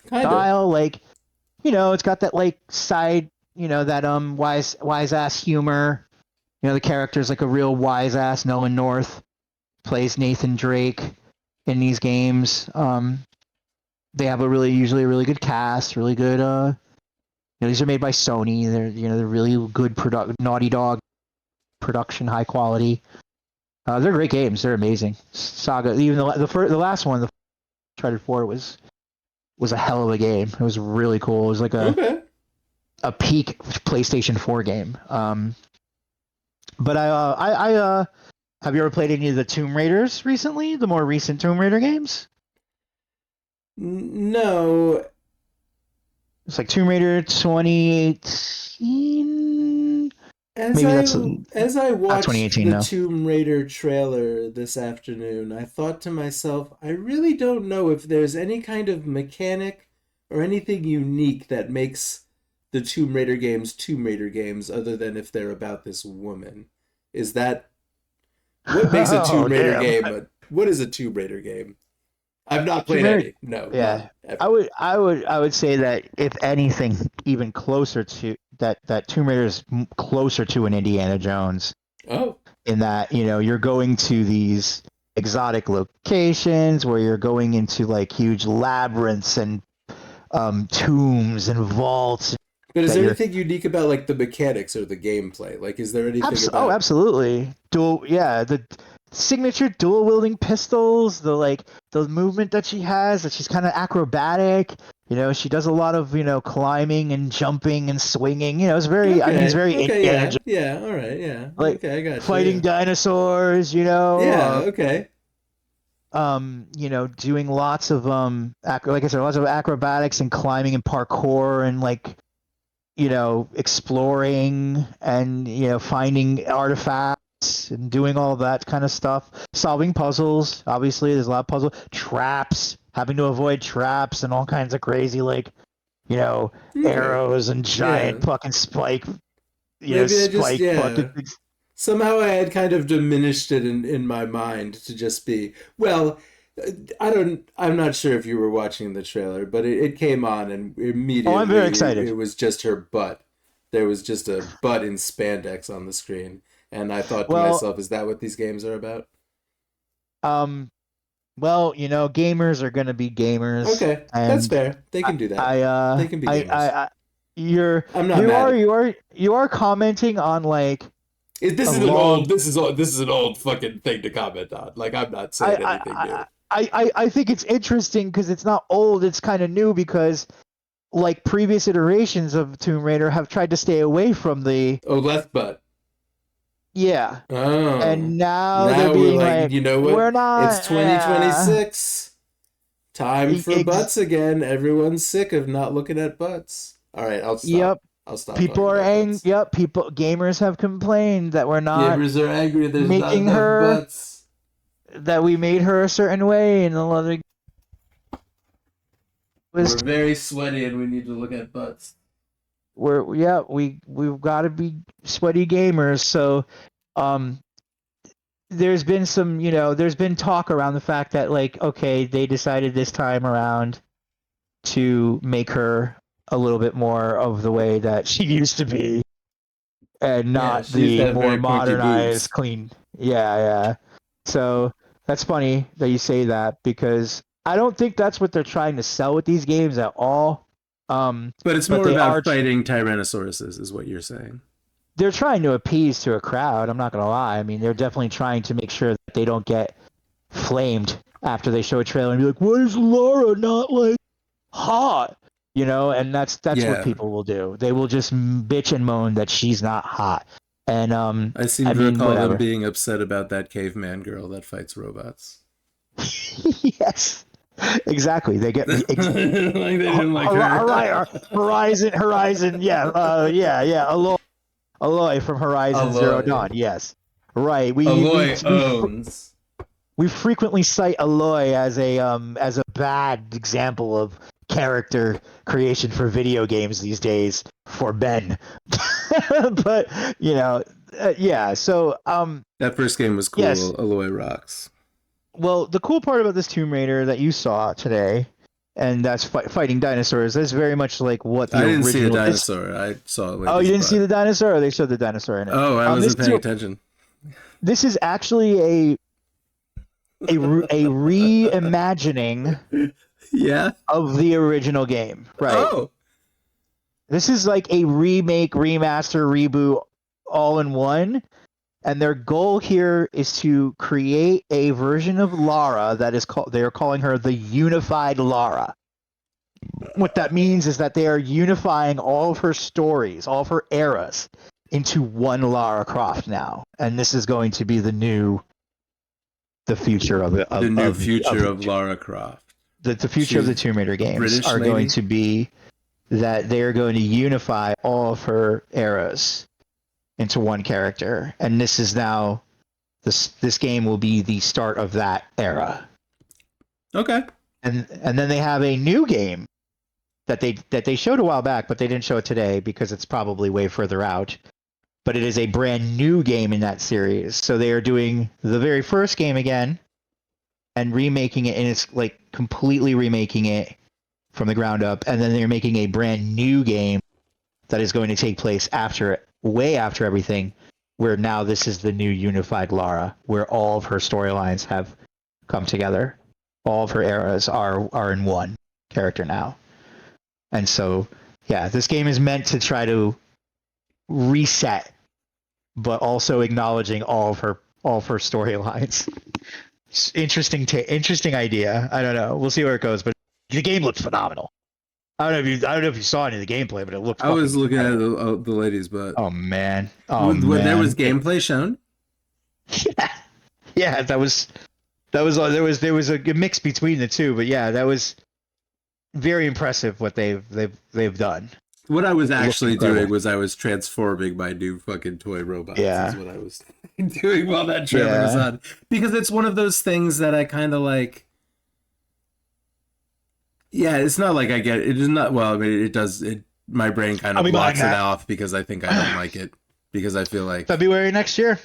style, it's got that side. That wise ass humor. The character's a real wise ass. Nolan North plays Nathan Drake in these games. They have usually a really good cast, really good. These are made by Sony. They're really good Naughty Dog production, high quality. They're great games. They're amazing. Saga, even the last one, the Uncharted 4 was a hell of a game. It was really cool. It was a peak PlayStation 4 game. But I have you ever played any of the Tomb Raiders recently? The more recent Tomb Raider games? No. It's Tomb Raider 2018. As I watched the Tomb Raider trailer this afternoon, I thought to myself, I really don't know if there's any kind of mechanic or anything unique that makes the Tomb Raider games other than if they're about this woman. Is that what makes a Tomb Raider game? What is a Tomb Raider game? I've not played any. No. Yeah. I would say that if anything, even closer to that Tomb Raider is closer to an Indiana Jones. Oh. In that, you're going to these exotic locations where you're going into huge labyrinths and tombs and vaults. But is there anything unique about the mechanics or the gameplay? Is there anything about? Oh, absolutely. The signature dual wielding pistols, the movement that she has, that she's kind of acrobatic. She does a lot of climbing and jumping and swinging. It's very it's very Indiana Jones. Yeah, all right, yeah. Okay, I got you. Fighting dinosaurs, Yeah, okay. Doing lots of like I said, lots of acrobatics and climbing and parkour and exploring and finding artifacts and doing all that kind of stuff. Solving puzzles, obviously there's a lot of puzzle traps, having to avoid traps and all kinds of crazy arrows and giant fucking spike fucking things. Somehow I had kind of diminished it in my mind to just be, well, I'm not sure if you were watching the trailer, but it came on and immediately I'm very excited. It was just her butt. There was just a butt in spandex on the screen. And I thought to myself, is that what these games are about? Well, gamers are going to be gamers. Okay, that's fair. They can do that. They can be gamers. You are commenting on this is an old fucking thing to comment on. I'm not saying anything new. I think it's interesting because it's not old, it's kind of new because previous iterations of Tomb Raider have tried to stay away from the left butt. Yeah. Oh. And now they're being you know what? We're not. It's 2026. Time for butts again. Everyone's sick of not looking at butts. All right, I'll stop. Yep. I'll stop. People talking are about angry. butts. Yep, gamers have complained that we're not Gamers are angry. There's not making enough her butts. that we made her a certain way, and the other was We're very sweaty, and we need to look at butts. we've got to be sweaty gamers. So, um, there's been some, there's been talk around the fact that, like, okay, they decided this time around to make her a little bit more of the way that she used to be, and not she's the got more very pointy boobs. modernized, clean. Yeah. So that's funny that you say that, because I don't think that's what they're trying to sell with these games at all. But it's more about fighting Tyrannosauruses, is what you're saying. They're trying to appease to a crowd. I'm not gonna lie. I mean, they're definitely trying to make sure that they don't get flamed after they show a trailer and be like, "Why is Laura not like hot?" And that's what people will do. They will just bitch and moan that she's not hot. And I seem to recall them being upset about that caveman girl that fights robots. Yes, exactly. They get like they didn't like her. Horizon. Yeah. Aloy from Horizon Zero Dawn. Yes, right. Aloy owns. We frequently cite Aloy as a bad example of character creation for video games these days for Ben. But yeah. So that first game was cool. Yes. Aloy rocks. Well, the cool part about this Tomb Raider that you saw today, and that's fighting dinosaurs, is very much like what the I didn't original see a dinosaur. I saw it. Oh, you didn't see the dinosaur? Or they showed the dinosaur in it? Oh, I wasn't paying attention. This is actually a reimagining of the original game. Right. Oh. This is like a remake, remaster, reboot all in one. And their goal here is to create a version of Lara that is they're calling her the unified Lara. What that means is that they are unifying all of her stories, all of her eras, into one Lara Croft now. And this is going to be the future of it. The future of Lara Croft. The future of the Tomb Raider games British are lady? going to be that they're going to unify all of her eras into one character, and this is now this game will be the start of that era. Okay. And then they have a new game that they showed a while back, but they didn't show it today because it's probably way further out. But it is a brand new game in that series. So they are doing the very first game again and remaking it, and it's like completely remaking it from the ground up, and then they're making a brand new game that is going to take place way after everything, where now this is the new unified Lara, where all of her storylines have come together. All of her eras are in one character now. And so, yeah, this game is meant to try to reset, but also acknowledging all of her storylines. Interesting idea. I don't know. We'll see where it goes, but the game looks phenomenal. I don't know if you saw any of the gameplay, but it looked. I was looking at the ladies' butt. Oh man! When there was gameplay shown. Yeah, there was a mix between the two, but yeah, that was very impressive what they've done. What I was actually doing was I was transforming my new fucking toy robots. Yeah. Is what I was doing while that trailer was on, because it's one of those things that I kind of like. Yeah, it's not like I get it. It is not. Well, I mean, it does. My brain kind of blocks it off because I think I don't like it, because I feel like February next year.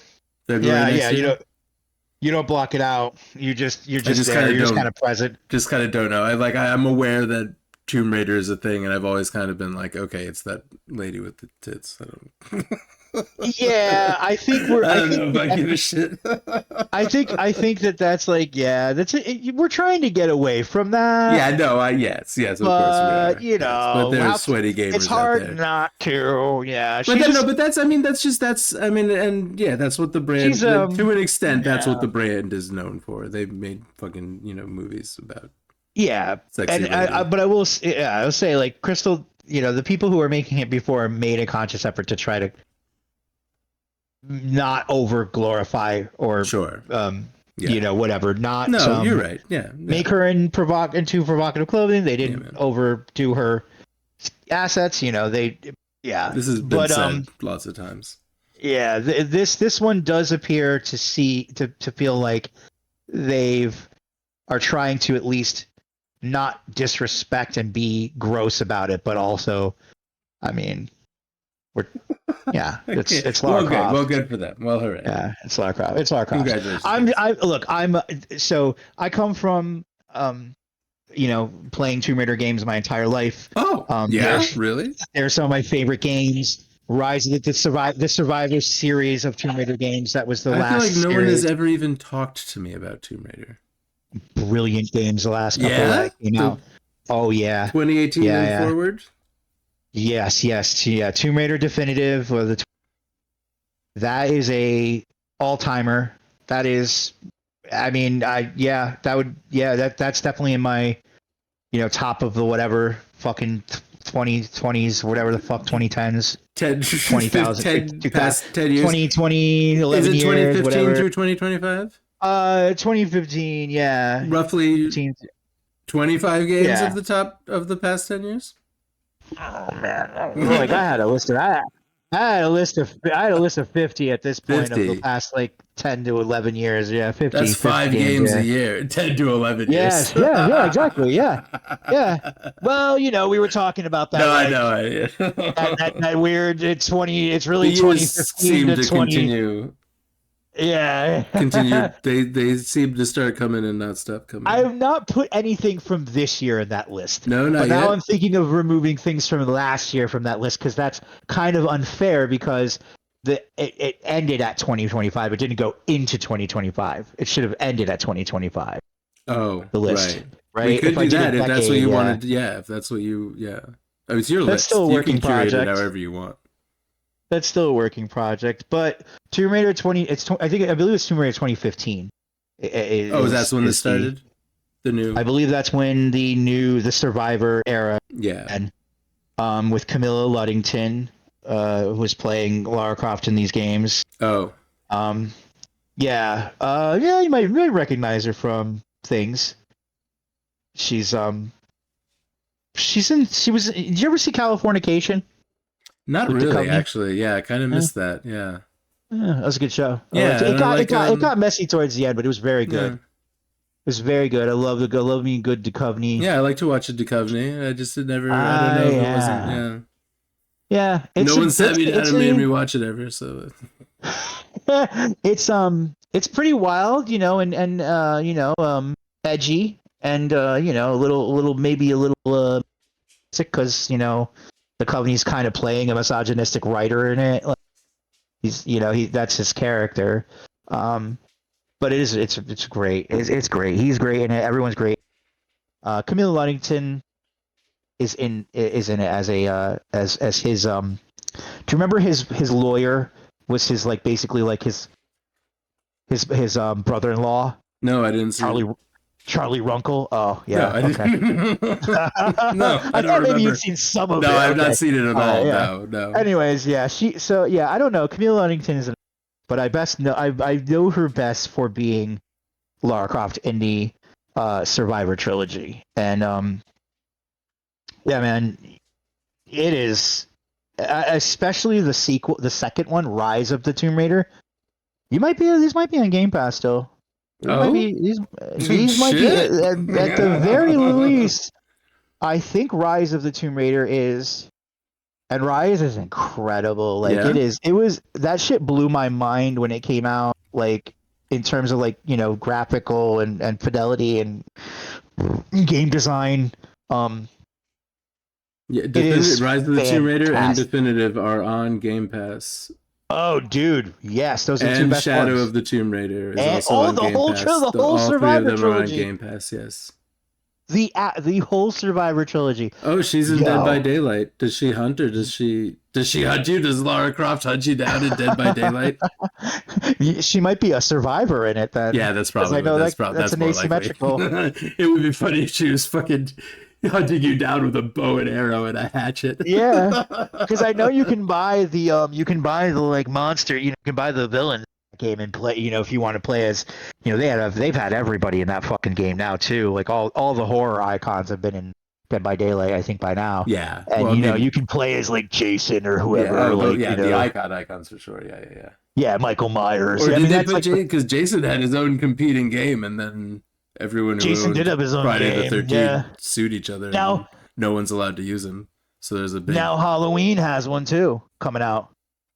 February next year? You don't block it out. You're just there. You're just kind of present. Just kind of don't know. I'm aware that Tomb Raider is a thing, and I've always kind of been like, okay, it's that lady with the tits. I don't. Yeah, I think I don't know if I give a shit. I think that's like, yeah, that's it. We're trying to get away from that. Yeah, no, yes, of course we are. You know, but there's sweaty gamers. It's hard out there. not to. Yeah, but that's what the brand. To an extent, that's what the brand is known for. They've made fucking movies about. Yeah, sexy but I will say, like, Crystal, the people who were making it before made a conscious effort to try to not over glorify or whatever. Not you're right. Yeah, make her into provocative clothing. They didn't overdo her assets. They Yeah, This has been but said lots of times. yeah, this one does appear to feel like they've are trying to at least not disrespect and be gross about it, but also, I mean, we're yeah, Okay. it's Lara Well, good. Croft. Well, good for them. Well, hooray. Yeah, it's Lara Croft. It's Lara Croft. Congratulations, guys. I'm so I come from playing Tomb Raider games my entire life. Oh, yeah, really? They're some of my favorite games. Rise of the Survivor series of Tomb Raider games. That was the I last feel like no one series. has ever even talked to me about Tomb Raider. Brilliant games. The last couple Yeah? that came out. Oh yeah. 2018 and forward? Yes. Yeah. Tomb Raider Definitive or that is a all timer. That is, I mean, that's definitely in my, top of the whatever fucking 2020s, whatever the fuck 2010s, 20,000, 10 past 10 years. 2020, 11 Is it 2015 years, whatever. through 2025? 2015, yeah. Roughly 15, 25 games Yeah. of the top of the past 10 years? Oh man, like I had a list of I had a list of 50 at this point 50. of the past like 10 to 11 years. Yeah, 50. That's 5 50 games yeah. a year, 10 to 11 Yes, years. yeah, exactly. Yeah. Well, we were talking about that. No, like, I know. that weird. It's 20. It's really The years 2015 seem to to 20. continue. Yeah. Continue. They seem to start coming and not stop coming. I have not put anything from this year in that list. No, not but yet. now I'm thinking of removing things from last year from that list because that's kind of unfair because it ended at 2025. It didn't go into 2025. It should have ended at 2025. Oh, the list, right? We could If I do did that a if that's what decade, you yeah. wanted. Yeah, if that's what you. Yeah, I mean, it's your That's list. still a You working can curate project. it however you want. That's still a working project, but Tomb Raider 20. I believe it's Tomb Raider 2015. That's when this started. The new. I believe that's when the Survivor era. Yeah. And with Camilla Luddington, who was playing Lara Croft in these games. Oh. Yeah. You might recognize her from things. She was. Did you ever see Californication? Not With really, actually. Yeah, I kind of missed that. Yeah. Yeah, that was a good show. Yeah, it got messy towards the end, but it was very good. Yeah. It was very good. I love me good Duchovny. Yeah, I like to watch a Duchovny. I just never. I don't know if it wasn't. Yeah. Yeah. No one sat me down and made me watch it ever. So. It's pretty wild, and edgy, and a little maybe a little sick because Duchovny's kind of playing a misogynistic writer in it. Like, he's that's his character. But it's great. It's great. He's great in it. Everyone's great. Camilla Luddington is in it as a as his Do you remember his lawyer was his like basically like his brother-in-law? No, I didn't see. Charlie Runkle. Oh yeah. No, I didn't. No, I don't thought maybe remember. you've seen some of it. No, I've Okay. not seen it at all. Yeah. No. Anyways, yeah, I don't know. Camille Luddington is, but I know her best for being Lara Croft in the Survivor trilogy, and yeah, man, it is, especially the sequel, the second one, Rise of the Tomb Raider. These might be on Game Pass still. These might be at the very least. I think Rise of the Tomb Raider is. And Rise is incredible. Like it was that shit blew my mind when it came out. Like in terms of like graphical and fidelity and game design. Yeah, is Rise of the Tomb Raider and fantastic. Definitive are on Game Pass. Oh, dude, yes, those are the two And best Shadow ones. of the Tomb Raider is And- also oh, on the Game whole Pass. the whole all Survivor three of them are on trilogy. Game Pass. Yes. The whole Survivor trilogy. Oh, she's in Yo. Dead by Daylight. Does she hunt or does she hunt you? Does Lara Croft hunt you down in Dead by Daylight? She might be a survivor in it then. Yeah, that's probably I know that's that's an more asymmetrical. likely. It would be funny if she was fucking hunting you down with a bow and arrow and a hatchet. Yeah, because I know you can buy the like monster. You can buy the villain game and play. If you want to play as, they've had everybody in that fucking game now too. Like all the horror icons have been Dead by Daylight, I think by now. Yeah. And Well, maybe, you can play as like Jason or whoever, yeah. or Oh, like the icons for sure. Yeah, yeah, yeah. yeah, Michael Myers. Or I did mean, they that's put like Jason? Because Jason had his own competing game, and then everyone who Jason did owned have his own Friday the game. 13th Yeah. sued each other, and Now no one's allowed to use him. So there's a big. now Halloween has one too coming out.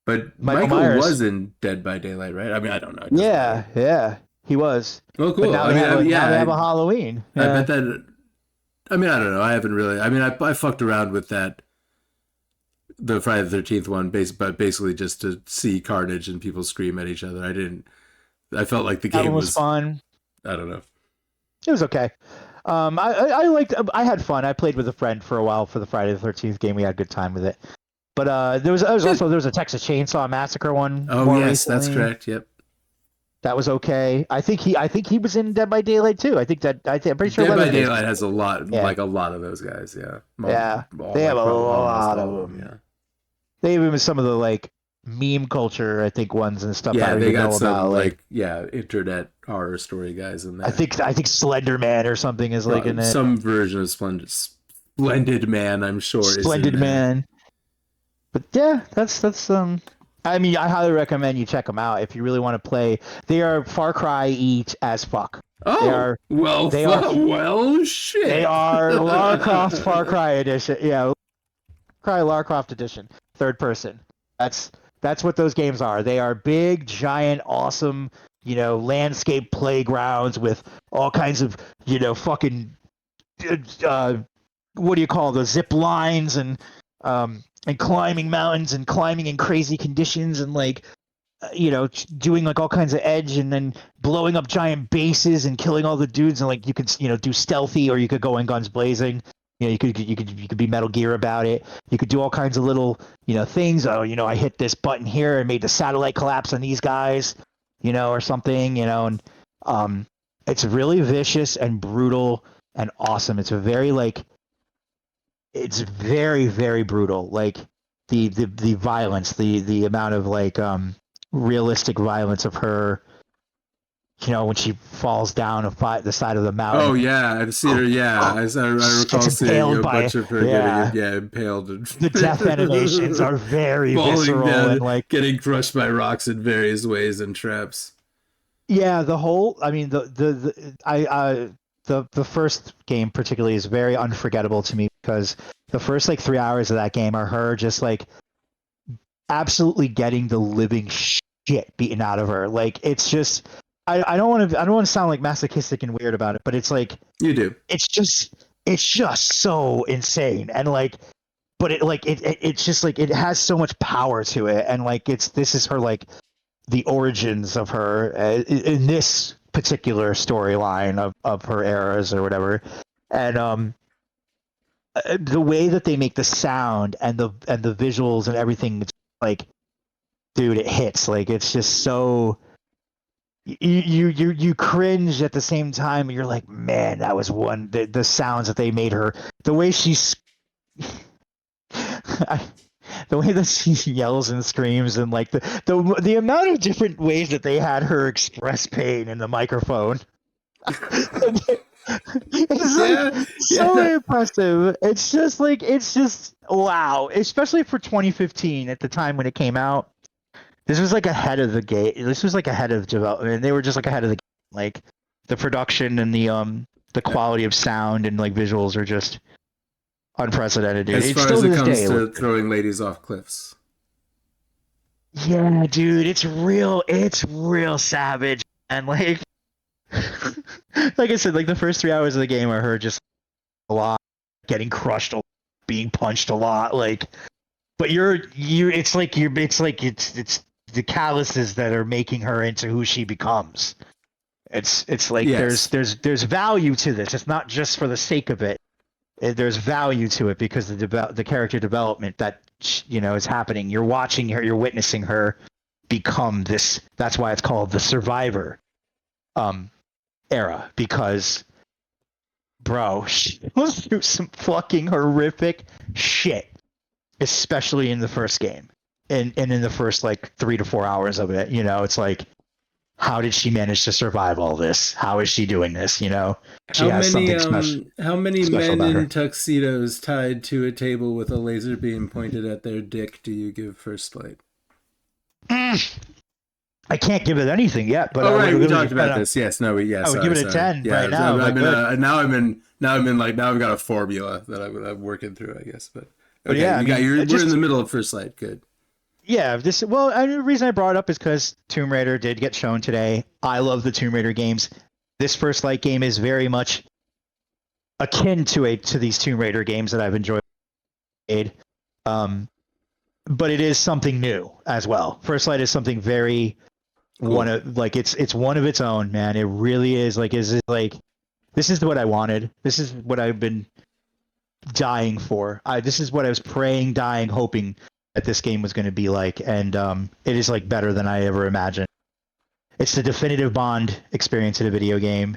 But Michael Michael Myers. was in Dead by Daylight, right? I mean, I don't know. It doesn't Yeah, matter. yeah, he was. Oh, But cool. now I mean, now they have yeah, a Halloween. I Yeah. bet that. I mean, I don't know. I haven't really. I mean, I fucked around with that, the Friday the 13th one, but basically just to see carnage and people scream at each other. I didn't. I felt like the That game one was fun. I don't know. It was okay. I liked. I had fun. I played with a friend for a while for the Friday the 13th game. We had a good time with it. But there was a Texas Chainsaw Massacre one. Oh more yes, recently. that's correct. Yep. That was okay. I think he was in Dead by Daylight too. I'm pretty sure Dead by Leatherface. Daylight has a lot, Yeah. like a lot of those guys. Yeah. Yeah. They have a lot of them. Yeah. They even some of the like meme culture, I think, ones and stuff. I Yeah, don't they even got know some about, like internet horror story guys in there. I think Slender Man or something is like in it. Some version of Splendid Man, I'm sure. Splendid is in there. Man. But yeah, that's I mean, I highly recommend you check them out if you really want to play. They are Far Cry as fuck. Oh, They are- well, shit. They are Lara Croft Far Cry edition. Yeah, Cry Lara Croft edition, third person. That's what those games are. They are big, giant, awesome, landscape playgrounds with all kinds of, fucking, what do you call those, zip lines and climbing mountains and climbing in crazy conditions and like, doing like all kinds of edge and then blowing up giant bases and killing all the dudes and like you could, do stealthy or you could go in guns blazing. You could be Metal Gear about it. You could do all kinds of little, things. Oh, I hit this button here and made the satellite collapse on these guys, or something, and it's really vicious and brutal and awesome. It's it's very, very brutal. Like the violence, the amount of like realistic violence of her. When she falls down the side of the mountain. Oh yeah, I've seen her. Yeah, I recall seeing a bunch of her getting impaled. And the death animations are very visceral down, and like getting crushed by rocks in various ways and traps. Yeah, the first game particularly is very unforgettable to me because the first like 3 hours of that game are her just like absolutely getting the living shit beaten out of her. Like it's just. I don't want to sound like masochistic and weird about it, but it's like you do. It's just so insane and like, but it's just like it has so much power to it and like this is her like the origins of her in this particular storyline of her eras or whatever, and the way that they make the sound and the visuals and everything, it's like, dude, it hits like it's just so. You cringe at the same time. You're like, man, that was the sounds that they made her. The way the way that she yells and screams, and like the amount of different ways that they had her express pain in the microphone. It's so impressive. It's just wow, especially for 2015 at the time when it came out. This was like ahead of the game. This was like ahead of development. They were just like ahead of the game. Like the production and the quality of sound and like visuals are just unprecedented. Dude. As far as it comes to throwing ladies off cliffs. Yeah, dude, it's real savage. And like like I said, like the first 3 hours of the game are her just a lot, getting crushed, being punched a lot, like. But it's the calluses that are making her into who she becomes. It's like yes. there's value to this. It's not just for the sake of it. There's value to it because the character development that is happening. You're watching her. You're witnessing her become this. That's why it's called the Survivor era, because bro, she goes through some fucking horrific shit, especially in the first game. And in the first like 3 to 4 hours of it, it's like how did she manage to survive all this? How is she doing this? You know, she How has many something how many special men about her. in tuxedos tied to a table with a laser beam pointed at their dick do you give first light? I can't give it anything yet, but Oh I would right, we really, talked about this. Yes, no, yeah, I would give it a sorry. 10 Yeah, right now. I've But been good. now I've got a formula that I'm working through, I guess. But But okay, yeah, I mean, we're in the middle of first light. Good. yeah, this well, the reason I brought it up is because Tomb Raider did get shown today. I love the Tomb Raider games. This First Light game is very much akin to these Tomb Raider games that I've enjoyed. Um, but it is something new as well. First Light is something very Cool. one of like it's one of its own, man. It really is. Like, is it like this is what I wanted. This is what I've been dying for. This is what I was praying, dying, hoping that this game was going to be like, and it is like better than I ever imagined. It's the definitive Bond experience in a video game.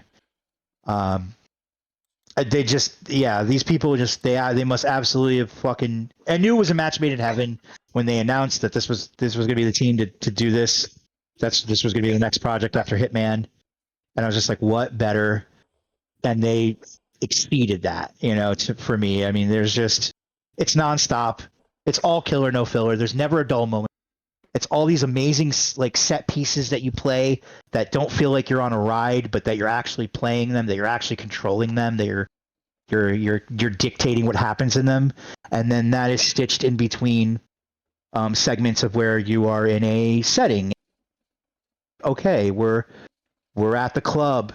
They just, yeah, these people just they must absolutely have fucking. I knew it was a match made in heaven when they announced that this was going to be the team to do this. This was going to be the next project after Hitman, and I was just like, what better? And they exceeded that, you know. For me, I mean, there's just it's nonstop. It's all killer, no filler. There's never a dull moment. It's all these amazing like set pieces that you play that don't feel like you're on a ride, but that you're actually playing them, that you're actually controlling them, that you're dictating what happens in them, and then that is stitched in between segments of where you are in a setting. Okay, we're at the club,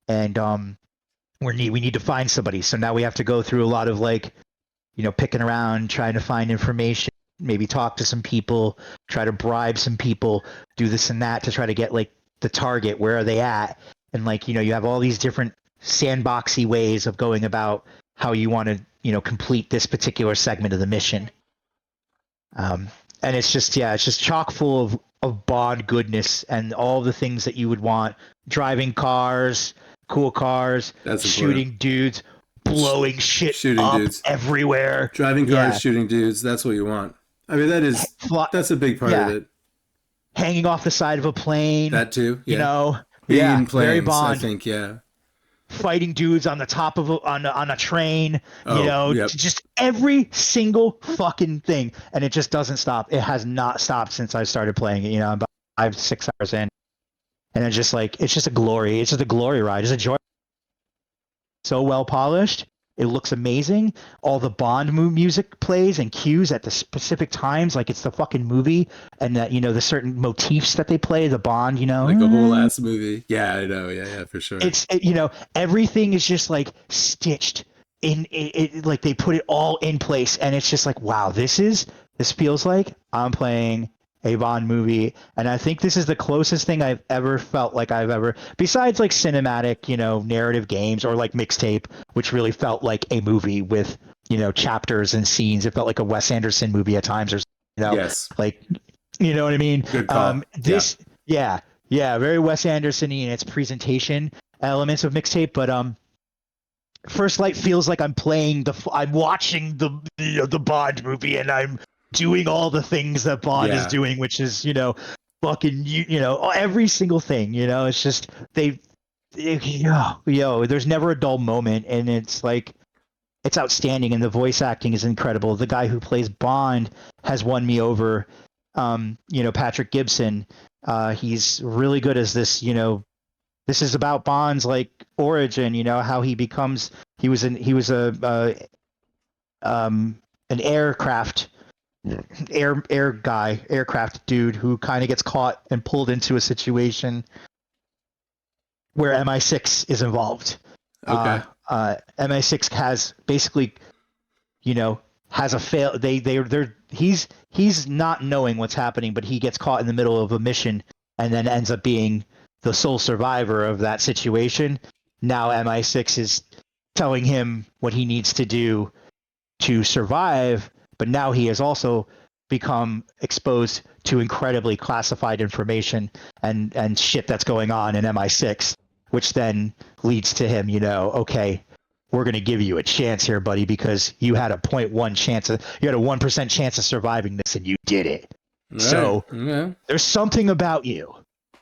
and we need to find somebody. So now we have to go through a lot of like, you know, picking around, trying to find information, maybe talk to some people, try to bribe some people, do this and that to try to get like the target. Where are they at? And like, you know, you have all these different sandboxy ways of going about how you want to, you know, complete this particular segment of the mission. And it's just, yeah, it's just chock full of Bond goodness and all the things that you would want. Driving cars, cool cars, That's shooting important. dudes, blowing shit Shooting up dudes. everywhere. Driving cars, Yeah. shooting dudes. That's what you want. I mean, that's a big part Yeah. of it. Hanging off the side of a plane. That too. Yeah. You know, Being yeah, in planes, very Bond. I think. Yeah. Fighting dudes on the top of on a train. Oh, You know, yep. just every single fucking thing, and it just doesn't stop. It has not stopped since I started playing it. You know, I'm about 5-6 hours in, and it's just like it's just a glory. It's just a glory ride. It's a joy. So well polished. It looks amazing. All the Bond music plays and cues at the specific times, like it's the fucking movie, and that, you know, the certain motifs that they play, the Bond, you know, Like a whole ass movie. Yeah, I know. Yeah, for sure. you know, everything is just like stitched in it, like they put it all in place, and it's just like, wow, this feels like I'm playing a Bond movie, and I think this is the closest thing I've ever felt like I've ever, besides like cinematic, you know, narrative games or like Mixtape, which really felt like a movie with, you know, chapters and scenes. It felt like a Wes Anderson movie at times, or, you know, Yes. like, you know what I mean? Good call. Yeah, very Wes Anderson-y in its presentation elements of Mixtape, but First Light feels like I'm watching the Bond movie, and I'm doing all the things that Bond is doing, which is, you know, fucking, you know, every single thing, you know. It's just there's never a dull moment, and it's like, it's outstanding, and the voice acting is incredible. The guy who plays Bond has won me over. You know, Patrick Gibson, he's really good as this, you know. This is about Bond's like origin, you know, how he was an aircraft dude who kind of gets caught and pulled into a situation where MI6 is involved. Okay. MI6 has basically, you know, has a fail. He's not knowing what's happening, but he gets caught in the middle of a mission and then ends up being the sole survivor of that situation. Now MI6 is telling him what he needs to do to survive, but now he has also become exposed to incredibly classified information and shit that's going on in MI6, which then leads to him, you know, okay, we're going to give you a chance here, buddy, because you had a 0.1 chance you had a 1% chance of surviving this, and you did it. Right. So Yeah. there's something about you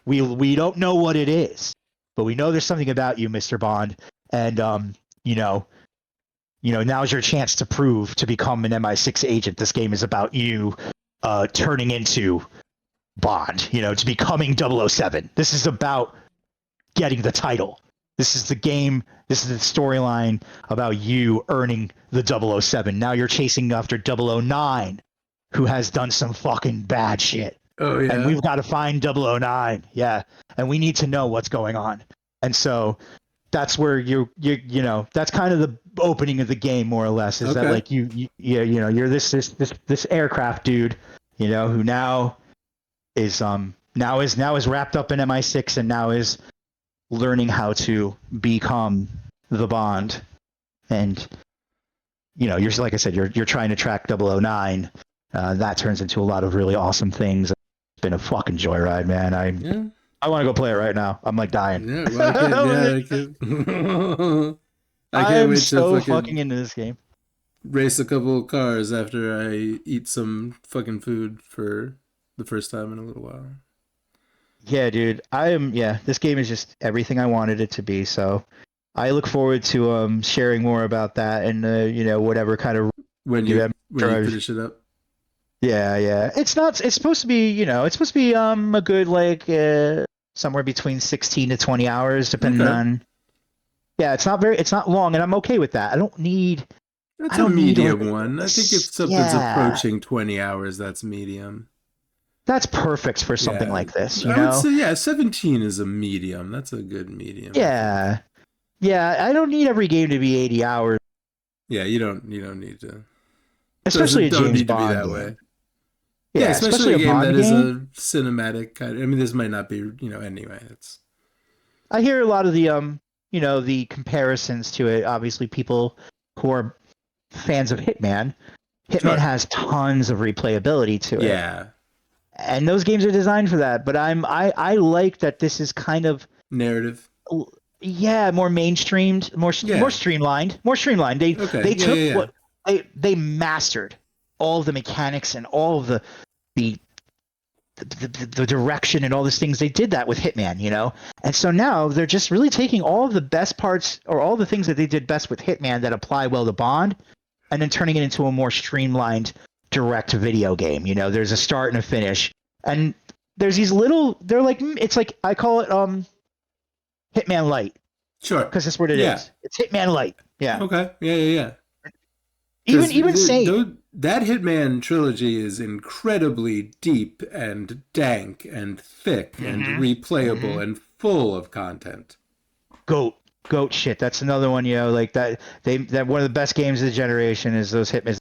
we don't know what it is, but we know there's something about you, Mr. Bond, and now's your chance to prove to become an MI6 agent. This game is about you turning into Bond, to becoming 007. This is about getting the title. This is the game. This is the storyline about you earning the 007. Now you're chasing after 009, who has done some fucking bad shit. Oh yeah. And we've got to find 009. Yeah. And we need to know what's going on. And so that's where you that's kind of the opening of the game, more or less, is that like you're this aircraft dude, who now is wrapped up in MI6 and now is learning how to become the Bond. And you're, like I said, you're trying to track 009. That turns into a lot of really awesome things. It's been a fucking joyride, man. I want to go play it right now. I'm like dying. Yeah, well, I can't I'm wait so to fucking into this game. race a couple of cars after I eat some fucking food for the first time in a little while. Yeah, dude. This game is just everything I wanted it to be. So I look forward to sharing more about that and whatever kind of when you finish it up. Yeah. It's supposed to be, a good like somewhere between 16 to 20 hours depending on. Yeah, it's not long, and I'm okay with that. I don't need a medium one. I think if something's approaching 20 hours, that's medium. That's perfect for something like this, I would say 17 is a medium. That's a good medium. Yeah. I don't need every game to be 80 hours. Yeah, you don't need to. Especially a James Bond to be that way. Yeah, Yeah, especially a game Bond that is a cinematic kind of, I mean, this might not be, anyway. I hear a lot of the the comparisons to it. Obviously, people who are fans of Hitman has tons of replayability to it. Yeah. And those games are designed for that, but I like that this is kind of narrative. Yeah, more mainstreamed, more streamlined. They took what they mastered all of the mechanics and all of the direction and all these things. They did that with Hitman, and so now they're just really taking all of the best parts or all the things that they did best with Hitman that apply well to Bond, and then turning it into a more streamlined direct video game. There's a start and a finish, and there's these they're like, it's like, I call it Hitman Light. Sure. Because that's what it is. It's Hitman Light. Yeah. Okay. Yeah. Even Saint. That Hitman trilogy is incredibly deep and dank and thick and replayable and full of content. Goat shit. That's another one, like that one of the best games of the generation is those Hitman.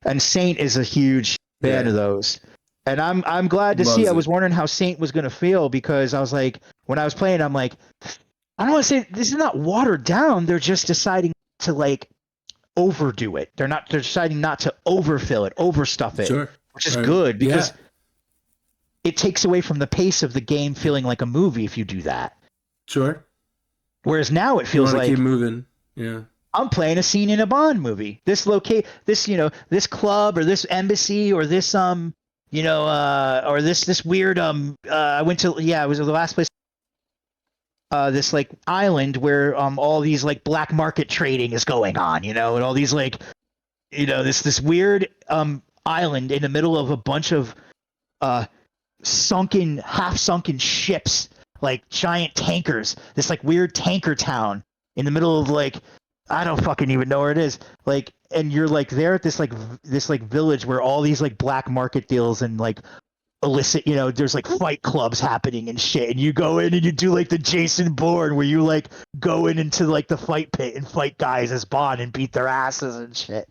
And Saint is a huge fan of those. And I'm glad to see. I was wondering how Saint was going to feel, because I was like, when I was playing, I'm like, I don't want to say this is not watered down. They're just deciding to like overdo it. They're deciding not to overfill it, overstuff it, which is good, because it takes away from the pace of the game feeling like a movie if you do that. Sure. Whereas now it feels like keep moving. Yeah. I'm playing a scene in a Bond movie. This this club or this embassy or this or this weird I went to it was the last place this like island where all these like black market trading is going on, and all these like this weird island in the middle of a bunch of half sunken ships, like giant tankers, this like weird tanker town in the middle of like, I don't fucking even know where it is. Like, and you're like there at this village where all these like black market deals and like illicit, there's like fight clubs happening and shit. And you go in and you do like the Jason Bourne where you like go into like the fight pit and fight guys as Bond and beat their asses and shit,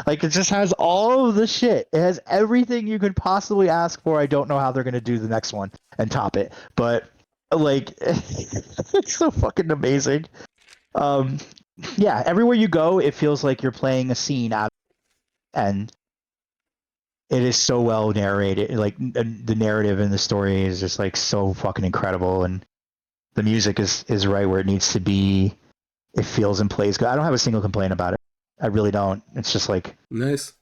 Like, it just has all of the shit. It has everything you could possibly ask for. I don't know how they're going to do the next one and top it, but like, it's so fucking amazing. Yeah, everywhere you go, it feels like you're playing a scene out, and it is so well narrated. Like, the narrative and the story is just like so fucking incredible, and the music is right where it needs to be. It feels and plays good. I don't have a single complaint about it. I really don't. It's just like, nice.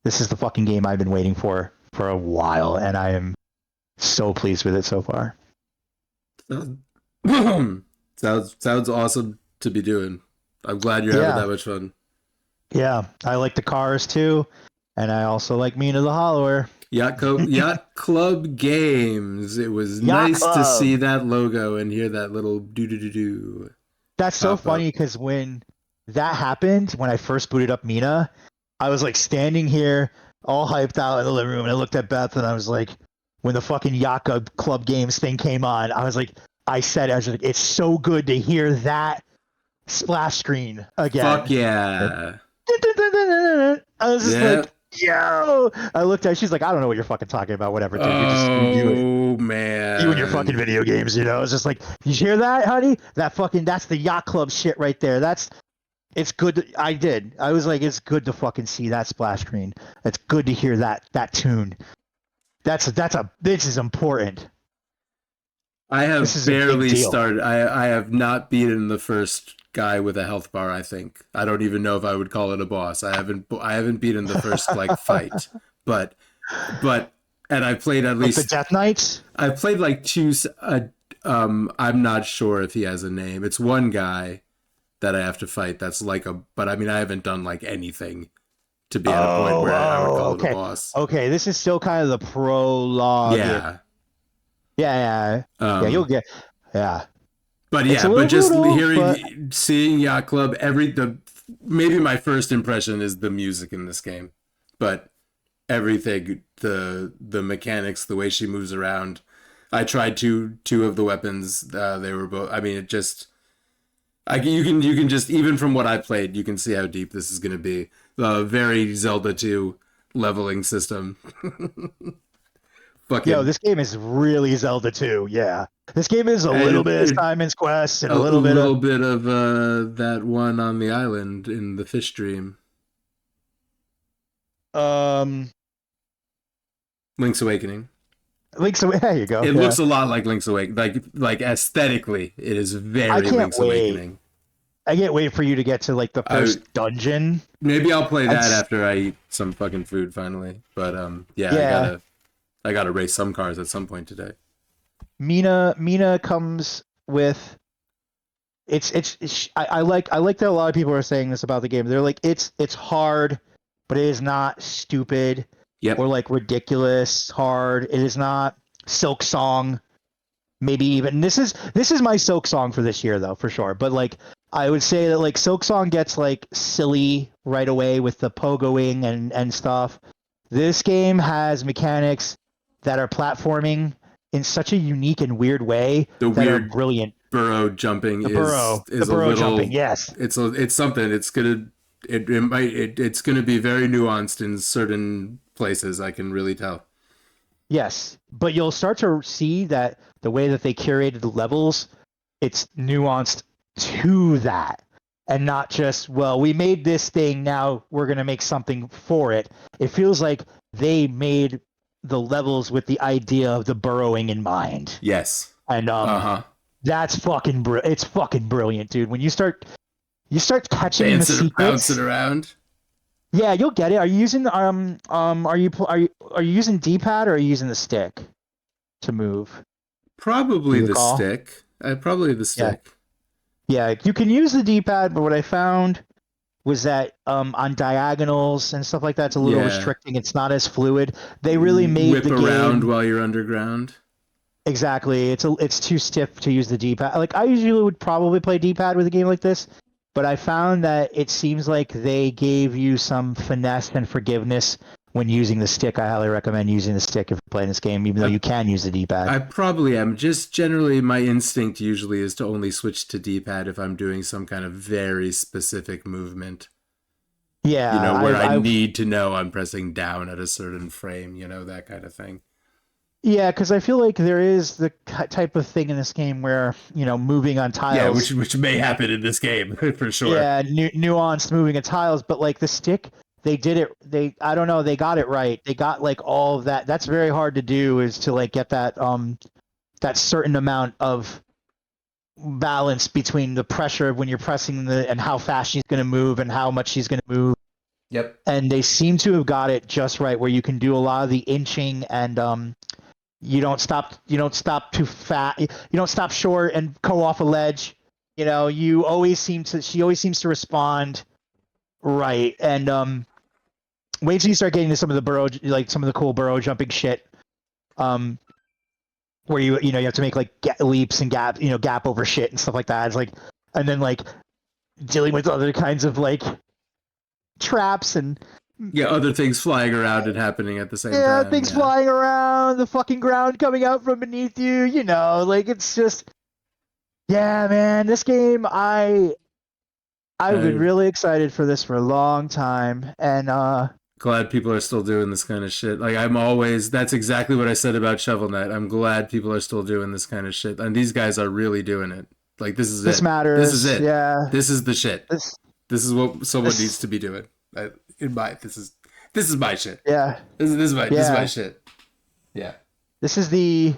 This is the fucking game I've been waiting for a while, and I am So pleased with it so far. Sounds awesome to be doing. I'm glad you're having that much fun. Yeah, I like the cars too, and I also like Mina the Hollower. Yacht Club Games. It was Yacht nice to Club. see that logo and hear that little do. That's so Pop up. funny because when that happened, when I first booted up Mina, I was like standing here all hyped out in the living room, and I looked at Beth and I was like, when the fucking Yacht Club Games thing came on, I was like, I was like, it's so good to hear that splash screen again. Fuck yeah. I was just like, yo. I looked at her, she's like, I don't know what you're fucking talking about, whatever, dude. Oh, man. You and your fucking video games, you know? I was just like, you hear that, honey? That's the Yacht Club shit right there. It's good. I was like, it's good to fucking see that splash screen. It's good to hear that tune. This is important. I have barely started. I have not beaten the first guy with a health bar. I think I don't even know if I would call it a boss. I haven't beaten the first like fight, but and I played at least the Death Knights. I played like two. I'm not sure if he has a name. It's one guy that I have to fight. That's like but I mean I haven't done like anything to be at a point where I would call it a boss. Okay, this is still kind of the prologue. Yeah. You'll get. Yeah. But just seeing Yacht Club, maybe my first impression is the music in this game, but everything, the mechanics, the way she moves around. I tried two of the weapons. They were both. I mean, you can just, even from what I played, you can see how deep this is going to be. Very Zelda 2 leveling system. Yo, this game is really Zelda 2. Yeah, this game is a little bit of Simon's Quest and a little bit of that one on the island in the fish dream. Link's Awakening. There you go. It looks a lot like Link's Awakening. Like aesthetically, it is very Link's Awakening. I can't wait for you to get to like the first dungeon. Maybe I'll play that after I eat some fucking food finally. But I gotta race some cars at some point today. Mina comes with I like that a lot of people are saying this about the game. They're like it's hard, but it is not stupid or like ridiculous hard. It is not Silk Song. Maybe even this is my Silk Song for this year though, for sure. But like I would say that like Silk Song gets like silly right away with the pogoing and stuff. This game has mechanics that are platforming in such a unique and weird way are brilliant. Burrow jumping jumping, yes. It's something. It's gonna be very nuanced in certain places. I can really tell. Yes, but you'll start to see that the way that they curated the levels, it's nuanced to that, and not just, well, we made this thing, now we're gonna make something for it. It feels like they made the levels with the idea of the burrowing in mind. Yes. And that's fucking it's fucking brilliant, dude. When you start catching the secrets, bouncing around. Yeah, you'll get it. Are you using are you using D-pad or are you using the stick to move? Probably the stick. Probably the stick. Yeah, you can use the D-pad, but what I found was that on diagonals and stuff like that, it's a little restricting. It's not as fluid. They really made whip the game around while you're underground. Exactly. It's too stiff to use the D-pad. Like I usually would probably play D-pad with a game like this, but I found that it seems like they gave you some finesse and forgiveness when using the stick. I highly recommend using the stick if you're playing this game, even though you can use the D-pad. I probably am. Just generally, my instinct usually is to only switch to D-pad if I'm doing some kind of very specific movement. Yeah. Where I need to know I'm pressing down at a certain frame, that kind of thing. Yeah, because I feel like there is the type of thing in this game where, moving on tiles. Yeah, which may happen in this game, for sure. Yeah, nuanced moving of tiles, but like the stick, they did it. I don't know, they got it right. They got like all of that. That's very hard to do, is to like get that that certain amount of balance between the pressure of when you're pressing and how fast she's going to move and how much she's going to move. Yep. And they seem to have got it just right, where you can do a lot of the inching and You don't stop too fat. You don't stop short and go off a ledge. You know, she always seems to respond right. And wait till you start getting to some of the cool burrow jumping shit. Where you have to make like leaps and gap over shit and stuff like that. It's like, and then like dealing with other kinds of like traps and other things flying around and happening at the same time. Yeah, things flying around, the fucking ground coming out from beneath you. You know, like it's just, yeah, man. This game, I've been really excited for this for a long time, and glad people are still doing this kind of shit. Like that's exactly what I said about Shovel Knight. I'm glad people are still doing this kind of shit, and these guys are really doing it. Like this is it. This matters. This is it. Yeah. This is the shit. This is what someone needs to be doing. This is my shit. Yeah. This is my shit. Yeah. This is the.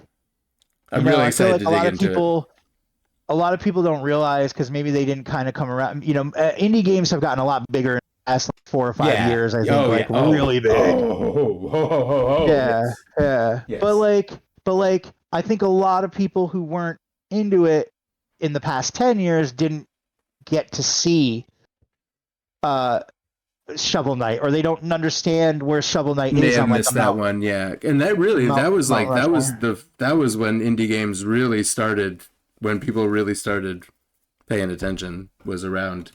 I'm really excited to dig into it. A lot of people don't realize because maybe they didn't kind of come around. You know, indie games have gotten a lot bigger in the past 4 or 5 years. I think really big. Yeah. Yes. But like, I think a lot of people who weren't into it in the past 10 years didn't get to see Shovel Knight, or they don't understand where Shovel Knight is. I missed that one, yeah. And that was when indie games really started. When people really started paying attention was around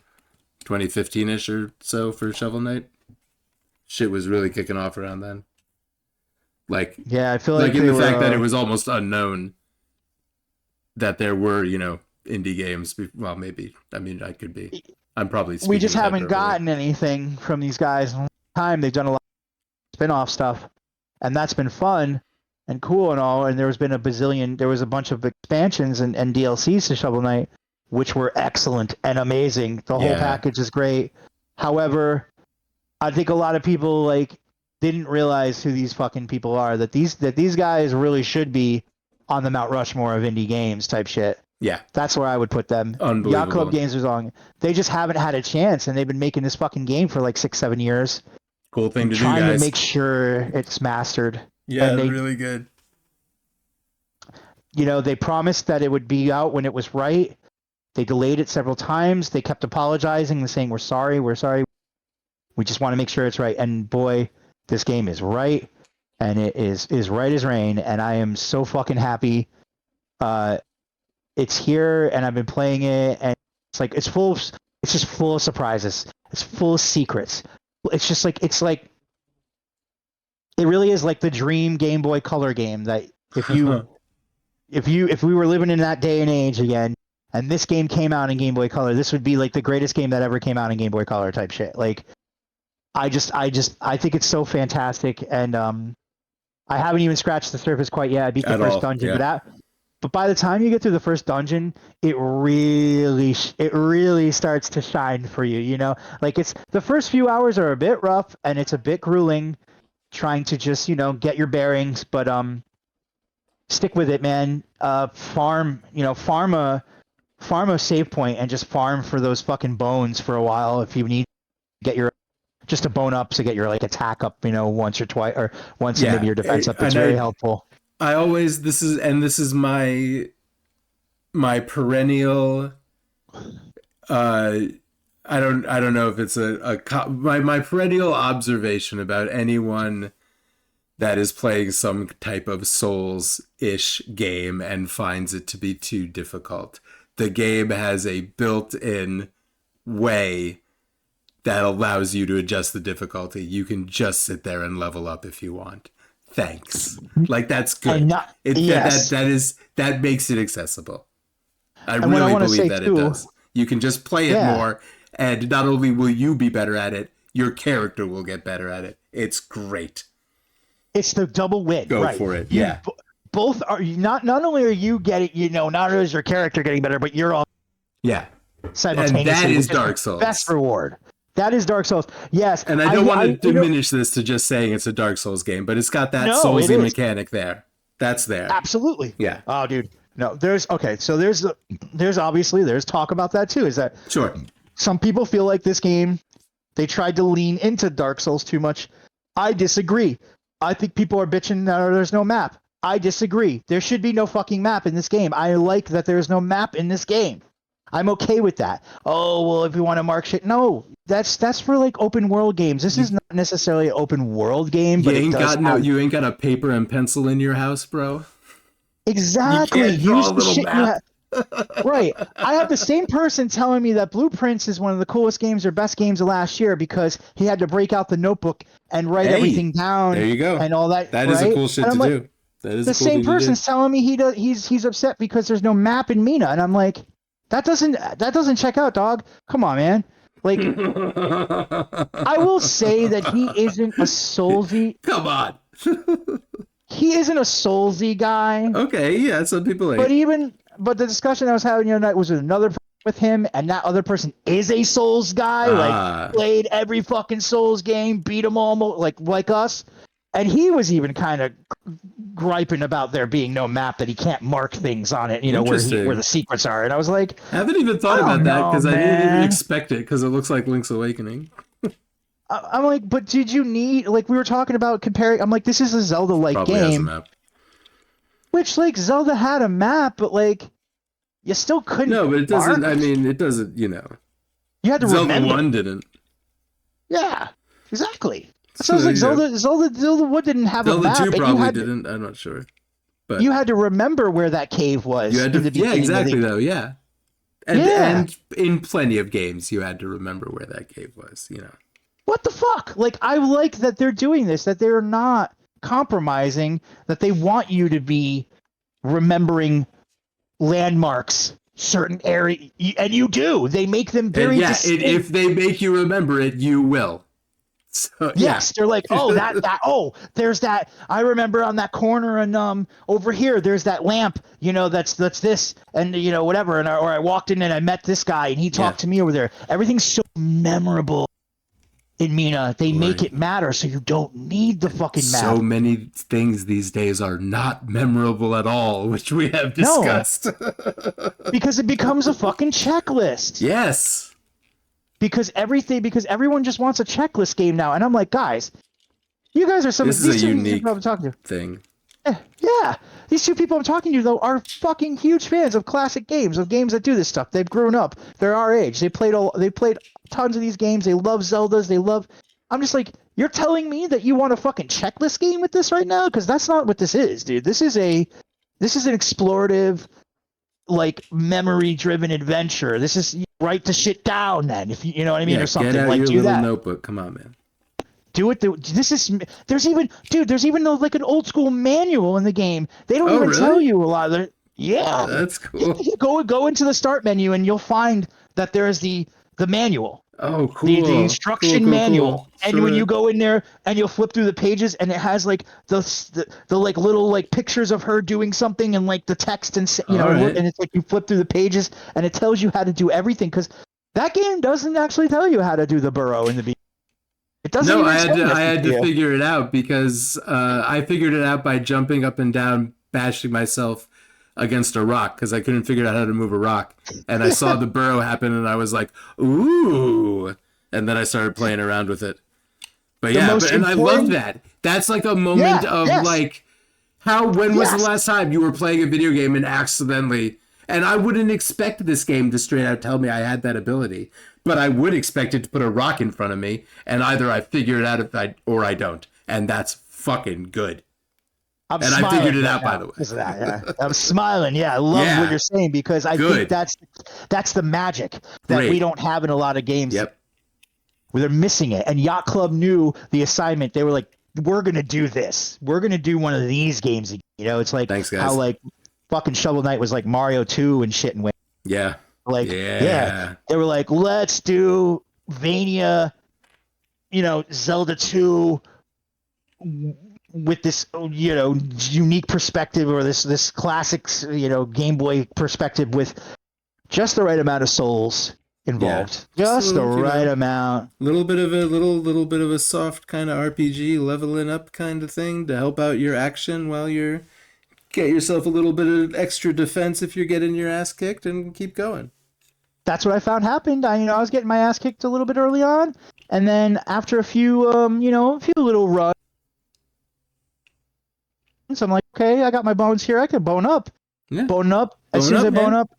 2015-ish or so for Shovel Knight. Shit was really kicking off around then. Like, yeah, I feel like in the fact that it was almost unknown that there were, indie games. Well, maybe. I mean, I could be. I'm probably. We just haven't gotten anything from these guys in a long time. They've done a lot of spin-off stuff, and that's been fun and cool and all. And there was a bunch of expansions and DLCs to Shovel Knight, which were excellent and amazing. The whole package is great. However, I think a lot of people didn't realize who these fucking people are. That these guys really should be on the Mount Rushmore of indie games type shit. Yeah, that's where I would put them. Unbelievable. Yacht Club Games was on. They just haven't had a chance, and they've been making this fucking game for 6-7 years. Cool thing to do, guys. Trying to make sure it's mastered. Yeah, really good. They promised that it would be out when it was right. They delayed it several times. They kept apologizing and saying, we're sorry. We just want to make sure it's right. And boy, this game is right. And it is right as rain. And I am so fucking happy. It's here, and I've been playing it, and it's just full of surprises. It's full of secrets. It's just it really is like the dream Game Boy Color game that if we were living in that day and age again, and this game came out in Game Boy Color, this would be the greatest game that ever came out in Game Boy Color type shit. I think it's so fantastic, and I haven't even scratched the surface quite yet. I beat the first dungeon, but by the time you get through the first dungeon, it really starts to shine for you. It's the first few hours are a bit rough and it's a bit grueling, trying to just get your bearings. But stick with it, man. Farm a save point and just farm for those fucking bones for a while if you need to get just a bone up to get your attack up, once or twice, or once and maybe your defense up. It's very helpful. This is my perennial. I don't know if it's my perennial observation about anyone that is playing some type of Souls-ish game and finds it to be too difficult. The game has a built-in way that allows you to adjust the difficulty. You can just sit there and level up if you want. Thanks. That's good. That makes it accessible. I really believe that it does. You can just play it more, and not only will you be better at it, your character will get better at it. It's great. It's the double win. Go for it. Yeah. Both are not only are you getting, not only is your character getting better, but you're all simultaneously. And that is Dark Souls. Best reward. That is Dark Souls. Yes. And I don't want to diminish this to just saying it's a Dark Souls game, but it's got that Soulsy mechanic there. That's there. Absolutely. Yeah. Oh, dude. No, there's talk about that too. Is that sure? Some people feel like this game, they tried to lean into Dark Souls too much. I disagree. I think people are bitching that there's no map. I disagree. There should be no fucking map in this game. I like that there's no map in this game. I'm okay with that. Oh, well, if you want to mark shit, no, that's for like open world games. This is not necessarily an open world game, but you ain't got a paper and pencil in your house, bro. Exactly. You can't draw Use a the little shit map. Right. I have the same person telling me that Blueprints is one of the coolest games or best games of last year because he had to break out the notebook and write everything down. There you go. And all that. That right? is a cool shit and to I'm do. That is the a cool same thing to do. person's telling me he's upset because there's no map in Mina, and I'm like, that doesn't check out, dog. Come on, man. Like, I will say that he isn't a Soulsy. Come on. He isn't a Soulsy guy. Okay, yeah, some people ain't. But the discussion I was having the other night was with another person with him, and that other person is a Souls guy, like played every fucking Souls game, beat them all, like us, and he was even kind of griping about there being no map, that he can't mark things on it, where the secrets are, and I was like, I haven't even thought about that because I didn't even expect it because it looks like Link's Awakening. I'm like, but did you need, like, we were talking about comparing, I'm like, this is a Zelda-like Probably has a game. map. Which, like, Zelda had a map, but, like, you still couldn't. No, but it doesn't. mark. I mean, it doesn't. You had to Zelda remember. 1 didn't. Yeah, exactly. It So, sounds like Zelda 1 didn't have a map. Zelda 2 probably to, didn't. I'm not sure. But you had to remember where that cave was. you had to. In the Yeah, beginning exactly. the, Though, yeah. And in plenty of games, you had to remember where that cave was. What the fuck? Like, I like that they're doing this. That they're not compromising. That they want you to be remembering landmarks, certain area, and you do. They make them very distinct. If they make you remember it, you will. So, yes, they're like, oh, there's that. I remember on that corner, and over here, there's that lamp. That's this, and whatever. And or I walked in and I met this guy, and he talked to me over there. Everything's so memorable in Mina. They make it matter, so you don't need the fucking map. So many things these days are not memorable at all, which we have discussed. No, because it becomes a fucking checklist. Yes. Because everyone just wants a checklist game now, and I'm like, guys, you guys are some of these two people I'm talking to. Thing. Yeah, these two people I'm talking to though are fucking huge fans of classic games, of games that do this stuff. They've grown up. They're our age. They played tons of these games. They love Zeldas. I'm just like, you're telling me that you want a fucking checklist game with this right now? Because that's not what this is, dude. This is an explorative, like, memory-driven adventure. This is write the shit down, then, if you know what I mean, or something. Get out like, your do little that. notebook. Come on, man. Do it. There's even like an old school manual in the game. They don't even tell you a lot of yeah. That's cool. Go into the start menu and you'll find that there is the manual. Oh, cool. The instruction manual. Cool. And when you go in there and you'll flip through the pages, and it has like the like little like pictures of her doing something, and like the text, and and it's like you flip through the pages and it tells you how to do everything, because that game doesn't actually tell you how to do the burrow in the beginning. It doesn't. No, I had to figure it out, because I figured it out by jumping up and down, bashing myself against a rock, because I couldn't figure out how to move a rock. And I saw the burrow happen, and I was like, ooh. And then I started playing around with it. But and I love that. That's like a moment of like, when was the last time you were playing a video game and accidentally, and I wouldn't expect this game to straight out tell me I had that ability, but I would expect it to put a rock in front of me, and either I figure it out or I don't. And that's fucking good. I figured it out, by the way. I'm smiling. Yeah, I love what you're saying, because I think that's the magic that we don't have in a lot of games. Yep. Where they're missing it. And Yacht Club knew the assignment. They were like, we're going to do this. We're going to do one of these games again. It's like how like fucking Shovel Knight was like Mario 2 and shit. And yeah. Like, yeah. They were like, let's do Vania, Zelda 2 with this, unique perspective, or this classics, Game Boy perspective with just the right amount of souls involved. Just the right amount. Little bit of a soft kind of RPG leveling up kind of thing to help out your action while you're get yourself a little bit of extra defense if you're getting your ass kicked, and keep going. That's what I found happened. I was getting my ass kicked a little bit early on, and then after a few little runs, I'm like, okay, I got my bones here. I can bone up. Yeah. Bone up. As Bone soon as up, I bone man. up,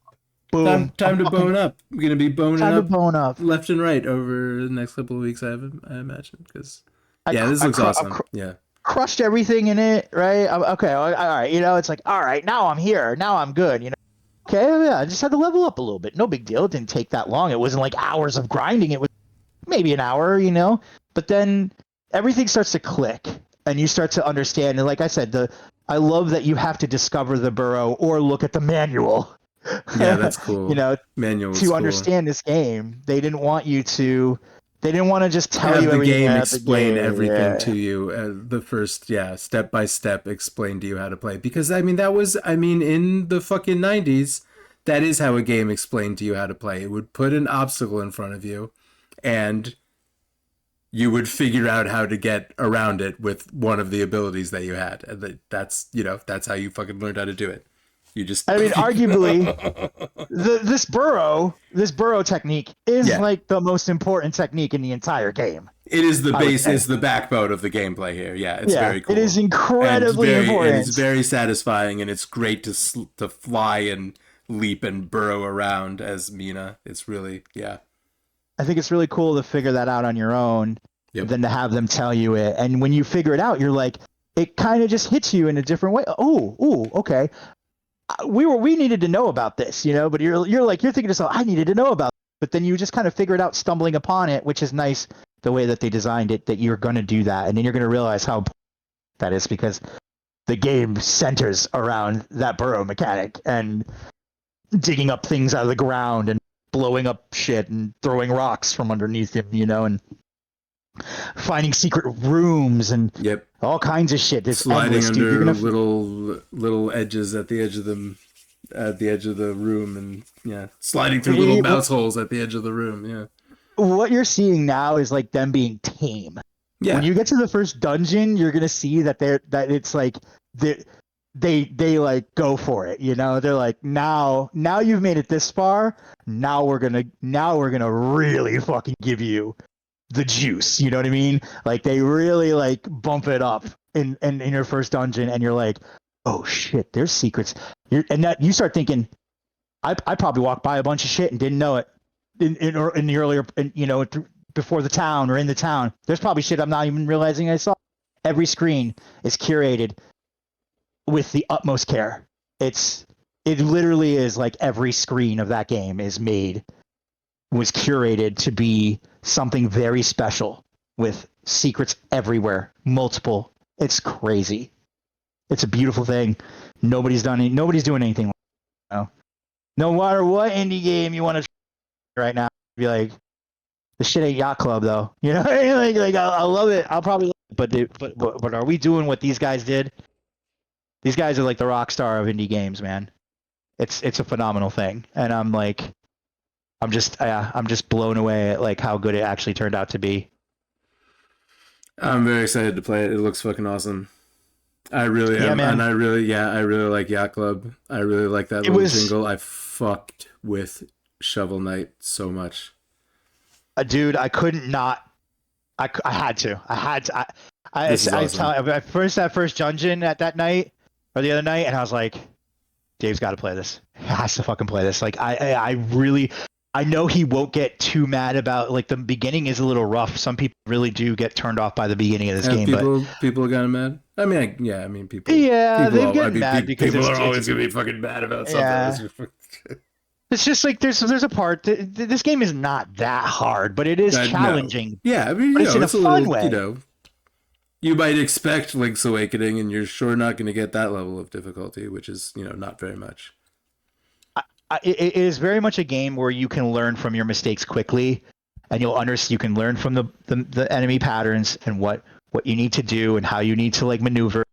boom. Time to I'm bone up. We're gonna be boning time to up bone up. left and right over the next couple of weeks. I imagine because I, yeah, cr- this I, looks cr- I awesome. cr- Yeah. crushed everything in it, right? Okay, all right. You know, it's like, all right, now I'm here. Now I'm good. You know, okay, yeah. I just had to level up a little bit. No big deal. It didn't take that long. It wasn't like hours of grinding. It was maybe an hour, you know. But then everything starts to click, and you start to understand. And like I said, I love that you have to discover the burrow or look at the manual. Yeah, that's cool. You know, Manual is to cool. understand this game. They didn't want you to. They didn't want to just tell Have you the everything game about explain the game. everything Yeah. to you. The first, step by step, explain to you how to play. Because that was, in the fucking 90s, that is how a game explained to you how to play. It would put an obstacle in front of you, and you would figure out how to get around it with one of the abilities that you had. And that's how you fucking learned how to do it. You just. I mean, arguably, this burrow technique is Yeah. like the most important technique in the entire game. It is the I would base. say. It's the backbone of the gameplay here. Yeah, it's Yeah, very cool. it is incredibly and important. it's very satisfying, and it's great to fly and leap and burrow around as Mina. It's really I think it's really cool to figure that out on your own, Yep. than to have them tell you it. And when you figure it out, you're like, it kind of just hits you in a different way. Oh, okay. We needed to know about this, you know. But you're thinking to yourself, I needed to know about it. But then you just kind of figure it out, stumbling upon it, which is nice. The way that they designed it, that you're going to do that, and then you're going to realize how important that is, because the game centers around that burrow mechanic and digging up things out of the ground and blowing up shit and throwing rocks from underneath him, you know, and finding secret rooms and Yep. all kinds of shit. It's Sliding endless, dude. under You're gonna little edges at the edge of the room, and sliding through little mouse holes at the edge of the room. Yeah. what you're seeing now is like them being tame. Yeah. When you get to the first dungeon, you're gonna see that it's like they like go for it, you know. They're like, now you've made it this far, now we're gonna really fucking give you the juice, you know what I mean? Like they really like bump it up in your first dungeon, and you're like, oh shit, there's secrets. And that you start thinking, I probably walked by a bunch of shit and didn't know it in the earlier, before the town or in the town. There's probably shit I'm not even realizing I saw. Every screen is curated with the utmost care. It literally is like every screen of that game was curated to be something very special, with secrets everywhere, multiple. It's crazy. It's a beautiful thing. Nobody's doing anything like that, you know? No matter what indie game you want to right now, be like, this shit ain't Yacht Club though. You know, like I love it. I'll probably love it, but are we doing what these guys did? These guys are like the rock star of indie games, man. It's a phenomenal thing, and I'm just blown away at like how good it actually turned out to be. I'm very excited to play it. It looks fucking awesome. I really am, man. and I really like Yacht Club. I really like that little jingle. I fucked with Shovel Knight so much. Dude, I couldn't not. I had to. This is awesome. That first dungeon at that night or the other night, and I was like, Dave's got to play this. He has to fucking play this. Like I know he won't get too mad about, like, the beginning is a little rough. Some people really do get turned off by the beginning of this game. People got mad. I mean, people. Yeah, people they get mad because people are always gonna be fucking mad about something. Yeah. It's just like there's a part. This game is not that hard, but it is challenging. No. Yeah, I mean, it's in a fun way. You know, you might expect Link's Awakening, and you're sure not going to get that level of difficulty, which is, not very much. It is very much a game where you can learn from your mistakes quickly, and you can learn from the enemy patterns and what you need to do and how you need to like maneuver.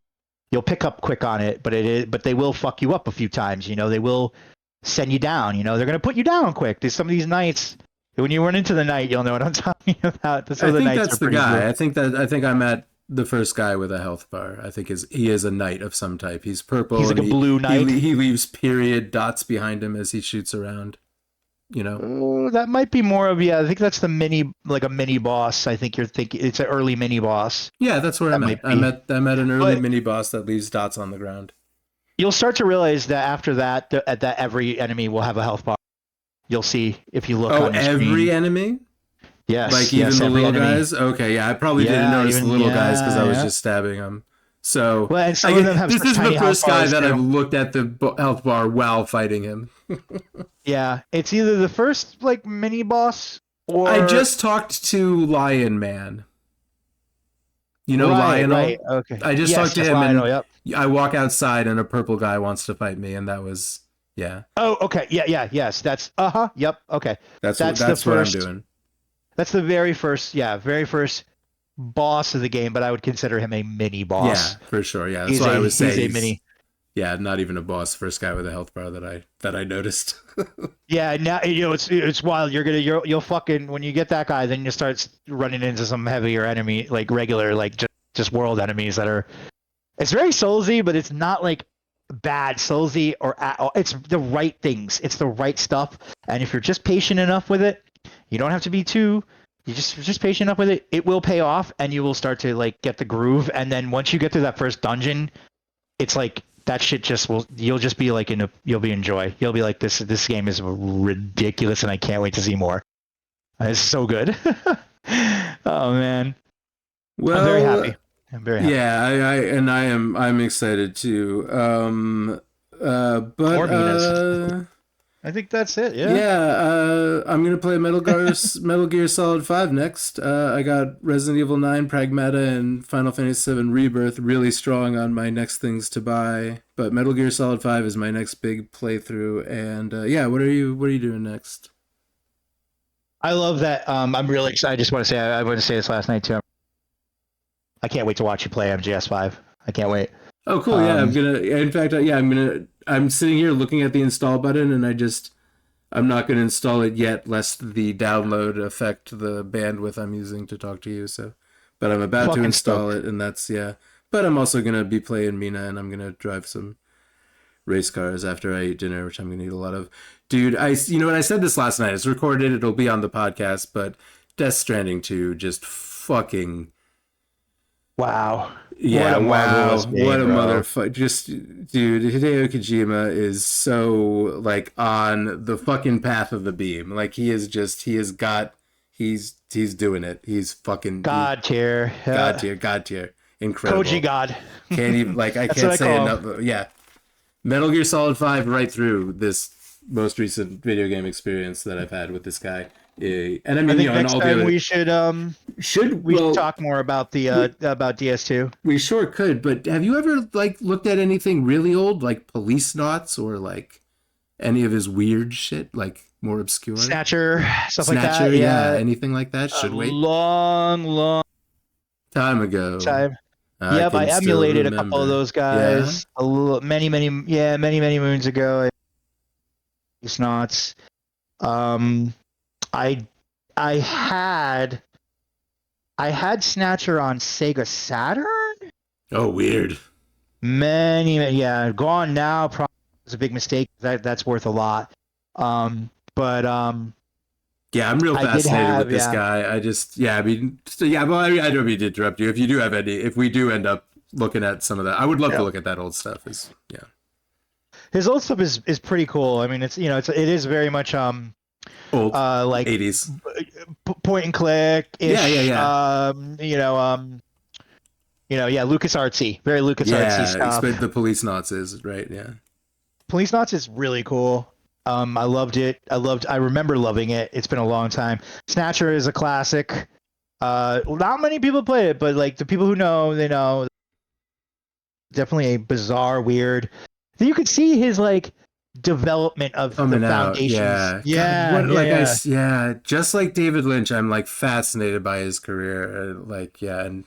You'll pick up quick on it, but they will fuck you up a few times. They will send you down. They're going to put you down quick. There's some of these nights, when you run into the night, you'll know what I'm talking about. I think that's the guy. Good. I think I'm at the first guy with a health bar. I think he is a knight of some type. He's purple. He's like a blue knight. He leaves period dots behind him as he shoots around. You know? Oh, that might be more of I think that's like a mini boss. I think you're thinking it's an early mini boss. Yeah, that's where That I'm at. might be. I'm at an early But mini boss that leaves dots on the ground. you'll start to realize that after that, that every enemy will have a health bar. You'll see if you look Oh, on your screen. every enemy? Like Yes, even yes, the every little enemy. guys? Okay, yeah, I probably didn't Yeah, notice the even little guys because I was yeah. just stabbing them. So Well, and I some of them get, have this such is the tiny health first guy bars that I've too. looked at the health bar while fighting him. Yeah, it's either the first like mini boss I or just talked to Lion Man. You know right. Lionel? Okay. I just talked Yes, to yes, him Lionel. and Yep. I walk outside and a purple guy wants to fight me and that was yeah. Oh, okay. Yeah. Yes, that's uh-huh. Yep. Okay. That's the That's what I'm first. doing. That's the very first. Yeah, very first boss of the game. But I would consider him a mini Yeah, boss. for sure. Yeah, that's why I would He's say a he's mini. yeah, not even a boss. First guy with a health bar that I noticed. Yeah. Now it's wild. You'll fucking when you get that guy, then you start running into some heavier enemy like regular like just world enemies that are. It's very soulsy, but it's not like bad soulsy or at all. It's the right things. It's the right stuff. And if you're just patient enough with it, you don't have to be too. You're just patient enough with it. It will pay off, and you will start to like get the groove. And then once you get to that first dungeon, it's like that shit just will. You'll just be like You'll be in joy. You'll be like this game is ridiculous, and I can't wait to see more. It's so good. Oh man, I'm very Well, happy. I'm very happy. yeah, I'm excited too. But More Minas. I think that's it. Yeah. yeah, I'm gonna play Metal Gear Solid 5 next. I got Resident Evil 9, Pragmata, and Final Fantasy 7 Rebirth really strong on my next things to buy. But Metal Gear Solid 5 is my next big playthrough. And yeah, what are you doing next? I love that. I'm really excited. I just want to say, I want to say this last night too. I can't wait to watch you play MGS5. I can't wait. Oh, cool. Yeah, I'm gonna. In fact, yeah, I'm sitting here looking at the install button, and I'm not gonna install it yet, lest the download affect the bandwidth I'm using to talk to you. So, but I'm about to Fucking install stoked. it, and that's yeah. But I'm also gonna be playing Mina, and I'm gonna drive some race cars after I eat dinner, which I'm gonna eat a lot of. Dude, you know what I said this last night. It's recorded. It'll be on the podcast. But Death Stranding 2 just fucking. Wow. Yeah, What a marvelous wow. game, What a bro. motherfucker. Just, dude, Hideo Kojima is so, like, on the fucking path of the beam. Like, he is just, he has got, he's doing it. He's fucking, God tier. God tier. Incredible. Koji God. Can't even, like, I That's can't what I say call him. enough. Yeah. Metal Gear Solid 5 right through this most recent video game experience that I've had with this guy. And I mean, I you think know, and next all the time other, we should well, talk more about the about DS2. we sure could, but have you ever like looked at anything really old, like Police Knots or like any of his weird shit, like more obscure? Snatcher, stuff like Snatcher, that. yeah, Yeah. anything like that? A Should wait. long Time ago. time. I Yep, I can still emulated a couple of remember. those Yeah? guys many moons ago. It's not. Um, I I had Snatcher on Sega Saturn. Oh, weird. Yeah, gone now. Probably was a big mistake. That's worth a lot. But Yeah, I'm real I did fascinated with have this guy. I just, yeah, I mean, so, yeah, well, I don't mean to interrupt you. If you do have any, if we do end up looking at some of that, I would love to look at that old stuff. Yeah. His old stuff is pretty cool. I mean, it is very much Old. like 80s. Point and click ish. Yeah. Yeah, Lucas Artsy, very Lucas Artsy Yeah, stuff. the Police Knots is, right? Yeah. Police Knots is really cool. I loved it. I remember loving it. It's been a long time. Snatcher is a classic. Not many people play it, but like the people who know, they know. Definitely a bizarre, weird. You could see his like development of Coming the out, foundations. yeah. Yeah, God, yeah, yeah. yeah, just like David Lynch, I'm like fascinated by his career. Like, yeah, and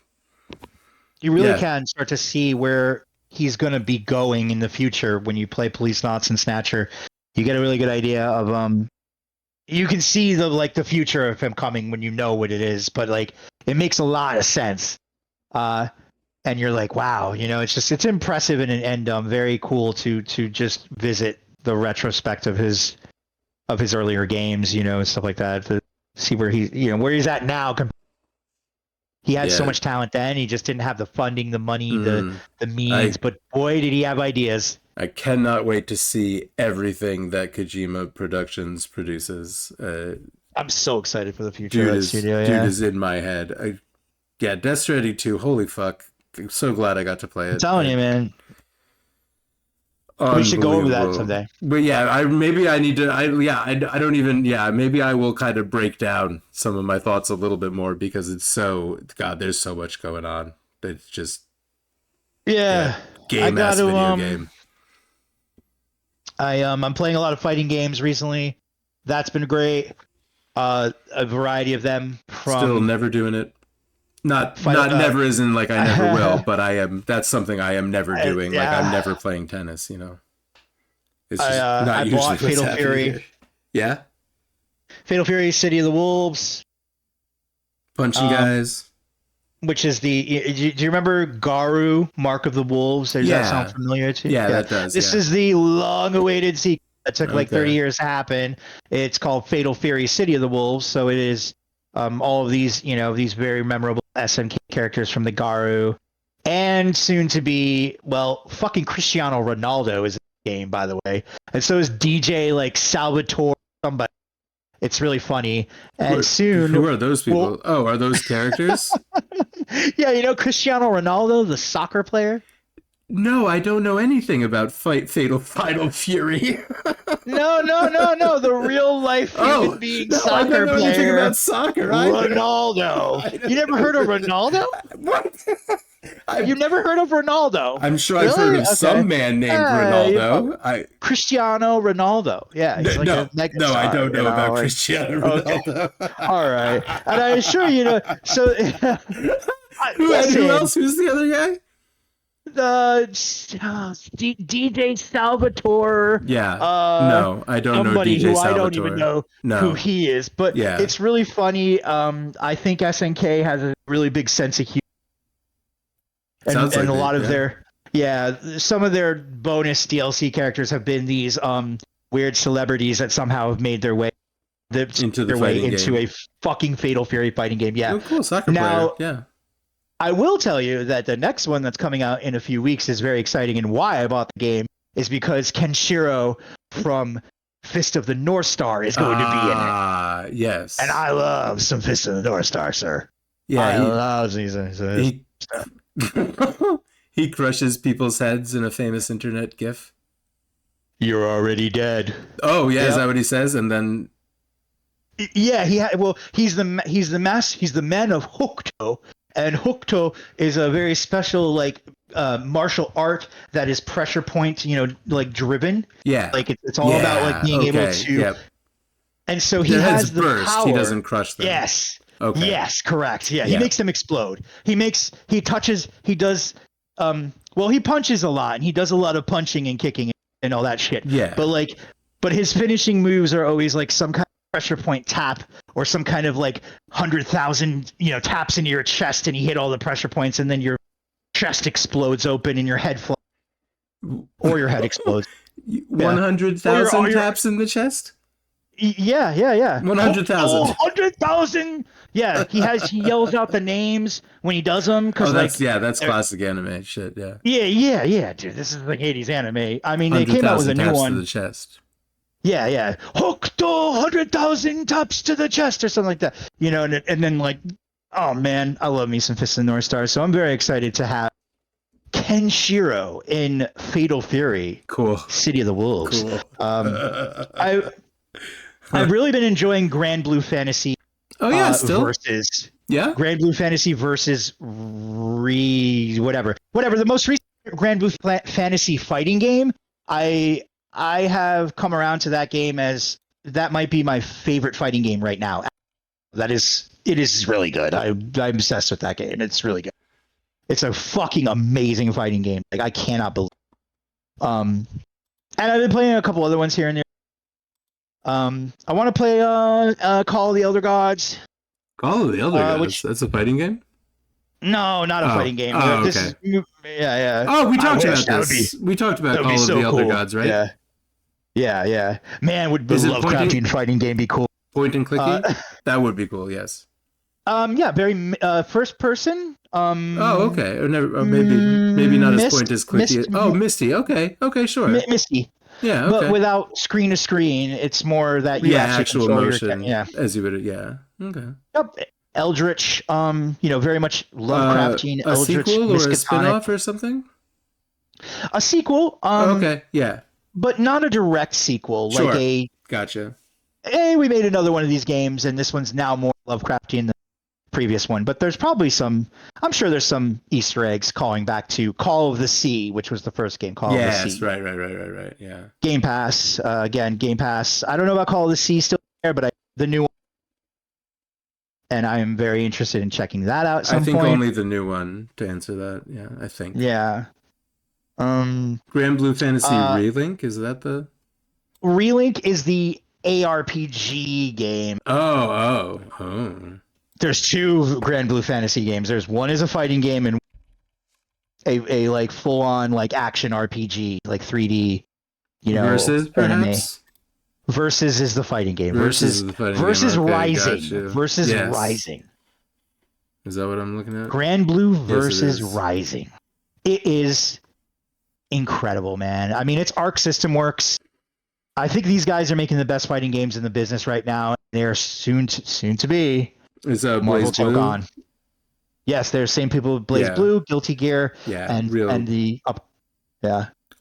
You really yeah. can start to see where he's going to be going in the future when you play Police Knots and Snatcher. You get a really good idea of you can see the future of him coming when you know what it is, but like it makes a lot of sense. And you're like, wow, it's impressive and very cool to just visit the retrospect of his of his earlier games, and stuff like that. To see where where he's at now. He had so much talent then. He just didn't have the funding, the money, the means. But boy, did he have ideas. I cannot wait to see everything that Kojima Productions produces. I'm so excited for the future Dude of that is, studio. dude is in my head. Death Stranding 2. Holy fuck! I'm so glad I got to play it. I'm telling you, man. We should go over that someday. But yeah, maybe I need to. I don't even. Yeah, maybe I will kind of break down some of my thoughts a little bit more because it's so. God, there's so much going on. It's just. Game ass video game. I'm playing a lot of fighting games recently. That's been great. A variety of them. Still never doing it. Not never as in like I never will, but I am. That's something I am never doing. Like I'm never playing tennis. It's just not I usually bought what's Fatal happening Fury. here. Yeah, Fatal Fury, City of the Wolves, punching guys. which is do you remember Garu, Mark of the Wolves? Does that sound familiar to you? Yeah, that does. This is the long-awaited sequel that took like 30 years to happen. It's called Fatal Fury, City of the Wolves. So it is. All of these, these very memorable SNK characters from the Garu, and soon to be, fucking Cristiano Ronaldo is in the game, by the way, and so is DJ like Salvatore somebody. It's really funny, and soon. Who are those people? Are those characters? Yeah, Cristiano Ronaldo, the soccer player. No, I don't know anything about Fatal Fury. No. The real life human being soccer I don't know player. anything about soccer. Ronaldo. You never heard of Ronaldo? What? You've never heard of Ronaldo? I'm sure I've heard of some man named Ronaldo. Cristiano Ronaldo. Yeah. He's I don't know about like, Cristiano Ronaldo. Okay. All right. And I assure you, so. Who else? Who's the other guy? DJ Salvatore. Yeah. No, I don't know DJ who Salvatore. I don't even know who he is. But it's really funny. I think SNK has a really big sense of humor. And a lot of some of their bonus DLC characters have been these weird celebrities that somehow have made their way into a fucking Fatal Fury fighting game. Yeah. Oh, cool. Soccer player. Yeah. I will tell you that the next one that's coming out in a few weeks is very exciting, and why I bought the game is because Kenshiro from Fist of the North Star is going to be in it. Yes. And I love some Fist of the North Star, sir. Yeah, I love these stuff. He crushes people's heads in a famous internet gif. You're already dead. Oh yeah, Is that what he says? And then he's the man of Hokuto. And Hokuto is a very special martial art that is pressure point, driven. Yeah. Like it's all about being able to. Yep. And so he has the burst. Power. He doesn't crush them. Yes. Okay. Yes, correct. Yeah, he makes them explode. He punches a lot, and he does a lot of punching and kicking and all that shit. Yeah. But his finishing moves are always like some kind of pressure point tap or some kind of 100,000 taps into your chest, and you hit all the pressure points, and then your chest explodes open and your head flies, or your head explodes. 100,000 taps in the chest. Yeah. 100,000. 100,000. Yeah, he yells out the names when he does them. That's classic anime shit. Yeah. Yeah, dude. This is like 80s anime. I mean, they came out with a new one. To the chest. Yeah. Hokuto, 100,000 taps to the chest or something like that. And then oh man, I love me some Fist of the North Star. So I'm very excited to have Kenshiro in Fatal Fury. Cool. City of the Wolves. Cool. I've really been enjoying Grand Blue Fantasy. Oh yeah, still versus Grand Blue Fantasy versus whatever. The most recent Grand Blue Fantasy fighting game. I have come around to that game as that might be my favorite fighting game right now. It is really good. I'm obsessed with that game. It's really good. It's a fucking amazing fighting game. I cannot believe. And I've been playing a couple other ones here and there. I want to play Call of the Elder Gods. Call of the Elder Gods? That's a fighting game? No, not a fighting game. Okay. Yeah. Oh, we talked about this. We talked about Call of the Elder Gods, right? Yeah. Man, would the Is it Lovecraftian fighting game be cool? Point and clicky? Uh, That would be cool. Yes. yeah, very first person. Oh, okay. Or never. Or maybe not as point as clicky. Oh, Misty. Okay. Okay. Sure. Misty, Yeah. but Okay. without screen to screen. It's more that you Yeah. actually Actual control motion. yeah. As you would. Yeah. Okay. Yep. Eldritch, very much Lovecraftian, A Eldritch, sequel or a Miskatonic. spin-off or something? A sequel, Okay. Yeah. but not a direct sequel. Sure. Like Gotcha. hey, we made another one of these games, and this one's now more Lovecraftian than the previous one. But there's probably I'm sure there's some Easter eggs calling back to Call of the Sea, which was the first game, Call of the Sea. Yes. Right. Yeah. Game Pass, again, Game Pass. I don't know about Call of the Sea still there, but the new one. And I am very interested in checking that out at some I think point. only the new one to answer that. Yeah, I think. Yeah. Grand Blue Fantasy Relink, is that the... Relink is the ARPG game. Oh. There's two Grand Blue Fantasy games. There's one is a fighting game and a like full on like action RPG, like 3D, Versus, anime. perhaps? Versus is the fighting game. Versus is the fighting versus game. Okay, Rising. gotcha. Versus Yes. Rising. Is that what I'm looking at? Grand Blue versus is. Rising. It is incredible, man. I mean, it's Arc System Works. I think these guys are making the best fighting games in the business right now. They're soon to be Is Marvel Blaze Blue? Togon. Yes, they're the same people with Blaze Yeah. Blue, Guilty Gear, Yeah, and the Oh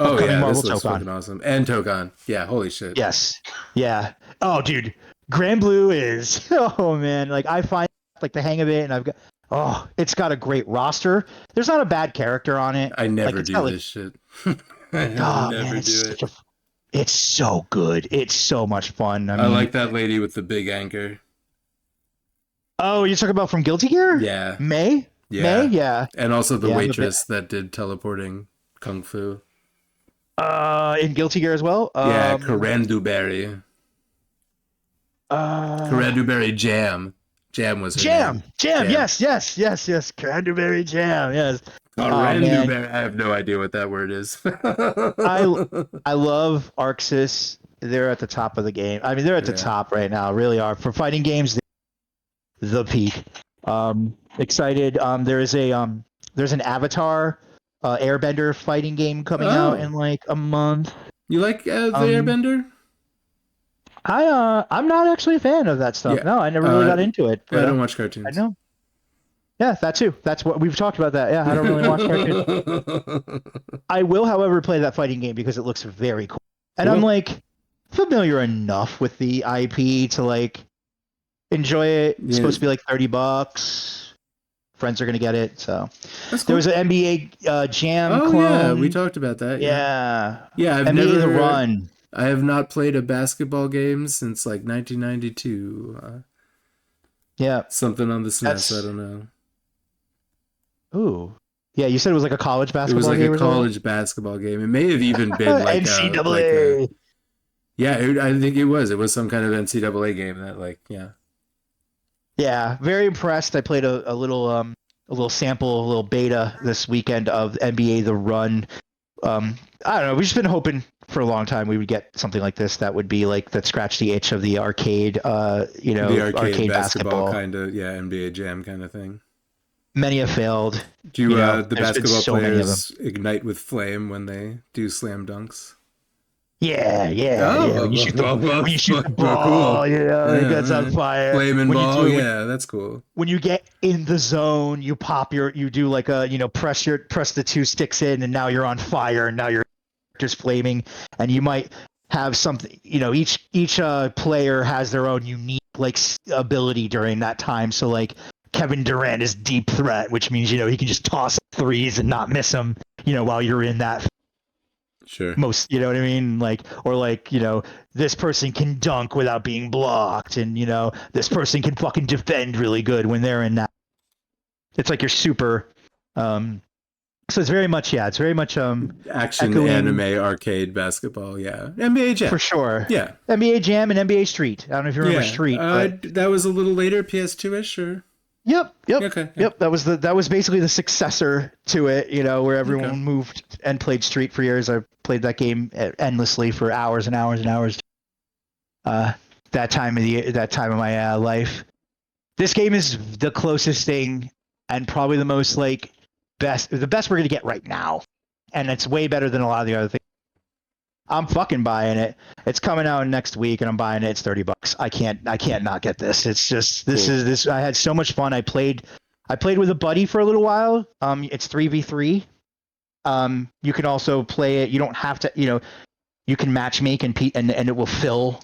upcoming yeah, Marvel this looks Togon. fucking awesome. And Togon. Yeah, holy shit. Yes. Yeah. Oh, dude. Grand Blue is, oh man, like I find like the hang of it, and it's got a great roster. There's not a bad character on it. I never it's do got, like, this shit. oh man, it's so good. It's so much fun. I like that lady with the big anchor. Oh, you're talking about from Guilty Gear? Yeah. May? Yeah. May? Yeah. And also the Yeah, waitress that did teleporting kung fu. In Guilty Gear as well? Yeah, Caranduberry. Caranduberry Jam. Jam was her name. Jam. Yes. Cranberry Jam. Yes. Caranduberry. I have no idea what that word is. I love Arxis. They're at the top of the game. I mean, they're at the top right now. Really are for fighting games. The peak. Excited. There's an Avatar, Airbender fighting game coming out in like a month. You like the Airbender? I'm not actually a fan of that stuff. Yeah. No, I never really got into it. I don't watch cartoons. I know. Yeah, that too. That's what we've talked about. That. Yeah, I don't really watch cartoons. I will, however, play that fighting game because it looks very cool. And I'm like familiar enough with the IP to like enjoy it. It's supposed to be like $30. Friends are gonna get it. So there was an NBA Jam clone. Yeah, we talked about that. Yeah. I've NBA never The Run. I have not played a basketball game since like 1992. Yeah. Something on the SNES. I don't know. Ooh. Yeah, you said it was like a college basketball game. It was like a college basketball game. It may have even been like NCAA. I think it was. It was some kind of NCAA game that Yeah, very impressed. I played a little sample, a little beta this weekend of NBA The Run. I don't know. We've just been hoping for a long time we would get something like this that would be like that scratch the itch of the arcade, the arcade basketball kind of, NBA Jam kind of thing. Many have failed. Do the basketball players ignite with flame when they do slam dunks? Yeah. When you shoot the ball, cool. it gets on fire. Flaming ball, that's cool. When you get in the zone, you do like a, press the two sticks in, and now you're on fire, and now you're just flaming, and you might have something, each player has their own unique like ability during that time. So like Kevin Durant is deep threat, which means, he can just toss threes and not miss them, while you're in that. Sure. Most, you know what I mean? This person can dunk without being blocked, and, this person can fucking defend really good when they're in that. It's like you're super. So it's very much action, echoing, anime, arcade, basketball. Yeah. NBA Jam. For sure. Yeah. NBA Jam and NBA Street. I don't know if you remember Street. That was a little later, PS2-ish, or? Okay. Yep. That was basically the successor to it, where everyone moved and played Street for years. I played that game endlessly for hours and hours and hours. That time of my life. This game is the closest thing, and probably the most the best we're gonna get right now, and it's way better than a lot of the other things. I'm fucking buying it. It's coming out next week, and I'm buying it. It's $30. I can't not get this. It's just this. I had so much fun. I played with a buddy for a little while. It's 3v3. You can also play it. You don't have to. You can matchmake and it will fill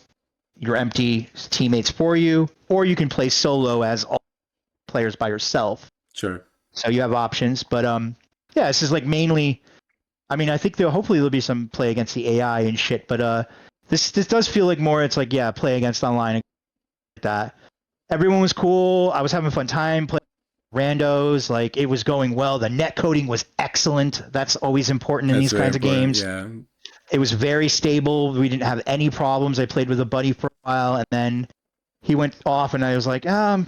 your empty teammates for you, or you can play solo as all players by yourself. Sure. So you have options, but yeah, this is mainly. I mean, I think hopefully there'll be some play against the AI and shit, but this does feel like more. It's play against online and that. Everyone was cool. I was having a fun time playing randos. It was going well. The net coding was excellent. That's always important in these kinds of games. Yeah. It was very stable. We didn't have any problems. I played with a buddy for a while, and then he went off, and I was like, I'm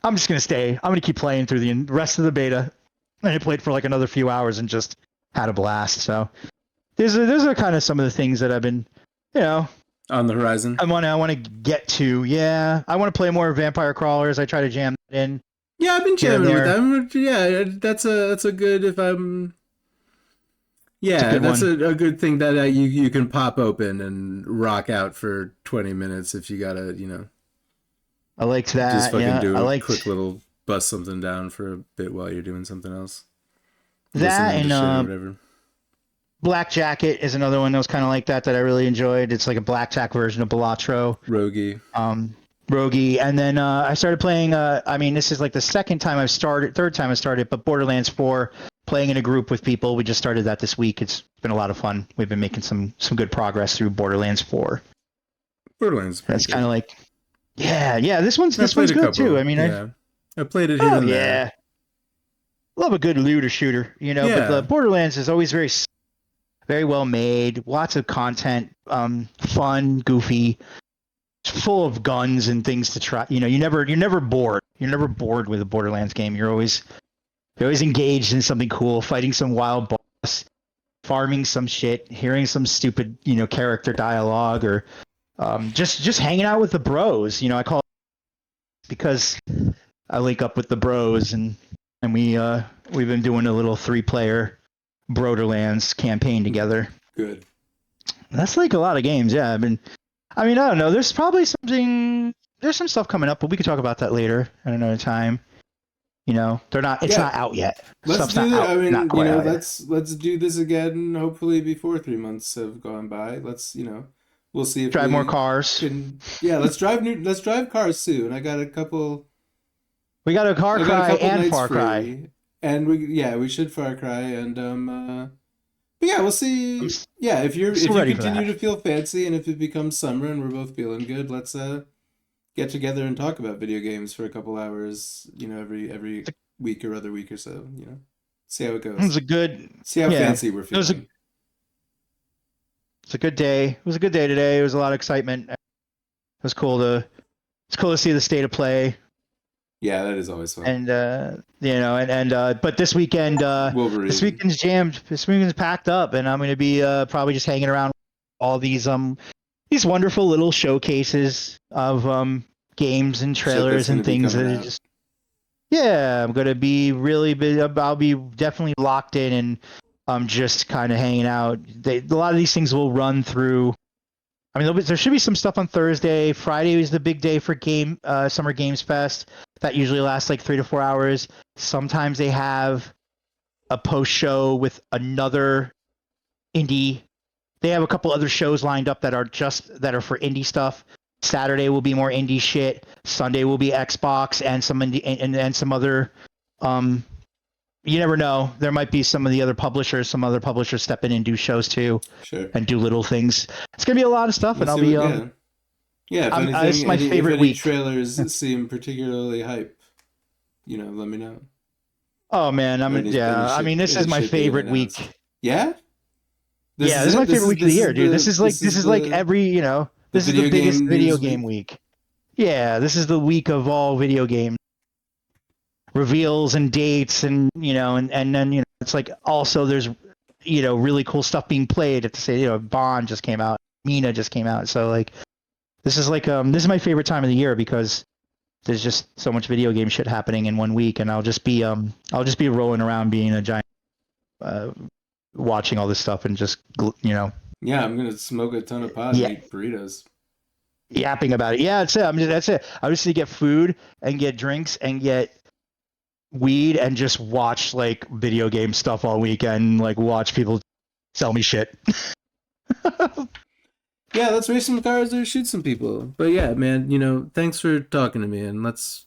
just gonna stay. I'm gonna keep playing through the rest of the beta. And I played for another few hours and just had a blast. So those are kind of some of the things that I've been, on the horizon. I want to get to. Yeah, I want to play more Vampire Crawlers. I try to jam that in. Yeah, I've been jamming with them. Yeah, that's a good if I'm. Yeah, that's a good thing that you can pop open and rock out for 20 minutes if you gotta, I liked that. Just fucking do a quick little bust something down for a bit while you're doing something else. That and whatever. Black Jacket is another one that was kind of like that I really enjoyed. It's like a blackjack version of Balatro. Rogie. Rogie. And then I started playing, this is the third time I started, but Borderlands 4, playing in a group with people. We just started that this week. It's been a lot of fun. We've been making some good progress through Borderlands 4. Borderlands. That's kind of this one's good too. I played it here and there. Yeah. Love a good looter shooter, but the Borderlands is always very, very well made. Lots of content, fun, goofy, full of guns and things to try. You're never bored. You're never bored with a Borderlands game. You're always engaged in something cool, fighting some wild boss, farming some shit, hearing some stupid, character dialogue, or just hanging out with the bros. I call it because I link up with the bros, and we've been doing a little 3-player Borderlands campaign together. Good. That's a lot of games. Yeah, I don't know. There's probably there's some stuff coming up, but we could talk about that later at another time. They're not. It's not out yet. Let's do that. Let's do this again. Hopefully before 3 months have gone by. Let's we'll see if drive more cars. Let's drive cars soon. I got a couple. We got a Far Cry and Far Cry, and we should Far Cry and But yeah, we'll see. Yeah, if you continue to feel fancy and if it becomes summer and we're both feeling good, let's get together and talk about video games for a couple hours, every week or other week or so, see how it goes. It was see how fancy we're feeling. It's a good day. It was a good day today. It was a lot of excitement. It was cool to see the state of play. Yeah, that is always fun. And but this weekend, Wolverine. This weekend's jammed. This weekend's packed up, and I'm going to be probably just hanging around all these wonderful little showcases of games and trailers and things that are just. Yeah, I'm going to be really big. I'll be definitely locked in and just kind of hanging out. A lot of these things will run through. There should be some stuff on Thursday. Friday is the big day for Summer Games Fest. That usually lasts 3 to 4 hours. Sometimes they have a post show with another indie. They have a couple other shows lined up that are for indie stuff. Saturday will be more indie shit. Sunday will be Xbox and some indie and some other. You never know. There might be some other publishers step in and do shows too. Sure. And do little things. It's gonna be a lot of stuff, and I'll be Yeah, if anything, it's my favorite if any week. Trailers seem particularly hype, let me know. Oh man, this is my favorite week. Yeah? This is my favorite week of the year, dude. This is like every, this is the biggest video game week. Yeah, this is the week of all video games. reveals and dates, and and then it's like also there's really cool stuff being played at the same. Bond just came out, Mina just came out, so like this is my favorite time of the year because there's just so much video game shit happening in 1 week, and I'll just be rolling around being a giant, watching all this stuff and just Yeah, I'm gonna smoke a ton of pot and eat burritos. Yapping about it. Yeah, that's it. I'm just gonna get food and get drinks and get weed and just watch like video game stuff all weekend, like watch people sell me shit. Yeah, let's race some cars or shoot some people. But yeah, man, thanks for talking to me, and let's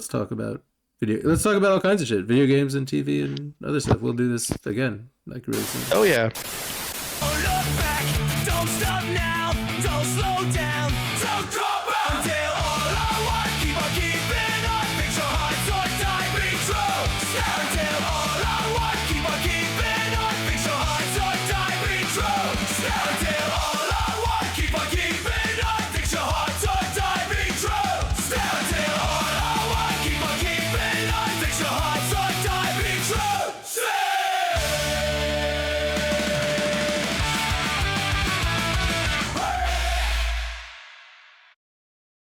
talk about let's talk about all kinds of shit, video games and TV and other stuff. We'll do this again, like really soon. Oh yeah. Don't look back, don't stop now, don't slow down, don't drop out until all I want, keep on keeping.